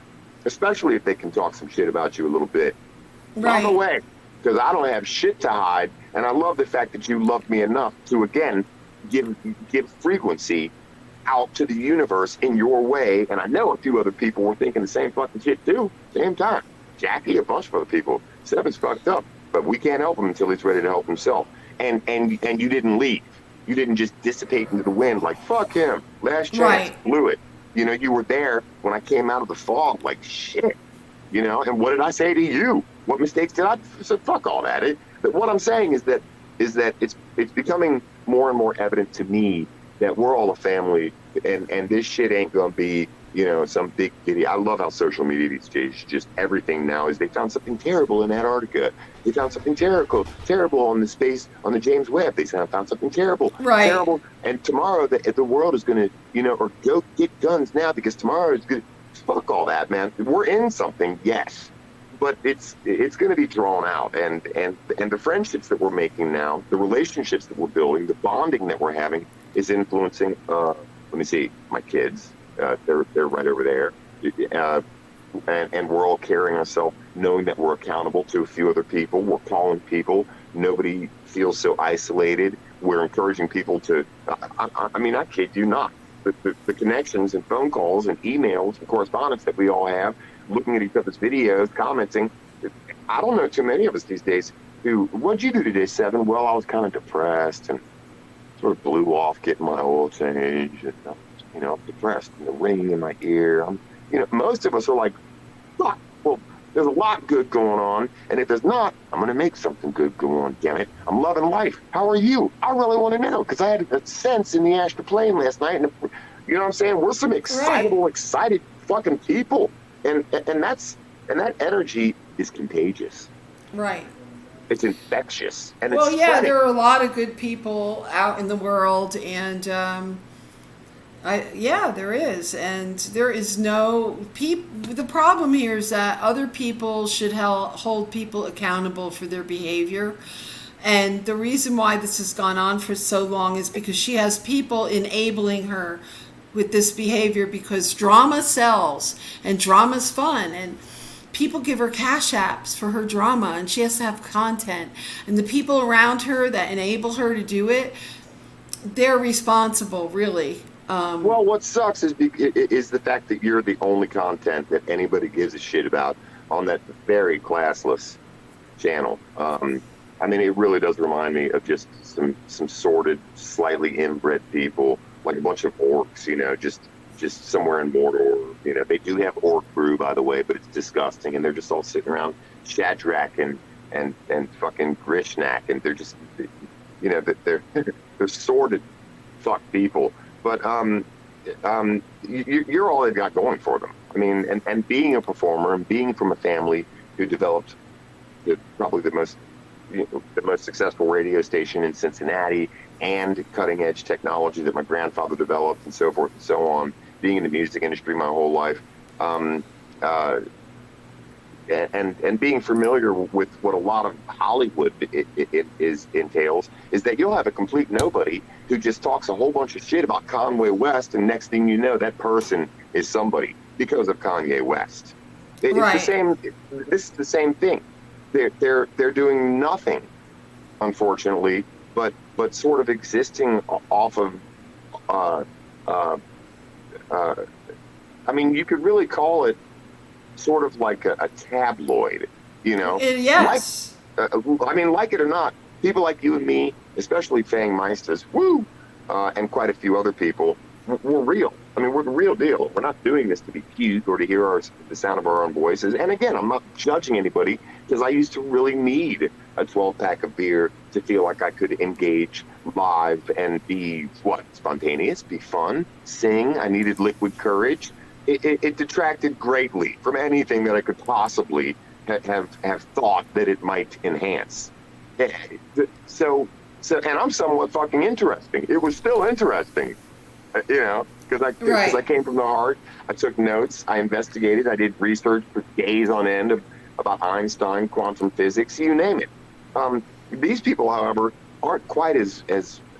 especially if they can talk some shit about you a little bit. By the way, because I don't have shit to hide, and I love the fact that you loved me enough to again give frequency out to the universe in your way. And I know a few other people were thinking the same fucking shit too, same time. Jackie, a bunch of other people. Seven's fucked up, but we can't help him until he's ready to help himself. And you didn't leave. You didn't just dissipate into the wind like, fuck him, last chance, blew it. You were there when I came out of the fog like shit. And what did I say to you? What mistakes did I say? Fuck all that. But what I'm saying is that it's becoming more and more evident to me that we're all a family, and this shit ain't gonna be some big idiot. I love how social media these days, just everything now is they found something terrible in Antarctica. They found something terrible on the James Webb. They found something terrible. And tomorrow the world is gonna, or go get guns now because tomorrow is good. Fuck all that, man. We're in something, yes, but it's going to be drawn out, and the friendships that we're making now, the relationships that we're building, the bonding that we're having is influencing. Let me see, my kids. They're right over there, and we're all carrying ourselves, knowing that we're accountable to a few other people. We're calling people. Nobody feels so isolated. We're encouraging people to. I kid you not. The connections and phone calls and emails and correspondence that we all have, looking at each other's videos, commenting. I don't know too many of us these days who, what'd you do today, Seven? Well, I was kind of depressed and sort of blew off getting my oil changed. And, I'm depressed and the ringing in my ear. Most of us are like, fuck, well, there's a lot good going on. And if there's not, I'm going to make something good go on, damn it. I'm loving life. How are you? I really want to know, because I had a sense in the Ashton plane last night. And you know what I'm saying? We're some excited fucking people. And that energy is contagious.
Right.
It's infectious. And
well,
it's
yeah,
spreading.
there are a lot of good people out in the world, and there is, and there is no the problem here is that other people should hold people accountable for their behavior. And the reason why this has gone on for so long is because she has people enabling her with this behavior, because drama sells and drama's fun, and people give her cash apps for her drama, and she has to have content. And the people around her that enable her to do it, they're responsible, really.
Well, what sucks is the fact that you're the only content that anybody gives a shit about on that very classless channel. I mean, it really does remind me of just some sordid, slightly inbred people, like a bunch of orcs, you know, just somewhere in Mordor. You know, they do have orc brew, by the way, but it's disgusting, and they're just all sitting around Shadrach and fucking Grishnak, and they're just, you know, they're sordid fuck people. But you're all they've got going for them. I mean, and being a performer and being from a family who developed probably the most successful radio station in Cincinnati, and cutting edge technology that my grandfather developed, and so forth and so on. Being in the music industry my whole life, and being familiar with what a lot of Hollywood entails, is that you'll have a complete nobody who just talks a whole bunch of shit about Kanye West, and next thing you know, that person is somebody because of Kanye West. It's
Right.
the same. This is the same thing. They're doing nothing, unfortunately, but sort of existing off of. I mean, you could really call it sort of like a tabloid, you know?
Yes.
I mean, like it or not, people like you and me, especially Fang Meisters, and quite a few other people, we're real. I mean, we're the real deal. We're not doing this to be cute or to hear the sound of our own voices. And again, I'm not judging anybody, because I used to really need a 12-pack of beer to feel like I could engage live and be, spontaneous, be fun, sing. I needed liquid courage. It detracted greatly from anything that I could possibly have thought that it might enhance. So, and I'm somewhat fucking interesting. It was still interesting, you know, because I came from the heart. I took notes. I investigated. I did research for days on end about Einstein, quantum physics, you name it. These people, however, aren't quite as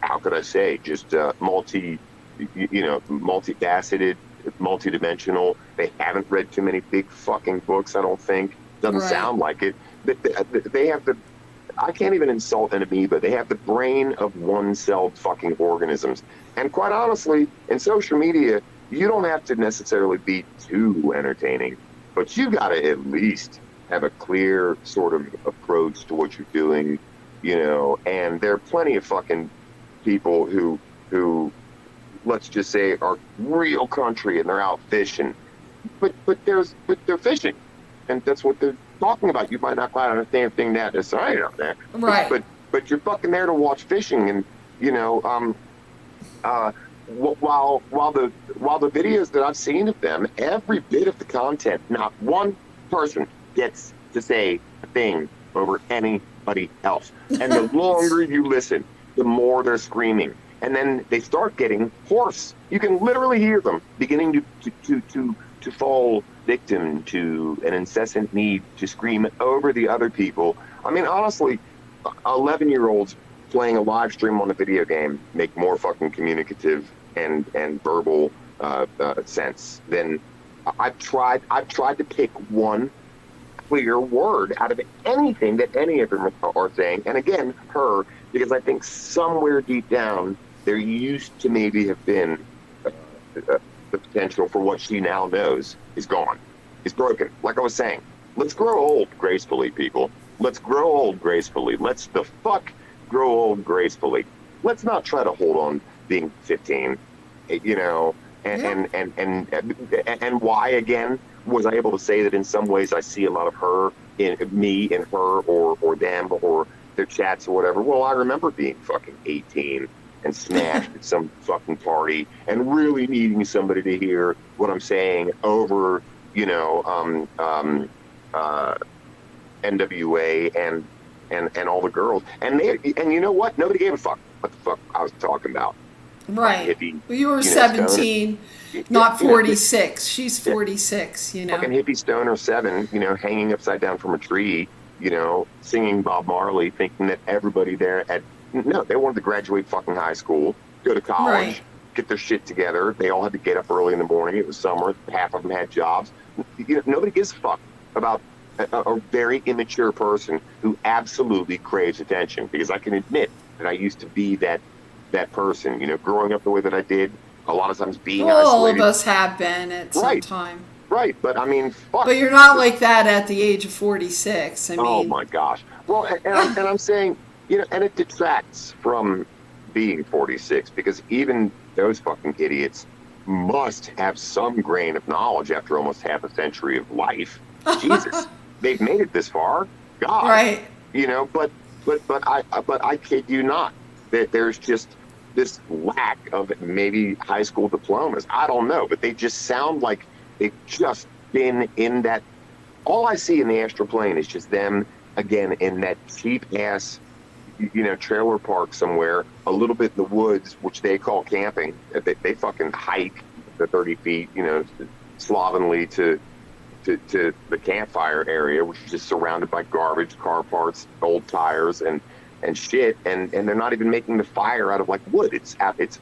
how could I say, just multifaceted, multidimensional. They haven't read too many big fucking books, I don't think. Doesn't sound like it. They have I can't even insult an amoeba. They have the brain of one-celled fucking organisms. And quite honestly, in social media, you don't have to necessarily be too entertaining, but you got to at least have a clear sort of approach to what you're doing, you know. And there are plenty of fucking people who let's just say are real country and they're out fishing, but they're fishing, and that's what they're talking about. You might not quite understand thing that is right out there,
right?
But you're fucking there to watch fishing, and you know, while the videos that I've seen of them, every bit of the content, not one person gets to say a thing over anybody else. And the longer you listen, the more they're screaming. And then they start getting hoarse. You can literally hear them beginning to fall victim to an incessant need to scream over the other people. I mean, honestly, 11-year-olds playing a live stream on a video game make more fucking communicative and verbal sense than I've tried to pick one clear word out of anything that any of them are saying. And again, her, because I think somewhere deep down there used to maybe have been the potential for what she now knows is gone, is broken. Like I was saying, let's grow old gracefully, people. Let's grow old gracefully. Let's the fuck grow old gracefully. Let's not try to hold on being 15, you know. And why again was I able to say that in some ways I see a lot of her in me and her or them or their chats or whatever? Well, I remember being fucking 18 and smashed at some fucking party and really needing somebody to hear what I'm saying over, you know, NWA and all the girls. And you know what? Nobody gave a fuck what the fuck I was talking about.
Right.
Hippie,
you were 17, not 46. She's 46, you know.
Fucking hippie stoner 7, you know, hanging upside down from a tree, you know, singing Bob Marley, thinking that everybody there no, they wanted to graduate fucking high school, go to college, get their shit together. They all had to get up early in the morning. It was summer. Half of them had jobs. You know, nobody gives a fuck about a very immature person who absolutely craves attention, because I can admit that I used to be that person, growing up the way that I did, a lot of times being
Well, all of
isolated.
us have been at some
Right,
time.
right. But I mean, fuck.
But you're not like that at the age of 46. I
Oh
mean,
my gosh. Well, and I'm saying, and it detracts from being 46, because even those fucking idiots must have some grain of knowledge after almost half a century of life. Jesus, they've made it this far. God,
right.
but I kid you not, that there's just this lack of maybe high school diplomas. I don't know, but they just sound like they've just been in that. All I see in the astral plane is just them again in that cheap ass, trailer park somewhere, a little bit in the woods, which they call camping. They fucking hike the 30 feet, slovenly to the campfire area, which is just surrounded by garbage, car parts, old tires, and shit. And they're not even making the fire out of like wood. It's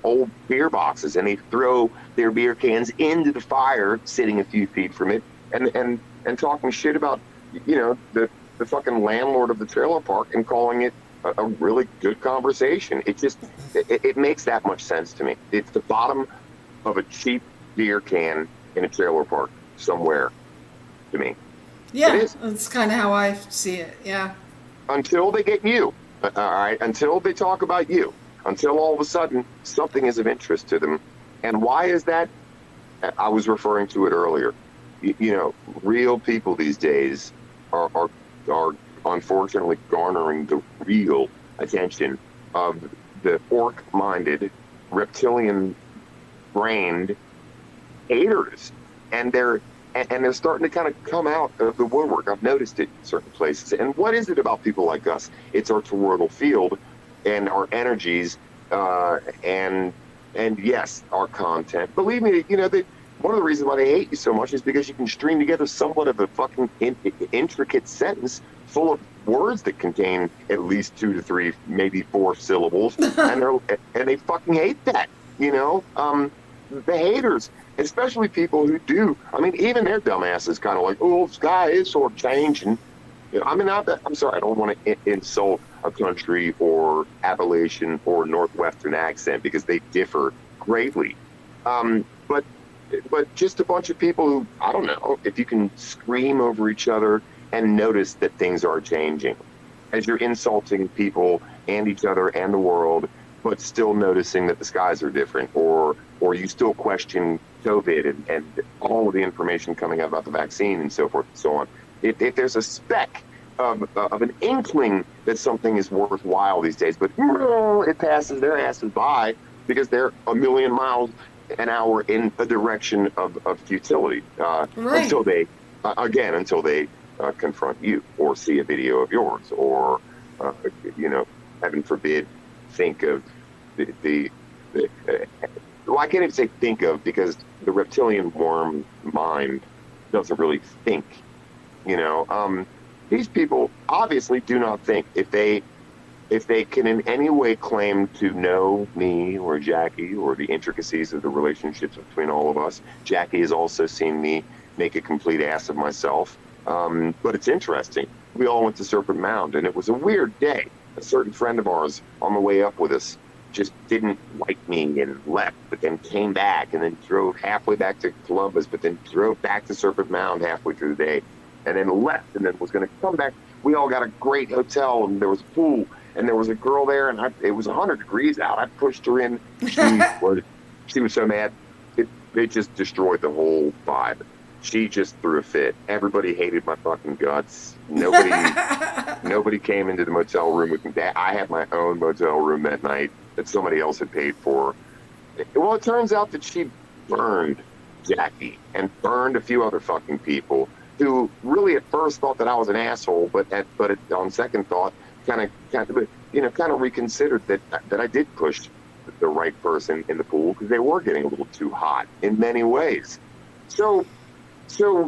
old beer boxes, and they throw their beer cans into the fire, sitting a few feet from it, and talking shit about, the fucking landlord of the trailer park, and calling it a really good conversation. It makes that much sense to me. It's the bottom of a cheap beer can in a trailer park somewhere, to me.
Yeah, that's kind of how I see it. Yeah.
Until they get you, all right? Until they talk about you, until all of a sudden something is of interest to them. And why is that? I was referring to it earlier. Real people these days are unfortunately garnering the real attention of the orc-minded, reptilian-brained haters, and they're starting to kind of come out of the woodwork. I've noticed it in certain places. And what is it about people like us? It's our toroidal field and our energies, and yes, our content. Believe me, one of the reasons why they hate you so much is because you can string together somewhat of a fucking intricate sentence full of words that contain at least 2 to 3, maybe 4 syllables, and they fucking hate that. The haters, especially people who do. I mean, even their dumbasses kind of like, oh, the sky is sort of changing. I'm sorry, I don't want to insult a country or Appalachian or Northwestern accent, because they differ greatly. But just a bunch of people who, I don't know, if you can scream over each other and notice that things are changing as you're insulting people and each other and the world, but still noticing that the skies are different, or you still question COVID and all of the information coming out about the vaccine and so forth and so on. If there's a speck of an inkling that something is worthwhile these days, but it passes their asses by because they're a million miles an hour in a direction of futility,
Right.
until they confront you or see a video of yours, or heaven forbid, think of well, I can't even say think of, because the reptilian worm mind doesn't really think. These people obviously do not think. If they can in any way claim to know me or Jackie or the intricacies of the relationships between all of us, Jackie has also seen me make a complete ass of myself. But it's interesting. We all went to Serpent Mound, and it was a weird day. A certain friend of ours on the way up with us just didn't like me and left, but then came back and then drove halfway back to Columbus, but then drove back to Serpent Mound halfway through the day, and then left, and then was going to come back. We all got a great hotel, and there was a pool, and there was a girl there, and it was 100 degrees out. I pushed her in. She was so mad. It just destroyed the whole vibe. She just threw a fit. Everybody hated my fucking guts. Nobody came into the motel room with me. I had my own motel room that night that somebody else had paid for. Well, it turns out that she burned Jackie and burned a few other fucking people who really at first thought that I was an asshole, but on second thought, kind of reconsidered that I did push the right person in the pool, because they were getting a little too hot in many ways. So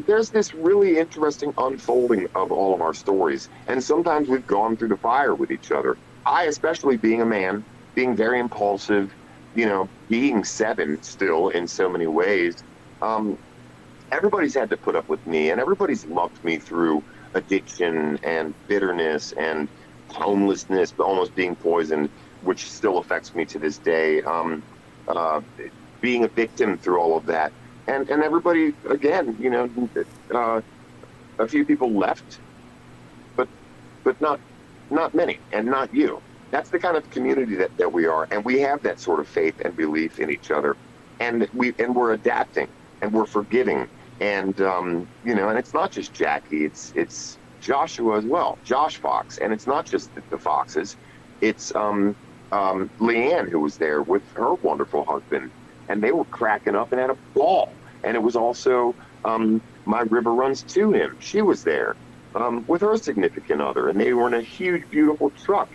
there's this really interesting unfolding of all of our stories, and sometimes we've gone through the fire with each other. I, especially being a man, being very impulsive, being 7 still in so many ways, everybody's had to put up with me, and everybody's loved me through addiction and bitterness and homelessness, almost being poisoned, which still affects me to this day. Being a victim through all of that, and everybody, again, a few people left, but not many, and not you. That's the kind of community that we are, and we have that sort of faith and belief in each other, and we're adapting, and we're forgiving, and and it's not just Jackie, it's Joshua as well, Josh Fox, and it's not just the Foxes, it's Leanne, who was there with her wonderful husband, and they were cracking up and had a ball. And it was also My River Runs to Him. She was there with her significant other, and they were in a huge, beautiful truck.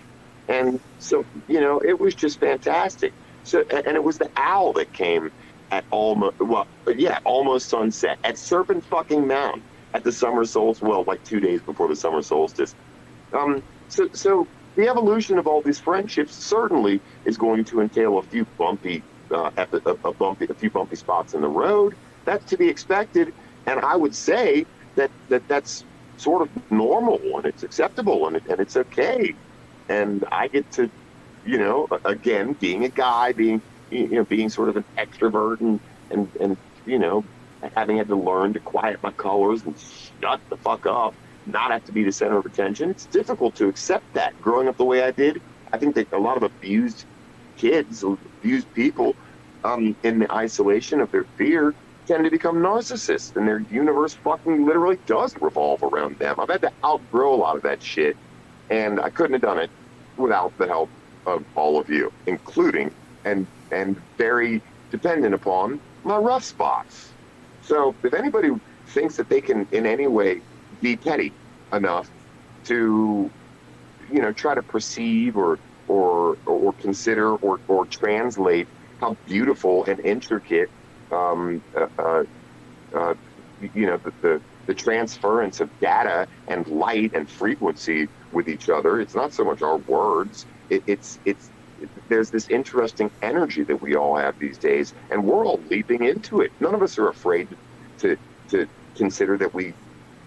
And so, it was just fantastic. So, and it was the owl that came at almost sunset at Serpent fucking Mound at the summer solstice. Well, like 2 days before the summer solstice. So the evolution of all these friendships certainly is going to entail a few bumpy spots in the road. That's to be expected, and I would say that's sort of normal, and it's acceptable, and it's okay. And I get to, again, being a guy, being sort of an extrovert, and having had to learn to quiet my colors and shut the fuck up, not have to be the center of attention. It's difficult to accept that. Growing up the way I did, I think that a lot of abused kids, abused people, in the isolation of their fear, tend to become narcissists, and their universe fucking literally does revolve around them. I've had to outgrow a lot of that shit, and I couldn't have done it without the help of all of you, including and very dependent upon my rough spots. So if anybody thinks that they can in any way be petty enough to, try to perceive or consider or translate how beautiful and intricate, the transference of data and light and frequency with each other. It's not so much our words. There's this interesting energy that we all have these days, and we're all leaping into it. None of us are afraid to consider that we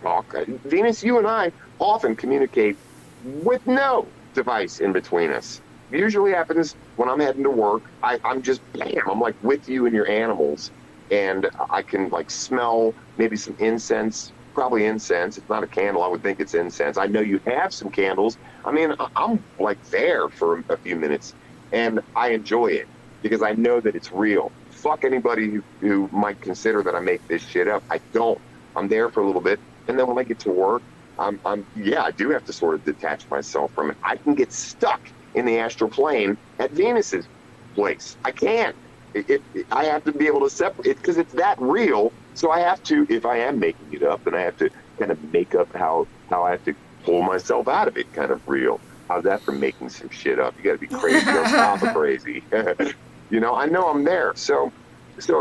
talk. Venus, you and I often communicate with no device in between us. It usually happens when I'm heading to work. I'm just bam, I'm like with you and your animals, and I can like smell maybe some incense, probably incense. It's not a candle. I would think it's incense. I know you have some candles. I mean, I'm like there for a few minutes, and I enjoy it because I know that it's real. Fuck anybody who might consider that I make this shit up. I don't. I'm there for a little bit, and then when I get to work, I do have to sort of detach myself from it. I can get stuck in the astral plane at Venus's place. I can't. I have to be able to separate it because it's that real. So I have to, if I am making it up, then I have to kind of make up how I have to pull myself out of it kind of real. How's that for making some shit up? You got to be crazy on top of crazy. I know I'm there. So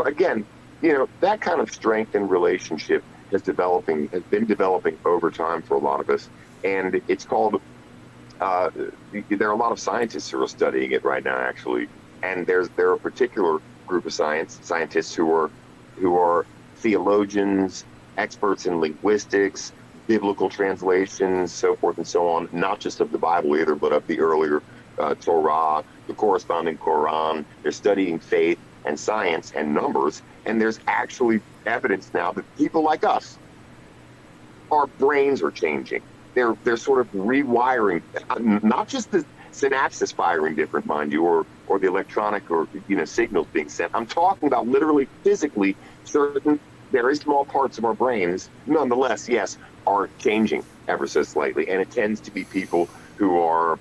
again, that kind of strength in relationship has been developing over time for a lot of us. And it's called, there are a lot of scientists who are studying it right now, actually. And there are a particular group of scientists who are theologians, experts in linguistics, biblical translations, so forth and so on, not just of the Bible either, but of the earlier Torah, the corresponding Quran. They're studying faith and science and numbers, and there's actually evidence now that people like us, our brains are changing. They're sort of rewiring, not just the synapses firing different, mind you, or the electronic or signals being sent. I'm talking about literally physically certain very small parts of our brains, nonetheless, yes, are changing ever so slightly. And it tends to be people who are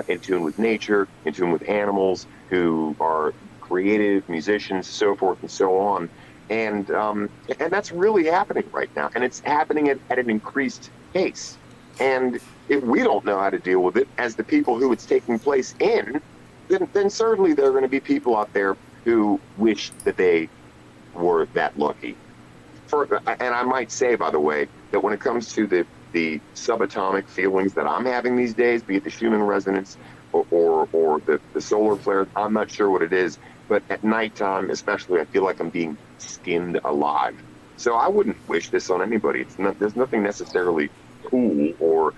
in tune with nature, in tune with animals, who are creative musicians, so forth and so on. And that's really happening right now. And it's happening at an increased pace. And if we don't know how to deal with it as the people who it's taking place in, then certainly there are going to be people out there who wish that they were that lucky. And I might say, by the way, that when it comes to the subatomic feelings that I'm having these days, be it the Schumann resonance or the solar flare, I'm not sure what it is, but at nighttime especially, I feel like I'm being skinned alive. So I wouldn't wish this on anybody. It's not. There's nothing necessarily cool or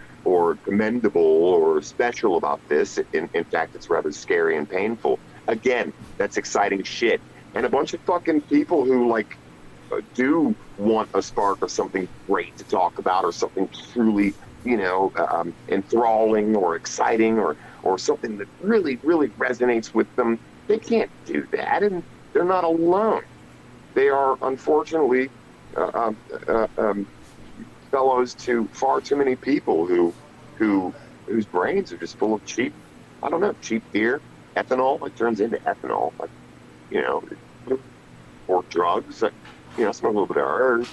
commendable or special about this. In fact, it's rather scary and painful. Again, that's exciting shit. And a bunch of fucking people who like do want a spark of something great to talk about, or something truly, enthralling or exciting, or something that really, really resonates with them. They can't do that, and they're not alone. They are, unfortunately, fellows to far too many people whose brains are just full of cheap beer, ethanol. It turns into ethanol, or drugs. I smoke a little bit of herb.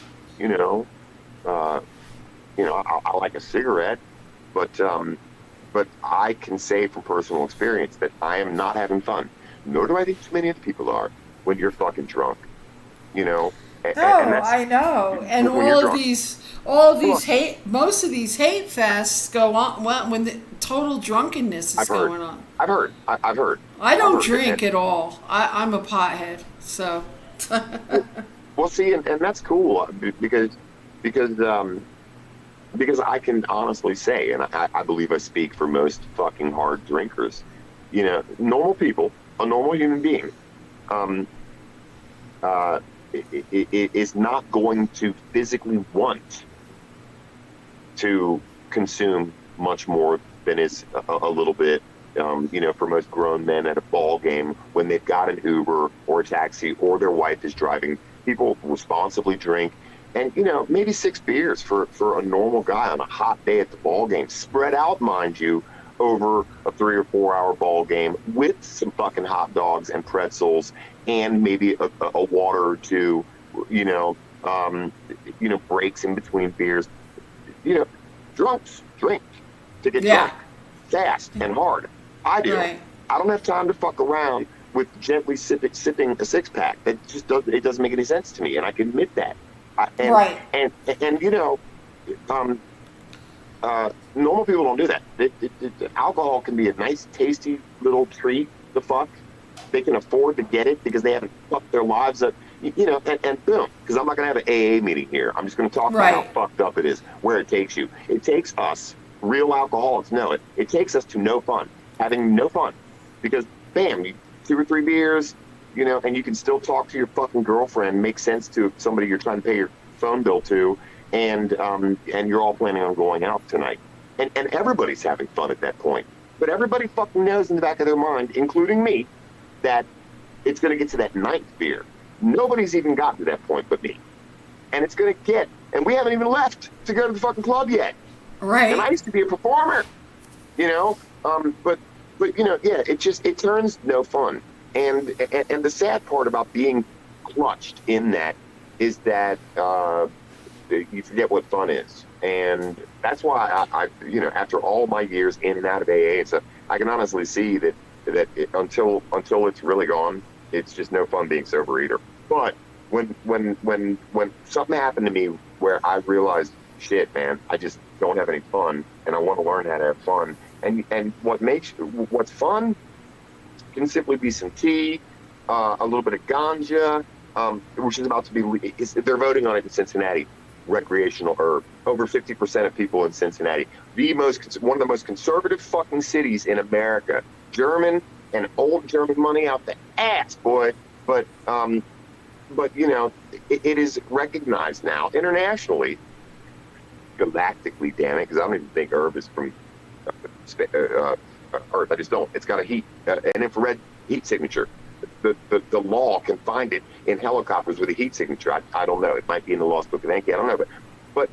I like a cigarette, but I can say from personal experience that I am not having fun. Nor do I think too many other people are when you're fucking drunk.
I know. And most of these hate fests go on when the total drunkenness is going on.
I've heard.
I don't drink at all. I'm a pothead, so.
Well, see, and that's cool because I can honestly say, and I believe I speak for most fucking hard drinkers, normal people, a normal human being, is not going to physically want to consume much more than is a little bit, for most grown men at a ball game when they've got an Uber or a taxi or their wife is driving. People responsibly drink, and maybe 6 beers for a normal guy on a hot day at the ball game, spread out, mind you, over a 3 or 4 hour ball game with some fucking hot dogs and pretzels and maybe a water or two, breaks in between beers. Drunks drink to get drunk fast and hard. I do.
Right.
I don't have time to fuck around with gently sipping a 6-pack. That just doesn't make any sense to me, and I can admit that. Normal people don't do that. Alcohol can be a nice, tasty little treat to fuck. They can afford to get it because they haven't fucked their lives up, and boom. Because I'm not going to have an AA meeting here. I'm just going to talk about how fucked up it is, where it takes you. It takes us, real alcoholics know it. It takes us to no fun, having no fun, because bam, 2 or 3 beers, and you can still talk to your fucking girlfriend, make sense to somebody you're trying to pay your phone bill to, and you're all planning on going out tonight. And everybody's having fun at that point. But everybody fucking knows in the back of their mind, including me, that it's going to get to that 9th beer. Nobody's even gotten to that point but me. And it's going to get, and we haven't even left to go to the fucking club yet.
Right.
And I used to be a performer, but it turns no fun. And the sad part about being clutched in that is that you forget what fun is. And that's why I after all my years in and out of AA and stuff, I can honestly see that until it's really gone, it's just no fun being sober either. But when something happened to me where I realized, shit, man, I just don't have any fun, and I want to learn how to have fun. And what's fun can simply be some tea, a little bit of ganja, which is about to be. They're voting on it in Cincinnati. Recreational herb. Over 50% of people in Cincinnati, one of the most conservative fucking cities in America. German and old German money out the ass, boy. But it is recognized now internationally, galactically, damn it, because I don't even think herb is from Earth. I just don't. It's got an infrared heat signature. The law can find it in helicopters with a heat signature. I don't know. It might be in the Lost Book of Enki. I don't know. But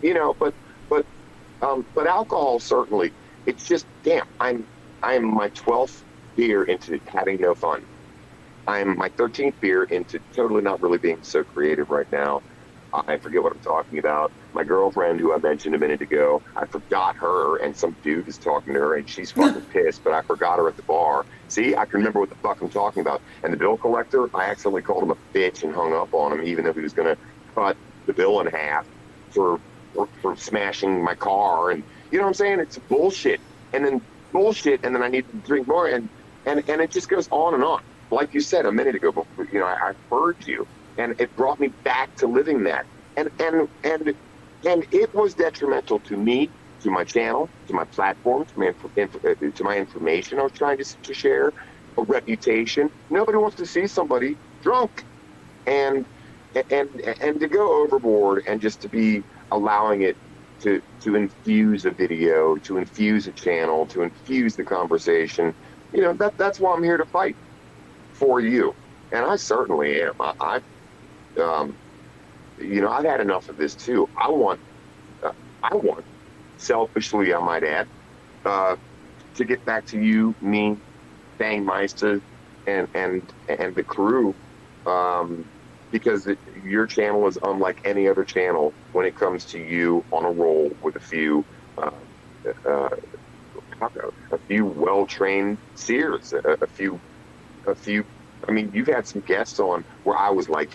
alcohol certainly. It's just damn. I'm my 12th beer into having no fun. I'm my 13th beer into totally not really being so creative right now. I forget what I'm talking about. My girlfriend, who I mentioned a minute ago, I forgot her, and some dude is talking to her, and she's fucking pissed, but I forgot her at the bar. See, I can remember what the fuck I'm talking about. And the bill collector, I accidentally called him a bitch and hung up on him, even though he was going to cut the bill in half for smashing my car. And you know what I'm saying? It's bullshit. And then I need to drink more, and it just goes on and on. Like you said a minute ago, before, I heard you. And it brought me back to living that. and it was detrimental to me, to my channel, to my platform, to my information I was trying to share, a reputation. Nobody wants to see somebody drunk, and and to go overboard and just to be allowing it to infuse a video, to infuse a channel, to infuse the conversation. That's why I'm here to fight for you, and I certainly am. I've had enough of this too. I want, selfishly, I might add, to get back to you, me, Bang Meister, and the crew, because your channel is unlike any other channel when it comes to you on a roll with a few well-trained seers, a few. I mean, you've had some guests on where I was like,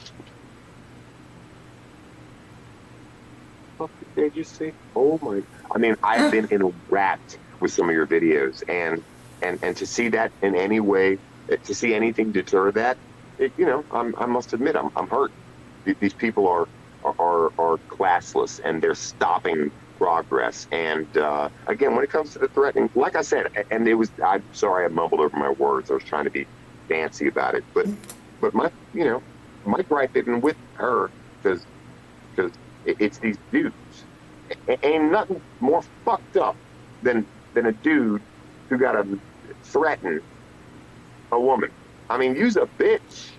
what did you say? Oh my! I mean, I've been enwrapped with some of your videos, and to see that in any way, to see anything deter that, I must admit, I'm hurt. These people are classless, and they're stopping progress. And again, when it comes to the threatening, like I said, and I'm sorry, I mumbled over my words. I was trying to be fancy about it, but my gripe isn't with her, because it's these dudes. Ain't nothing more fucked up than a dude who got to threaten a woman. I mean, you's a bitch.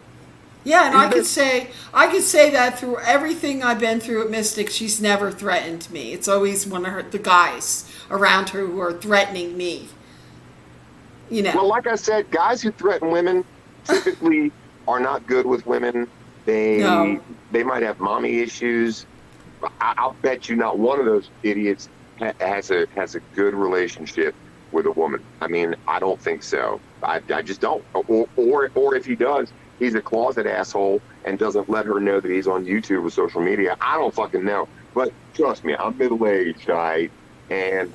Yeah, and I could say that through everything I've been through at Mystic, she's never threatened me. It's always one of the guys around her who are threatening me.
Well, like I said, guys who threaten women typically are not good with women. They might have mommy issues. I'll bet you not one of those idiots has a good relationship with a woman. I mean, I don't think so. I just don't. Or if he does, he's a closet asshole and doesn't let her know that he's on YouTube or social media. I don't fucking know. But trust me, I'm middle-aged, right? And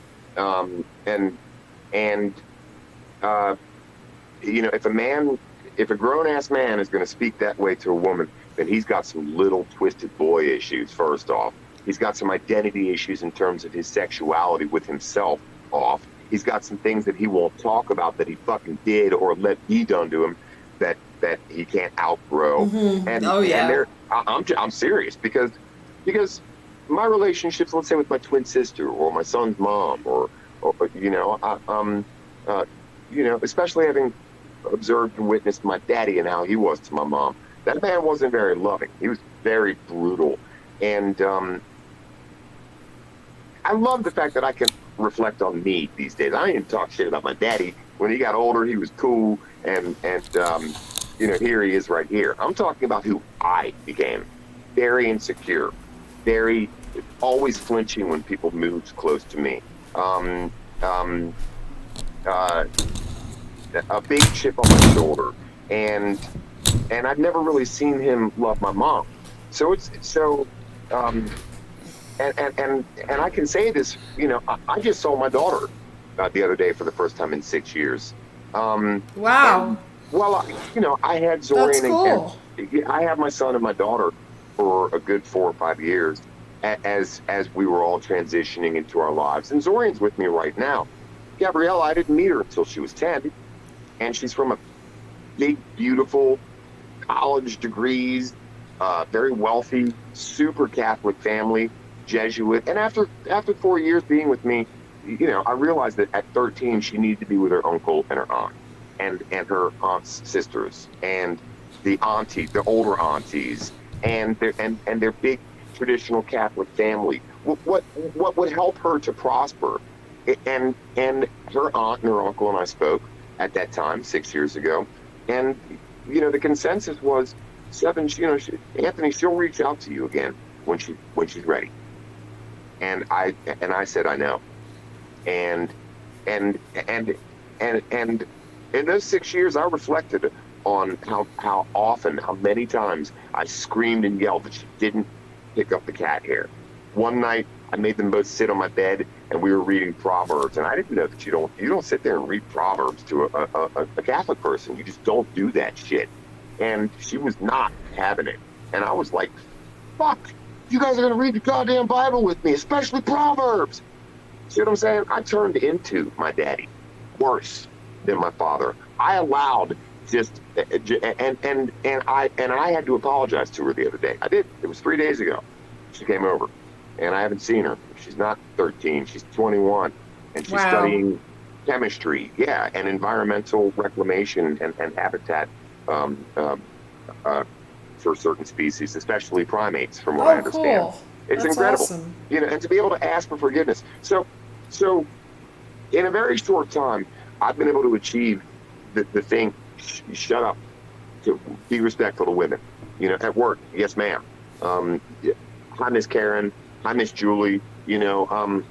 if a grown-ass man is going to speak that way to a woman, then he's got some little twisted boy issues, first off. He's got some identity issues in terms of his sexuality with himself off. He's got some things that he won't talk about that he fucking did or let be done to him that he can't outgrow.
Mm-hmm.
And I'm serious, because my relationships, let's say with my twin sister or my son's mom, or especially having observed and witnessed my daddy and how he was to my mom, that man wasn't very loving. He was very brutal. And I love the fact that I can reflect on me these days. I don't even talk shit about my daddy. When he got older, he was cool, and here he is right here. I'm talking about who I became. Very insecure, very always flinching when people moved close to me. A big chip on my shoulder, and I've never really seen him love my mom. So and I can say this, I just saw my daughter the other day for the first time in 6 years.
Wow.
I had Zorian.
That's cool.
And I had my son and my daughter for a good 4 or 5 years as we were all transitioning into our lives. And Zorian's with me right now. Gabriella, I didn't meet her until she was 10. And she's from a big, beautiful, college degrees, very wealthy, super Catholic family, Jesuit. And after 4 years being with me, I realized that at 13 she needed to be with her uncle and her aunt, and her aunt's sisters, and the older aunties, and their big traditional Catholic family. What would help her to prosper? And her aunt and her uncle and I spoke at that time 6 years ago, and the consensus was, Anthony, she'll reach out to you again when she's ready. And I said, I know. And in those 6 years, I reflected on how often, how many times I screamed and yelled that she didn't pick up the cat hair. One night, I made them both sit on my bed, and we were reading Proverbs. And I didn't know that you don't sit there and read Proverbs to a Catholic person. You just don't do that shit. And she was not having it. And I was like, fuck you guys are going to read the goddamn Bible with me, especially Proverbs. See what I'm saying? I turned into my daddy, worse than my father. I allowed just and I had to apologize to her the other day. I did. It was 3 days ago. She came over, and I haven't seen her. She's not 13. She's 21, and she's studying chemistry, and environmental reclamation and habitat for certain species, especially primates, from what I understand.
Cool.
It's
That's
incredible.
Awesome.
And to be able to ask for forgiveness. So in a very short time, I've been able to achieve the thing, shut up, to be respectful to women. At work, yes, ma'am. Hi, Miss Karen. Hi, Miss Julie. And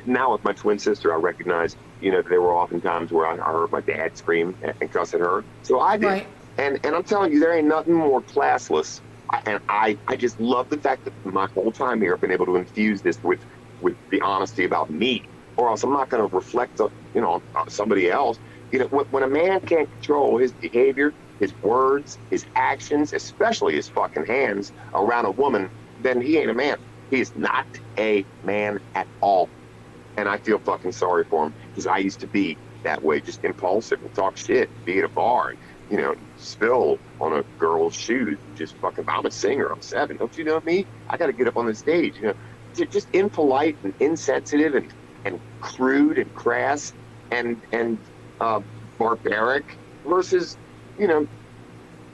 now with my twin sister, I recognize, there were often times where I heard my dad scream and cuss at her. So I did. Right. And I'm telling you, there ain't nothing more classless. I just love the fact that my whole time here I've been able to infuse this with the honesty about me, or else I'm not going to reflect on somebody else. When a man can't control his behavior, his words, his actions, especially his fucking hands around a woman, then he ain't a man. He is not a man at all. And I feel fucking sorry for him, because I used to be that way, just impulsive and talk shit, be at a bar, spill on a girl's shoes, just fucking, I'm a singer, I'm 7, don't you know me? I got to get up on the stage, just impolite and insensitive and crude and crass and barbaric, versus,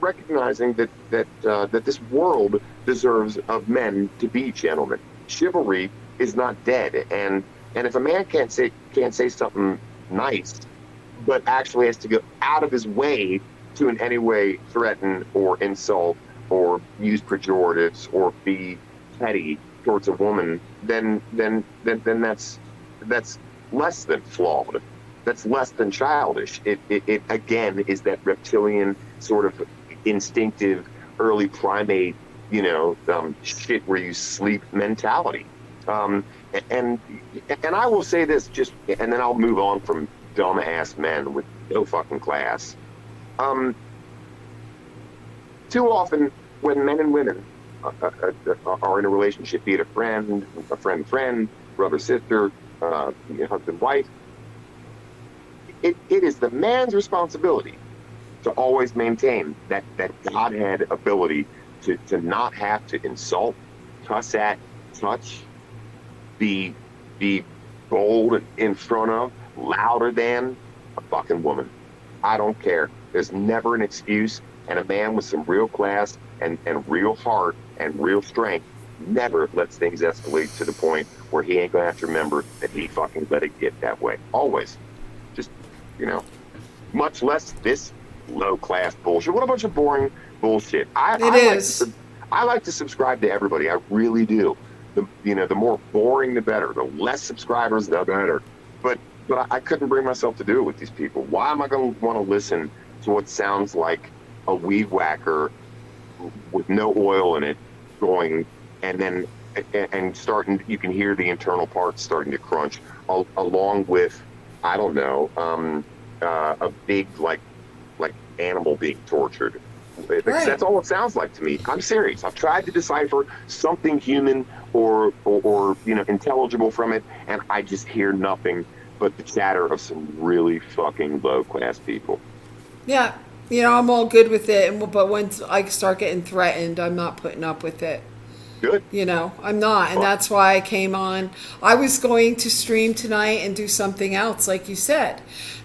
recognizing that this world deserves of men to be gentlemen. Chivalry is not dead, and if a man can't say something nice, but actually has to go out of his way to in any way threaten or insult or use pejoratives or be petty towards a woman, then that's less than flawed. That's less than childish. It again is that reptilian sort of instinctive early primate, shit where you sleep mentality. And I will say this, and then I'll move on from dumb ass men with no fucking class. Too often when men and women are in a relationship, be it a friend, brother, sister, husband, wife, it is the man's responsibility to always maintain that Godhead ability to not have to insult, cuss at, touch, be bold in front of, louder than a fucking woman. I don't care. There's never an excuse, and a man with some real class and real heart and real strength never lets things escalate to the point where he ain't gonna have to remember that he fucking let it get that way. Always. Just, much less this low class bullshit. What a bunch of boring bullshit. I like to subscribe to everybody. I really do. The more boring, the better. The less subscribers, the better. But I couldn't bring myself to do it with these people. Why am I going to want to listen to what sounds like a weed whacker with no oil in it going, and then starting, you can hear the internal parts starting to crunch, along with, I don't know, a big like animal being tortured. Right. That's all it sounds like to me. I'm serious. I've tried to decipher something human or intelligible from it, and I just hear nothing but the chatter of some really fucking low class people.
Yeah, I'm all good with it, but once I start getting threatened, I'm not putting up with it.
Good.
I'm not, and that's why I came on. I was going to stream tonight and do something else, like you said.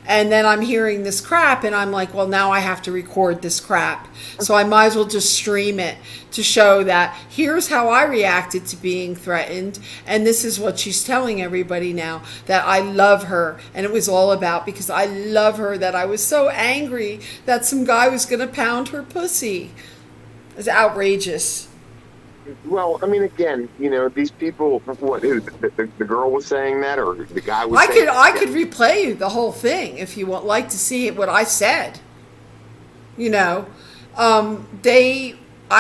And then I'm hearing this crap, and I'm like, well, now I have to record this crap. So I might as well just stream it to show that here's how I reacted to being threatened. And this is what she's telling everybody now, that I love her. And it was all about, because I love her, that I was so angry that some guy was going to pound her pussy. It's outrageous.
Well, I mean, again, these people, the girl was saying that, or the guy was saying that?
I could replay you the whole thing if you would like to see what I said. I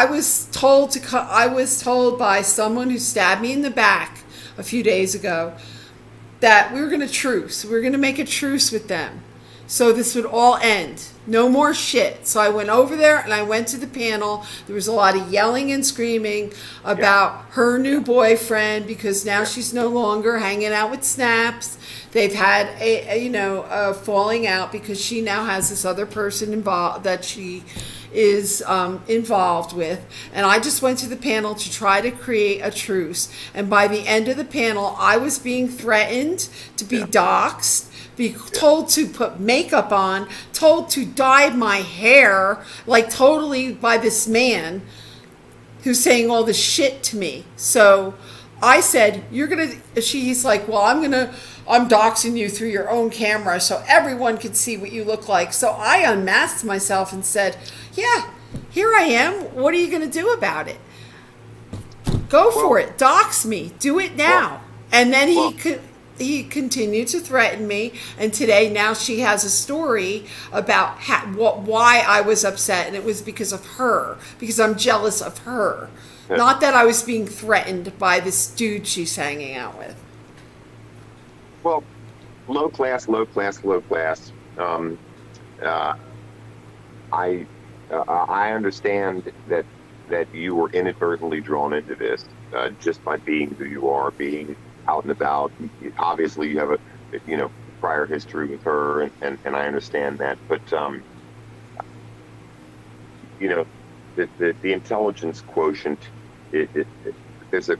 was told by someone who stabbed me in the back a few days ago that we were going to truce. We were going to make a truce with them. So this would all end. No more shit. So I went over there and I went to the panel. There was a lot of yelling and screaming about her new boyfriend because now she's no longer hanging out with Snaps. They've had a falling out because she now has this other person involved that she is involved with. And I just went to the panel to try to create a truce. And by the end of the panel, I was being threatened to be doxxed, be told to put makeup on, told to dye my hair, like totally by this man who's saying all this shit to me. So I said, she's like, well, I'm doxing you through your own camera so everyone can see what you look like. So I unmasked myself and said, yeah, here I am. What are you going to do about it? Go for it. Dox me. Do it now. And then he continued to threaten me. And today, now she has a story about why I was upset. And it was because of her, because I'm jealous of her. Yeah. Not that I was being threatened by this dude she's hanging out with.
Well, low class. I understand that you were inadvertently drawn into this just by being who you are, being out and about. Obviously, you have a prior history with her, and I understand that. But the intelligence quotient, there's a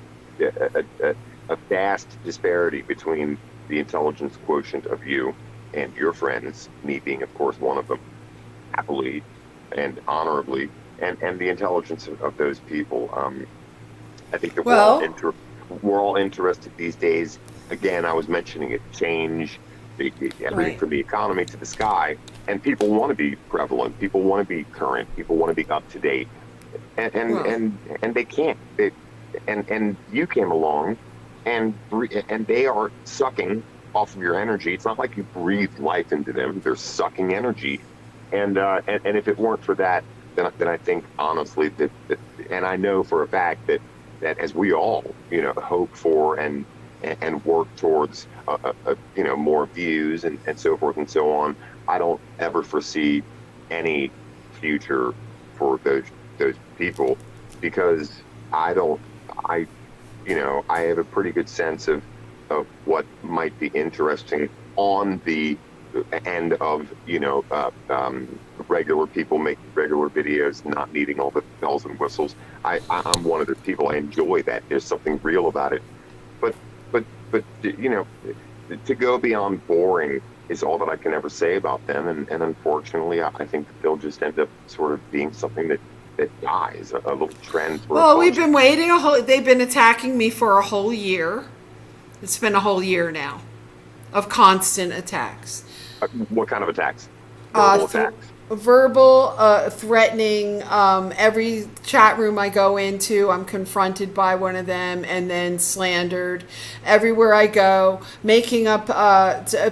vast disparity between the intelligence quotient of you and your friends, me being, of course, one of them, happily and honorably, and the intelligence of those people. I think that we're all interested these days. Again, I was mentioning it, change, everything from the economy to the sky, and people want to be prevalent. People want to be current. People want to be up to date, and they can't. And you came along, and they are sucking off of your energy. It's not like you breathed life into them. They're sucking energy, and if it weren't for that, then I think honestly that and I know for a fact that as we all hope for and work towards more views and so forth and so on, I don't ever foresee any future for those people, because I have a pretty good sense of what might be interesting on the end of regular people making regular videos, not needing all the bells and whistles. I'm one of the people. I enjoy that. There's something real about it. But to go beyond boring is all that I can ever say about them. And unfortunately, I think that they'll just end up sort of being something that dies, a little trend.
Well, we've been waiting they've been attacking me for a whole year. It's been a whole year now of constant attacks.
What kind of attacks? Verbal attacks?
Verbal, threatening. Every chat room I go into, I'm confronted by one of them and then slandered. Everywhere I go, making up,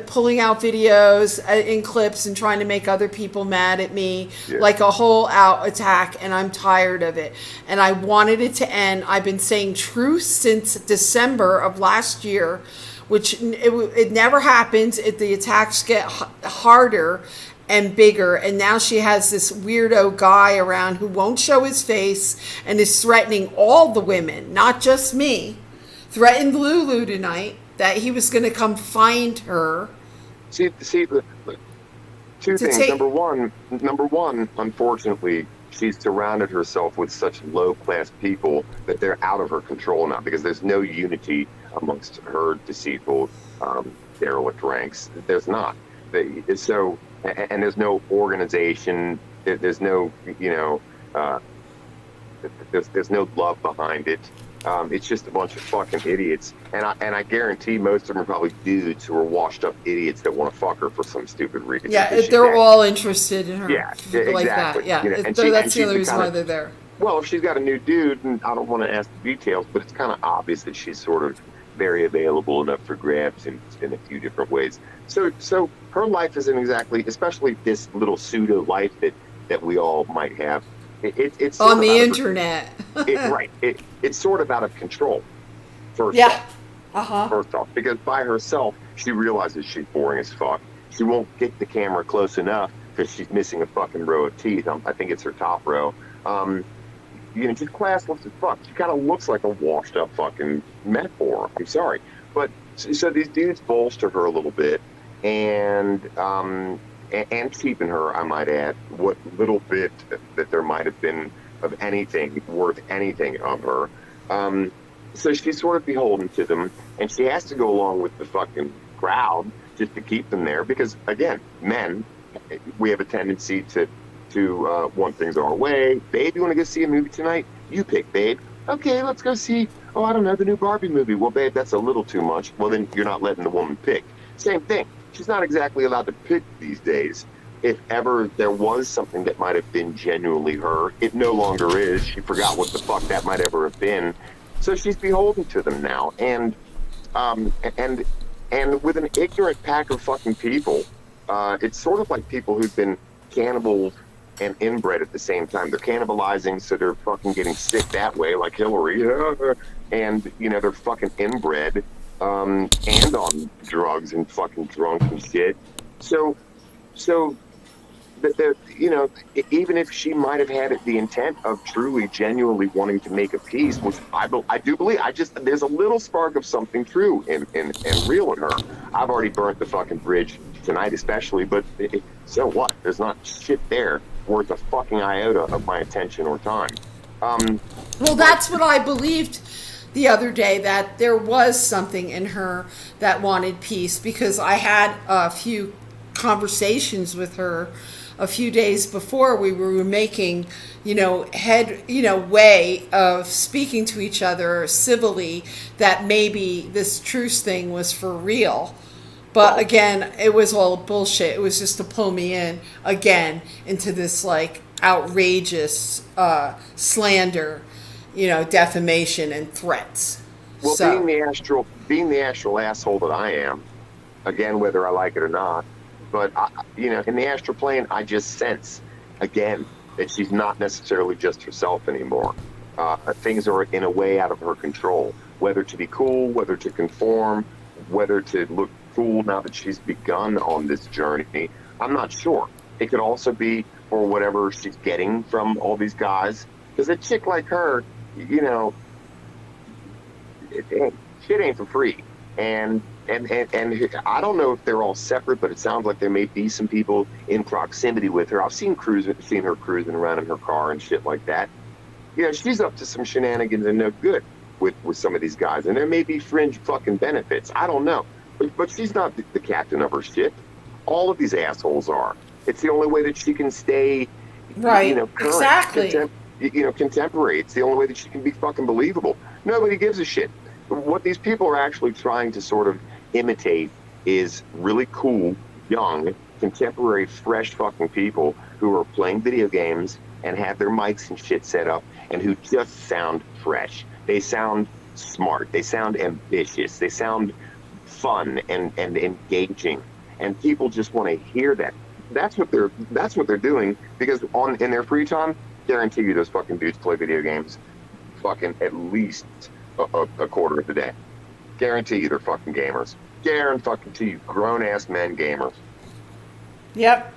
pulling out videos in clips and trying to make other people mad at me, like a whole out attack, and I'm tired of it. And I wanted it to end. I've been saying truth since December of last year, which it never happens. The attacks get harder and bigger, and now she has this weirdo guy around who won't show his face and is threatening all the women, not just me. Threatened Lulu tonight that he was going to come find her.
See, two things. Number one, unfortunately, she's surrounded herself with such low-class people that they're out of her control now, because there's no unity amongst her deceitful, derelict ranks. There's not. And there's no organization. There's no, there's no love behind it. It's just a bunch of fucking idiots. And I guarantee most of them are probably dudes who are washed up idiots that want to fuck her for some stupid reason.
Yeah, they're all interested in her.
Yeah, exactly.
Like that. Yeah, that's the other reason why they're there.
Well, if she's got a new dude, and I don't want to ask the details, but it's kind of obvious that she's sort of very available and up for grabs in a few different ways. So her life isn't exactly, especially this little pseudo life that we all might have. It's
on the internet.
Right. It's sort of out of control. First off, because by herself, she realizes she's boring as fuck. she won't get the camera close enough because she's missing a fucking row of teeth. I think it's her top row. Just classless as fuck. She kind of looks like a washed up fucking metaphor. I'm sorry. But so these dudes bolster her a little bit and keeping her, I might add, what little bit that there might have been of anything worth anything of her. So she's sort of beholden to them, and she has to go along with the fucking crowd just to keep them there because, again, men, we have a tendency to want things our way. Babe, you want to go see a movie tonight? You pick, babe. Okay, let's go see, I don't know, the new Barbie movie. Well, babe, that's a little too much. Well, then you're not letting the woman pick. Same thing. She's not exactly allowed to pick these days. If ever there was something that might have been genuinely her, it no longer is. She forgot what the fuck that might ever have been. So she's beholden to them now. And with an ignorant pack of fucking people, it's sort of like people who've been cannibals and inbred at the same time. They're cannibalizing, so they're fucking getting sick that way, like Hillary. And, they're fucking inbred and on drugs and fucking drunk and shit. So even if she might have had the intent of truly, genuinely wanting to make a peace, which I do believe, there's a little spark of something true and real in her. I've already burnt the fucking bridge tonight, especially, but so what? There's not shit there worth a fucking iota of my attention or time.
Well, that's what I believed the other day, that there was something in her that wanted peace, because I had a few conversations with her a few days before. We were making, way of speaking to each other civilly, that maybe this truce thing was for real. But again, it was all bullshit. It was just to pull me in again into this like outrageous slander, defamation and threats.
Well, being the astral asshole that I am, again, whether I like it or not, but in the astral plane, I just sense again that she's not necessarily just herself anymore. Things are in a way out of her control. Whether to be cool, whether to conform, whether to look cool now that she's begun on this journey, I'm not sure. It could also be for whatever she's getting from all these guys. Because a chick like her, shit ain't for free. And I don't know if they're all separate, but it sounds like there may be some people in proximity with her. I've seen her cruising around in her car and shit like that. She's up to some shenanigans and no good with some of these guys. And there may be fringe fucking benefits. I don't know. But she's not the captain of her ship. All of these assholes are. It's the only way that she can stay,
right?
Current,
exactly.
Contemporary. It's the only way that she can be fucking believable. Nobody gives a shit. What these people are actually trying to sort of imitate is really cool, young, contemporary, fresh fucking people who are playing video games and have their mics and shit set up and who just sound fresh. They sound smart. They sound ambitious. They sound fun and engaging, and people just want to hear that. That's what they're doing, because in their free time, guarantee you those fucking dudes play video games fucking at least a quarter of the day. Guarantee you they're fucking gamers. Guarantee you grown ass men gamers.
Yep.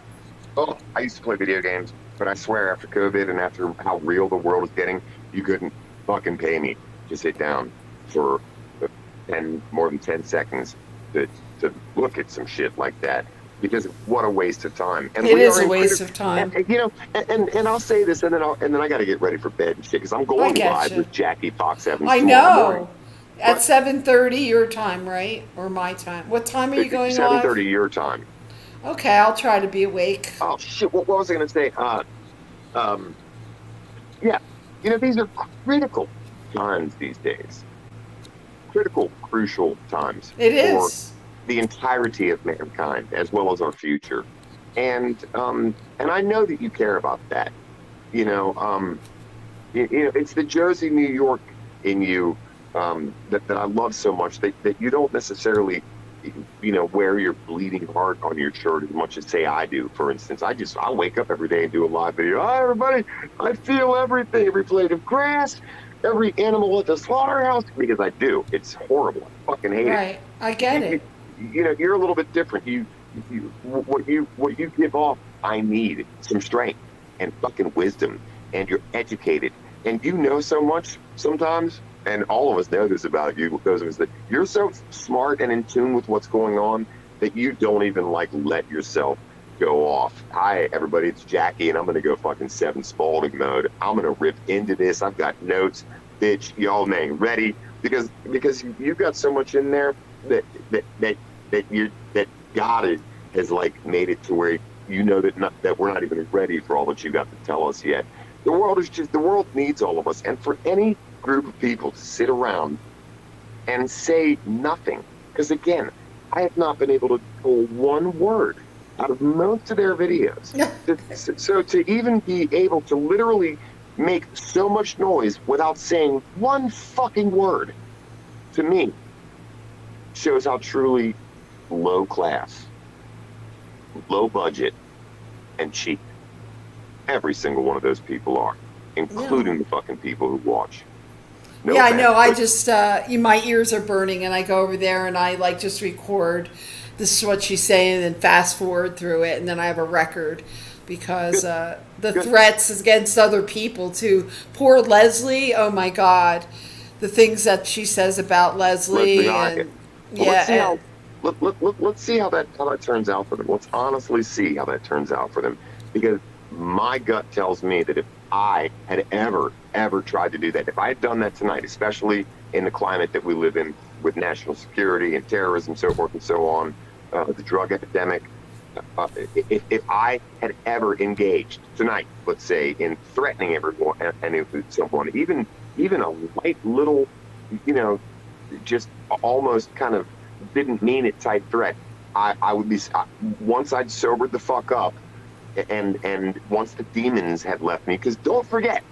Oh, I used to play video games, but I swear after COVID and after how real the world is getting, you couldn't fucking pay me to sit down for more than 10 seconds to look at some shit like that, because what a waste of time. And
it is a waste of time.
And I'll say this, and then I got to get ready for bed and shit, because I'm going live with Jackie Fox Evans.
I know. At 7:30 your time, right? Or my time? What time are you going live?
7:30 your time.
Okay, I'll try to be awake.
Oh shit! What was I going to say? Yeah, these are critical times these days. Critical, crucial times.
It is.
For the entirety of mankind, as well as our future. And I know that you care about that. It's the Jersey, New York in you that I love so much, that you don't necessarily, wear your bleeding heart on your shirt as much as, say, I do. For instance, I wake up every day and do a live video. Hi, everybody. I feel everything, every blade of grass, every animal at the slaughterhouse, because I do. It's horrible. I fucking hate it.
Right. I get it.
You're a little bit different. what you give off, I need some strength and fucking wisdom, and you're educated, and you know so much sometimes, and all of us know this about you, those of us that you're so smart and in tune with what's going on that you don't even like let yourself go off. Hi everybody, it's Jackie, and I'm gonna go fucking 7 Spaulding mode. I'm gonna rip into this. I've got notes, bitch. Y'all name ready, because you've got so much in there that God has like made it to where you know that we're not even ready for all that you got to tell us yet. The world needs all of us, and for any group of people to sit around and say nothing, because again, I have not been able to pull one word out of most of their videos. So to even be able to literally make so much noise without saying one fucking word, to me, shows how truly low class, low budget, and cheap every single one of those people are, including the fucking people who watch. No
yeah, I
offense,
know. I
but-
just, my ears are burning, and I go over there and I like just record. This is what she's saying, and then fast forward through it, and then I have a record because the threats against other people too. Poor Leslie. Oh my God, the things that she says about Leslie. And yeah.
Let's see how that turns out for them. Let's honestly see how that turns out for them, because my gut tells me that if I had ever tried to do that, if I had done that tonight, especially in the climate that we live in with national security and terrorism, so forth and so on, the drug epidemic, if I had ever engaged tonight, let's say, in threatening everyone and someone, even a light little, just almost kind of didn't mean it type threat, I would be, once I'd sobered the fuck up, and once the demons had left me, because don't forget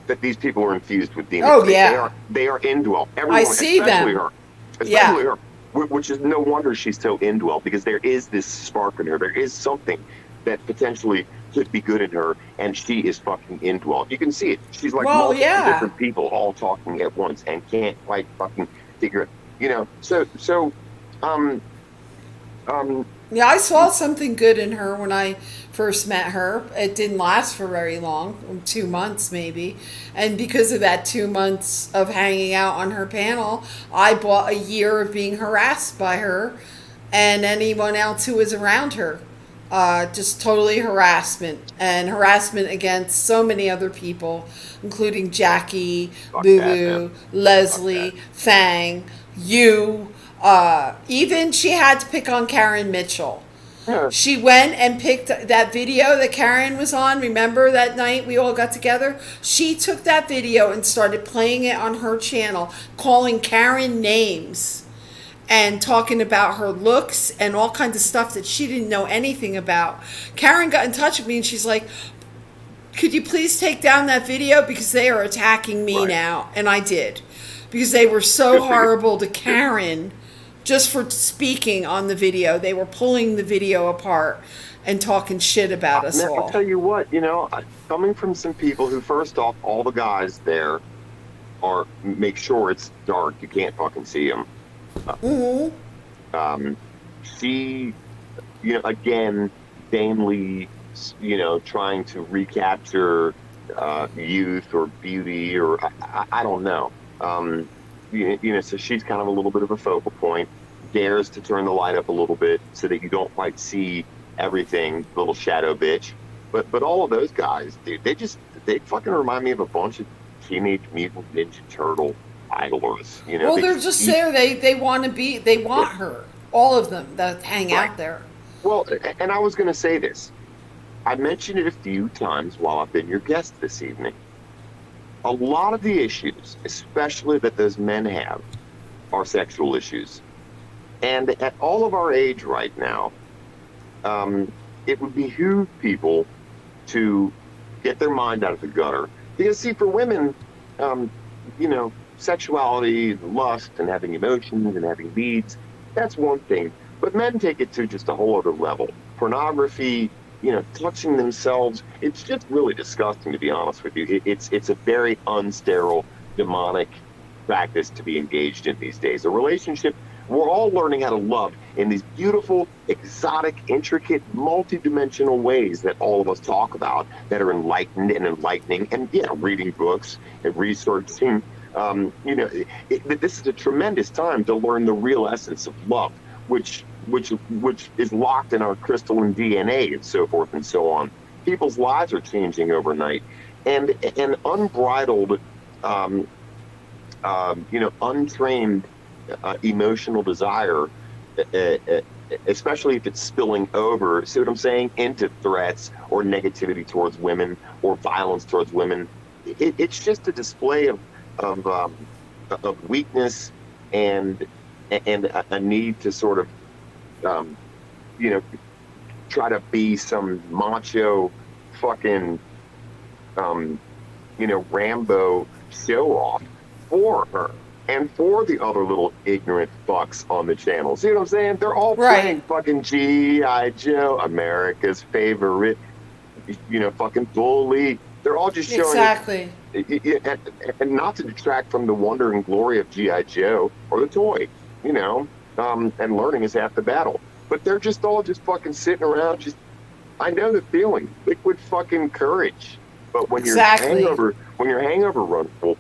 that these people are infused with demons.
Oh yeah,
they are indwelt. Everyone,
I see
especially
them.
Her, especially her, which is no wonder she's so indwelt, because there is this spark in her. There is something that potentially could be good in her, and she is fucking indwelt. You can see it. She's like multiple different people all talking at once and can't quite fucking figure it.
Yeah, I saw something good in her when I first met her. It didn't last for very long, 2 months maybe. And because of that 2 months of hanging out on her panel, I bought a year of being harassed by her and anyone else who was around her. Just totally harassment, and harassment against so many other people, including Jackie, Lulu, Leslie, Fang, you. Even she had to pick on Karen Mitchell.
Yeah.
She went and picked that video that Karen was on. Remember that night we all got together? She took that video and started playing it on her channel, calling Karen names and talking about her looks and all kinds of stuff that she didn't know anything about. Karen got in touch with me and she's like, could you please take down that video because they are attacking me now? And I did, because they were so horrible to Karen just for speaking on the video. They were pulling the video apart and talking shit about us all.
I'll tell you what, coming from some people who, first off, all the guys there make sure it's dark. You can't fucking see them. She, again, vainly, trying to recapture youth or beauty, or I don't know. So she's kind of a little bit of a focal point, dares to turn the light up a little bit so that you don't quite see everything, little shadow bitch. But all of those guys, dude, they fucking remind me of a bunch of Teenage Mutant Ninja Turtle idlers.
Well, they're just there. They want her. All of them that hang out there.
Well, and I was going to say this. I mentioned it a few times while I've been your guest this evening. A lot of the issues, especially that those men have, are sexual issues. And at all of our age right now, it would behoove people to get their mind out of the gutter. Because, see, for women, sexuality, lust, and having emotions and having needs, that's one thing. But men take it to just a whole other level. Pornography, touching themselves, it's just really disgusting, to be honest with you. It's a very unsterile, demonic practice to be engaged in these days. A relationship We're all learning how to love in these beautiful, exotic, intricate, multi-dimensional ways that all of us talk about that are enlightened and enlightening. And yeah, reading books and researching. This is a tremendous time to learn the real essence of love, which is locked in our crystalline DNA and so forth and so on. People's lives are changing overnight, and unbridled, untrained emotional desire, especially if it's spilling over, see what I'm saying, into threats or negativity towards women or violence towards women. It's just a display of weakness and a need to sort of try to be some macho fucking Rambo show off for her and for the other little ignorant fucks on the channel. See what I'm saying? They're all playing fucking G.I. Joe, America's favorite, fucking bully. They're all just showing
exactly.
And not to detract from the wonder and glory of G.I. Joe or the toy, and learning is half the battle. But they're just all just fucking sitting around. I know the feeling, liquid fucking courage. But when your hangover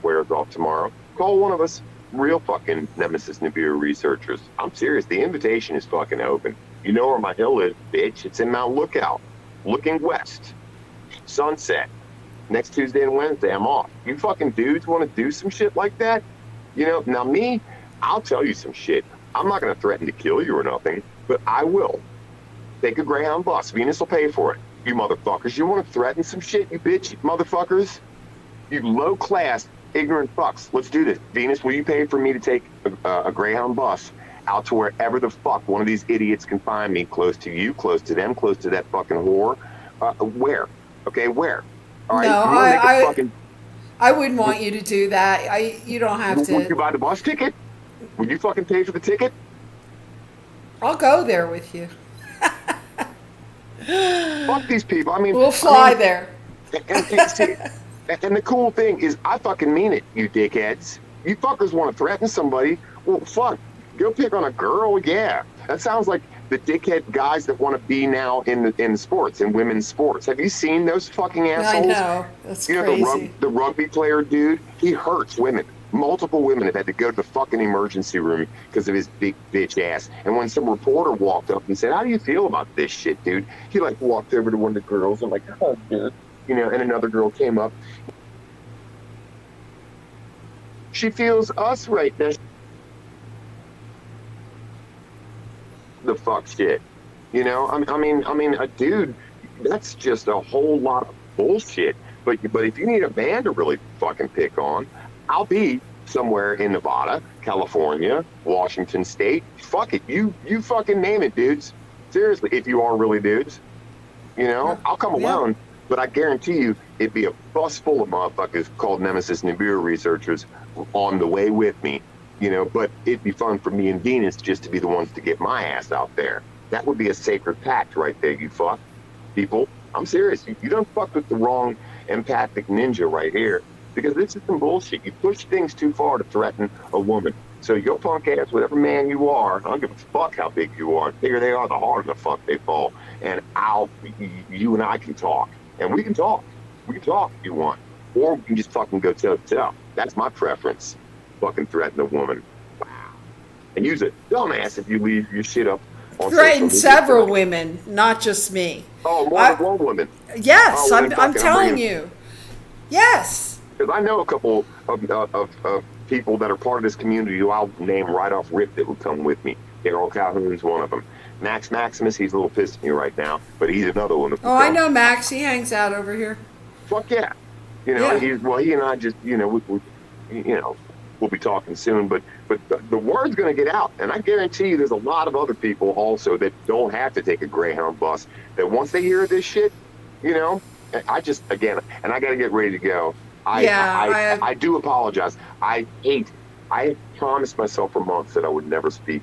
wears off tomorrow, call one of us real fucking Nemesis Nibiru researchers. I'm serious. The invitation is fucking open. You know where my hill is, bitch. It's in Mount Lookout, looking west. Sunset. Next Tuesday and Wednesday, I'm off. You fucking dudes want to do some shit like that? Now me, I'll tell you some shit. I'm not going to threaten to kill you or nothing, but I will. Take a Greyhound bus. Venus will pay for it. You motherfuckers. You want to threaten some shit, you bitch motherfuckers? You low-class, ignorant fucks. Let's do this. Venus, will you pay for me to take a Greyhound bus out to wherever the fuck one of these idiots can find me, close to you, close to them, close to that fucking whore? Where? Okay, where? All right,
no, I wouldn't want you to do that. You don't have to.
Would you buy the bus ticket? Would you fucking pay for the ticket?
I'll go there with you.
Fuck these people.
We'll fly there.
And the cool thing is, I fucking mean it, you dickheads. You fuckers want to threaten somebody? Well, fuck. Go pick on a girl, yeah. That sounds like the dickhead guys that want to be now in sports, in women's sports. Have you seen those fucking assholes?
I know. That's crazy.
The rugby player dude, he hurts women. Multiple women have had to go to the fucking emergency room because of his big bitch ass. And when some reporter walked up and said, "How do you feel about this shit, dude?" He walked over to one of the girls and "Oh, dude," and another girl came up. She feels us right now. The fuck shit, a dude, that's just a whole lot of bullshit. But if you need a band to really fucking pick on, I'll be somewhere in Nevada, California, Washington State. Fuck it, you fucking name it, dudes. Seriously, if you are really dudes, I'll come alone. But I guarantee you, it'd be a bus full of motherfuckers called Nemesis Nibiru researchers on the way with me. But it'd be fun for me and Venus just to be the ones to get my ass out there. That would be a sacred pact right there, you fuck people. I'm serious. You don't fuck with the wrong empathic ninja right here, because this is some bullshit. You push things too far to threaten a woman. So your punk ass, whatever man you are, I don't give a fuck how big you are. The bigger they are, the harder the fuck they fall. And you and I can talk. And we can talk. We can talk if you want. Or we can just fucking go toe to toe. That's my preference. Fucking threaten a woman. Wow. And use a dumbass if you leave your shit up on
threaten several women, not just me.
Oh, more than one woman.
Yes, I'm telling you. Yes.
Because I know a couple of people that are part of this community who I'll name right off rip that would come with me. Daryl Calhoun's one of them. Max Maximus, he's a little pissed at me right now, but he's another one.
I know Max. He hangs out over here.
Fuck yeah. He and I just, we'll be talking soon, but the word's going to get out, and I guarantee you there's a lot of other people also that don't have to take a Greyhound bus, that once they hear this shit, I just, again, and I got to get ready to go. I do apologize. I promised myself for months that I would never speak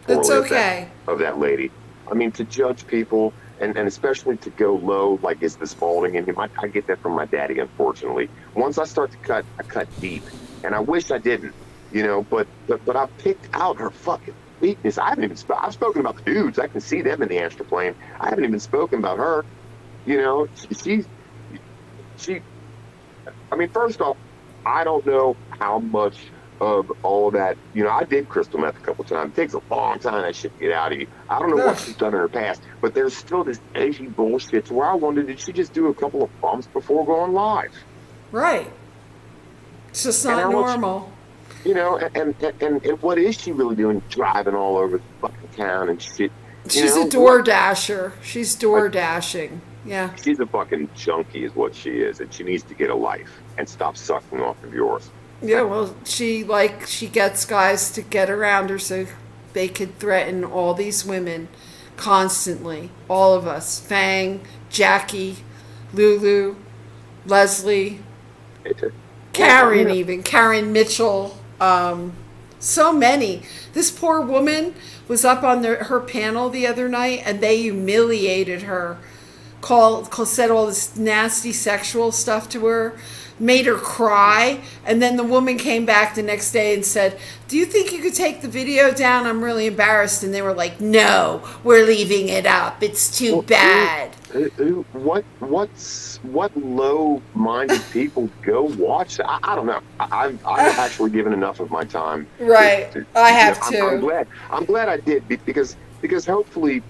That's okay.
Of that lady. To judge people, and especially to go low, like is the Spaulding in him. I get that from my daddy, unfortunately. Once I start to cut, I cut deep. And I wish I didn't, but I picked out her fucking weakness. I haven't even I've spoken about the dudes. I can see them in the astral plane. I haven't even spoken about her. You know, she. I mean, first off, I don't know how much of all that. You know, I did crystal meth a couple times. It takes a long time that shit to get out of you. I don't know what she's done in her past, but there's still this edgy bullshit. To where I wondered, did she just do a couple of bumps before going live?
Right. It's just not normal.
You know, and what is she really doing? Driving all over the fucking town and shit.
She's a door dasher. She's door dashing. Yeah.
She's a fucking junkie, is what she is, and she needs to get a life and stop sucking off of yours.
Yeah, well, she gets guys to get around her so they could threaten all these women constantly. All of us. Fang, Jackie, Lulu, Leslie, Karen, even Karen Mitchell. So many. This poor woman was up on her panel the other night, and they humiliated her. Said all this nasty sexual stuff to her, made her cry, and then the woman came back the next day and said, "Do you think you could take the video down? I'm really embarrassed." And they were like, "No, we're leaving it up. It's too bad."
What low-minded people go watch that? I don't know. I've actually given enough of my time.
Right, I have too.
I'm glad I did, because hopefully,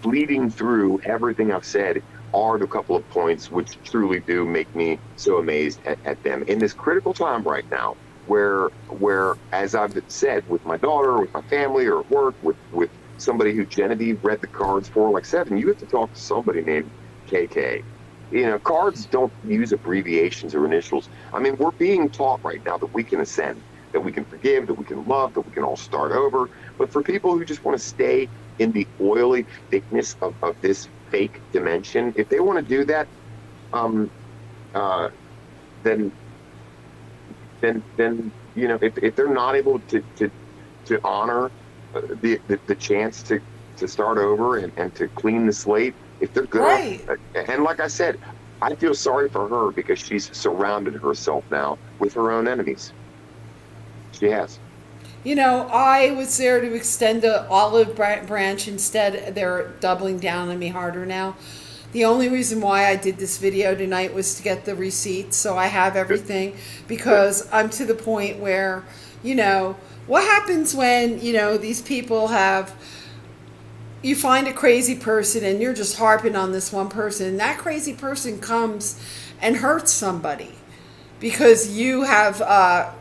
bleeding through everything I've said are the couple of points which truly do make me so amazed at them in this critical time right now, where as I've said, with my daughter, with my family, or at work, with somebody who Genevieve read the cards for, like, Seven, you have to talk to somebody named KK. You know, cards don't use abbreviations or initials. I mean, we're being taught right now that we can ascend, that we can forgive, that we can love, that we can all start over. But for people who just want to stay in the oily thickness of this fake dimension, if they want to do that, then you know, if they're not able to honor the chance to start over and to clean the slate, if they're good, and like I said, I feel sorry for her because she's surrounded herself now with her own enemies. She has.
You know, I was there to extend the olive branch. Instead, they're doubling down on me harder now. The only reason why I did this video tonight was to get the receipts, so I have everything, because I'm to the point where, you know, what happens when, you know, these people have, you find a crazy person and you're just harping on this one person, and that crazy person comes and hurts somebody because you have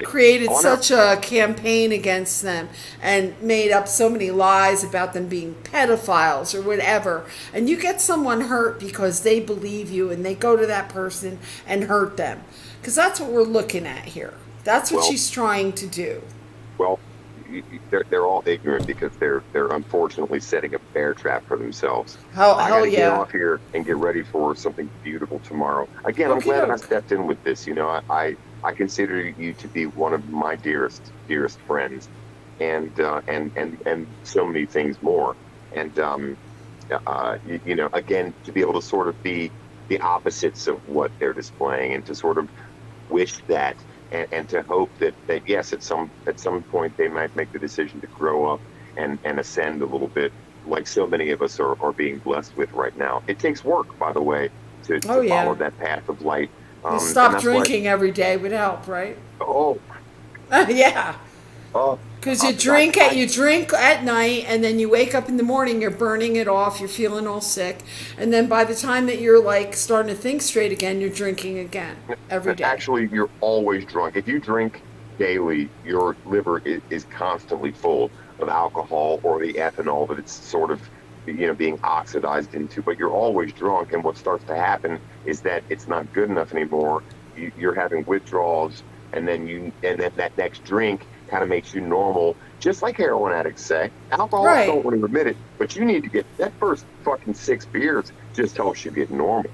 created such a campaign against them and made up so many lies about them being pedophiles or whatever, and you get someone hurt because they believe you and they go to that person and hurt them, because that's what we're looking at here. That's what she's trying to do.
Well, they're all ignorant because they're unfortunately setting a bear trap for themselves. I gotta get off here and get ready for something beautiful tomorrow. Again, I'm glad I stepped in with this. You know, I consider you to be one of my dearest friends, and so many things more. And you know, again, to be able to sort of be the opposites of what they're displaying, and to sort of wish that, and to hope that yes, at some point they might make the decision to grow up and ascend a little bit, like so many of us are being blessed with right now. It takes work, by the way, to follow that path of light.
Stop drinking every day would help, right?
Oh.
Yeah. Because you drink at night, and then you wake up in the morning, you're burning it off, you're feeling all sick, and then by the time that you're like starting to think straight again, you're drinking again every day. Actually,
you're always drunk. If you drink daily, your liver is constantly full of alcohol or the ethanol that it's sort of, you know, being oxidized into. But you're always drunk, and what starts to happen is that it's not good enough anymore. You're having withdrawals, and then that next drink kind of makes you normal, just like heroin addicts say. Alcoholics don't want to admit it, but you need to get that first fucking 6 beers just helps you get normal.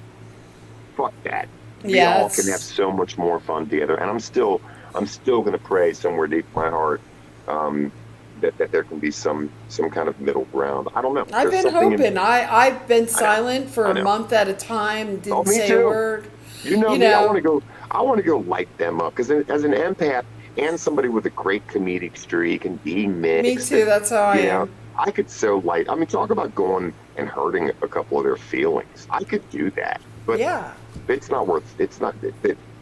Fuck that. We all can have so much more fun together, and I'm still going to pray somewhere deep in my heart that there can be some kind of middle ground. I don't know.
I've been hoping. I've been silent for a month at a time. Didn't say a word.
You know me. I want to go light them up, because as an empath, and somebody with a great comedic streak and being
Me
mixed.
too. That's how I
You know,
am.
I could so light. I mean, talk about going and hurting a couple of their feelings. I could do that, but
Yeah.
it's not worth. It's not.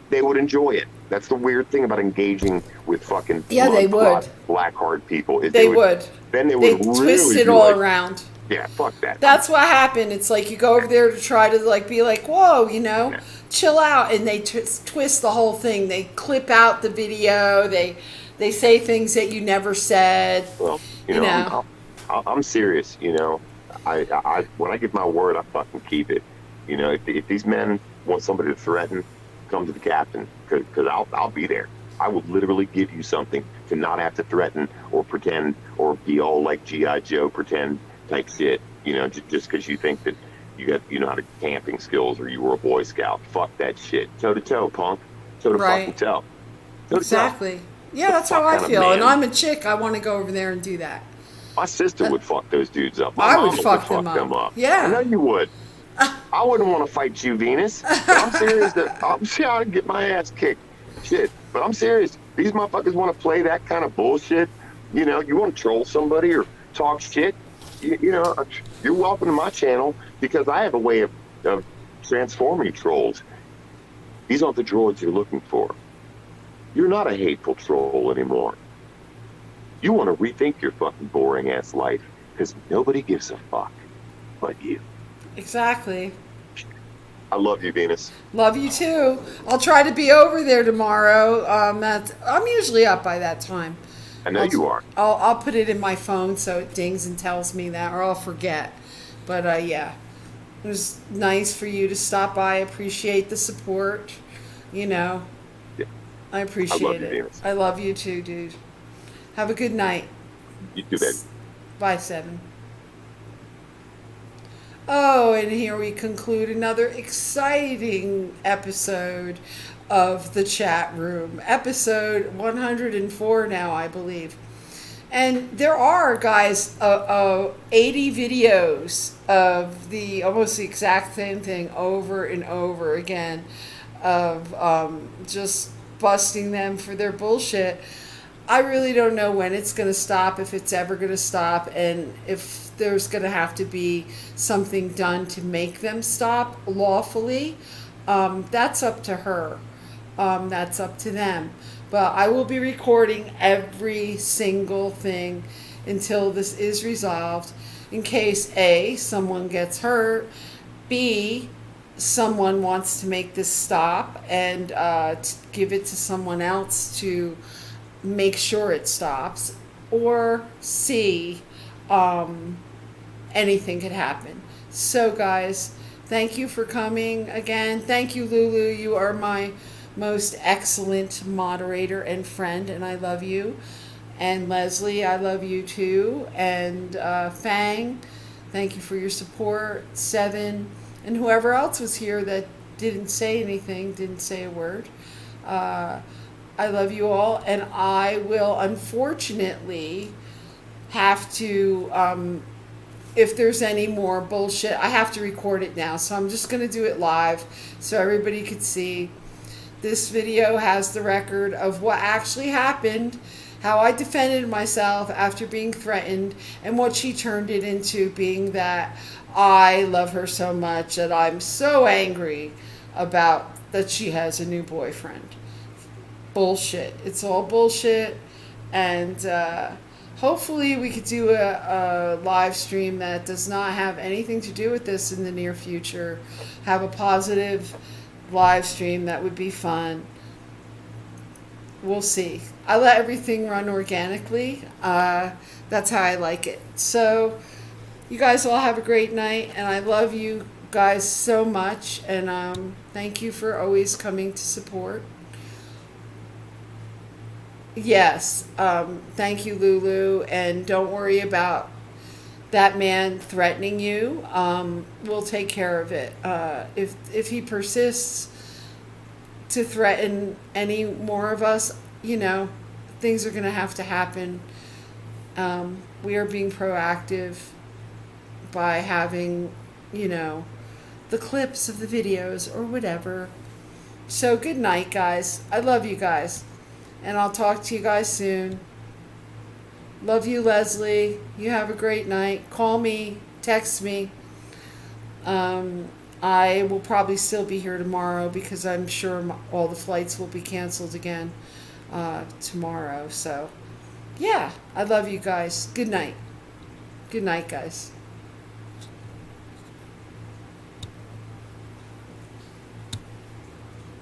They would enjoy it. That's the weird thing about engaging with fucking
Yeah, they
blood-clot,
would.
black-hearted people. Is
They would.
Then they
They
would
twist
really
it
be
all
like,
around.
yeah, fuck that.
That's what happened. It's like you go over there to try to like be like, whoa,
Yeah.
chill out, and they twist the whole thing. They clip out the video. They say things that you never said.
Well,
You know.
I'm serious. I when I give my word, I fucking keep it. If these men want somebody to threaten, come to the captain, because I'll be there. I will literally give you something to not have to threaten or pretend or be all like G.I. Joe pretend type shit. Just because you think that you know how to camping skills or you were a Boy Scout. Fuck that shit. Toe to toe, punk. Toe to
Right.
fucking toe. Toe to toe.
Exactly. Yeah,
The
that's how
fuck
I
kind of
feel.
man.
And I'm a chick. I want to go over there and do that.
My sister would fuck those dudes up. My
I
mama
would fuck them up. Yeah.
I know you would. I wouldn't want to fight you, Venus. But I'm serious. I'm serious. I'd get my ass kicked. Shit. But I'm serious. These motherfuckers want to play that kind of bullshit. You want to troll somebody or talk shit. You're welcome to my channel because I have a way of transforming trolls. These aren't the droids you're looking for. You're not a hateful troll anymore. You want to rethink your fucking boring ass life because nobody gives a fuck but you.
Exactly.
I love you, Venus.
Love you too. I'll try to be over there tomorrow. I'm usually up by that time.
I know you are.
I'll put it in my phone so it dings and tells me that, or I'll forget. But yeah, it was nice for you to stop by. Appreciate the support.
Yeah.
I appreciate
I love you,
it.
Venus.
I love you too, dude. Have a good night.
You too, baby.
Bye, 7. Oh, and here we conclude another exciting episode of the chat room. Episode 104 now, I believe. And there are, guys, 80 videos of almost the exact same thing over and over again of just busting them for their bullshit. I really don't know when it's going to stop, if it's ever going to stop, and if there's going to have to be something done to make them stop lawfully. That's up to her. That's up to them. But I will be recording every single thing until this is resolved, in case A, someone gets hurt, B, someone wants to make this stop and give it to someone else to make sure it stops, or C, anything could happen. So guys, thank you for coming again. Thank you, Lulu. You are my most excellent moderator and friend, and I love you. And Leslie, I love you too. And Fang, thank you for your support. 7, and whoever else was here that didn't say anything, didn't say a word. I love you all, and I will unfortunately have to, if there's any more bullshit, I have to record it now, so I'm just going to do it live so everybody could see. This video has the record of what actually happened, how I defended myself after being threatened, and what she turned it into being that I love her so much that I'm so angry about that she has a new boyfriend. Bullshit. It's all bullshit. And hopefully we could do a live stream that does not have anything to do with this in the near future. Have a positive live stream that would be fun. We'll see. I let everything run organically. That's how I like it. So you guys all have a great night, and I love you guys so much, and thank you for always coming to support. Yes, thank you, Lulu, and don't worry about that man threatening you. We'll take care of it. If he persists to threaten any more of us, things are going to have to happen. We are being proactive by having, the clips of the videos or whatever. So good night, guys. I love you guys. And I'll talk to you guys soon. Love you, Leslie. You have a great night. Call me, text me. I will probably still be here tomorrow because I'm sure all the flights will be canceled again tomorrow. So, yeah, I love you guys. Good night. Good night, guys.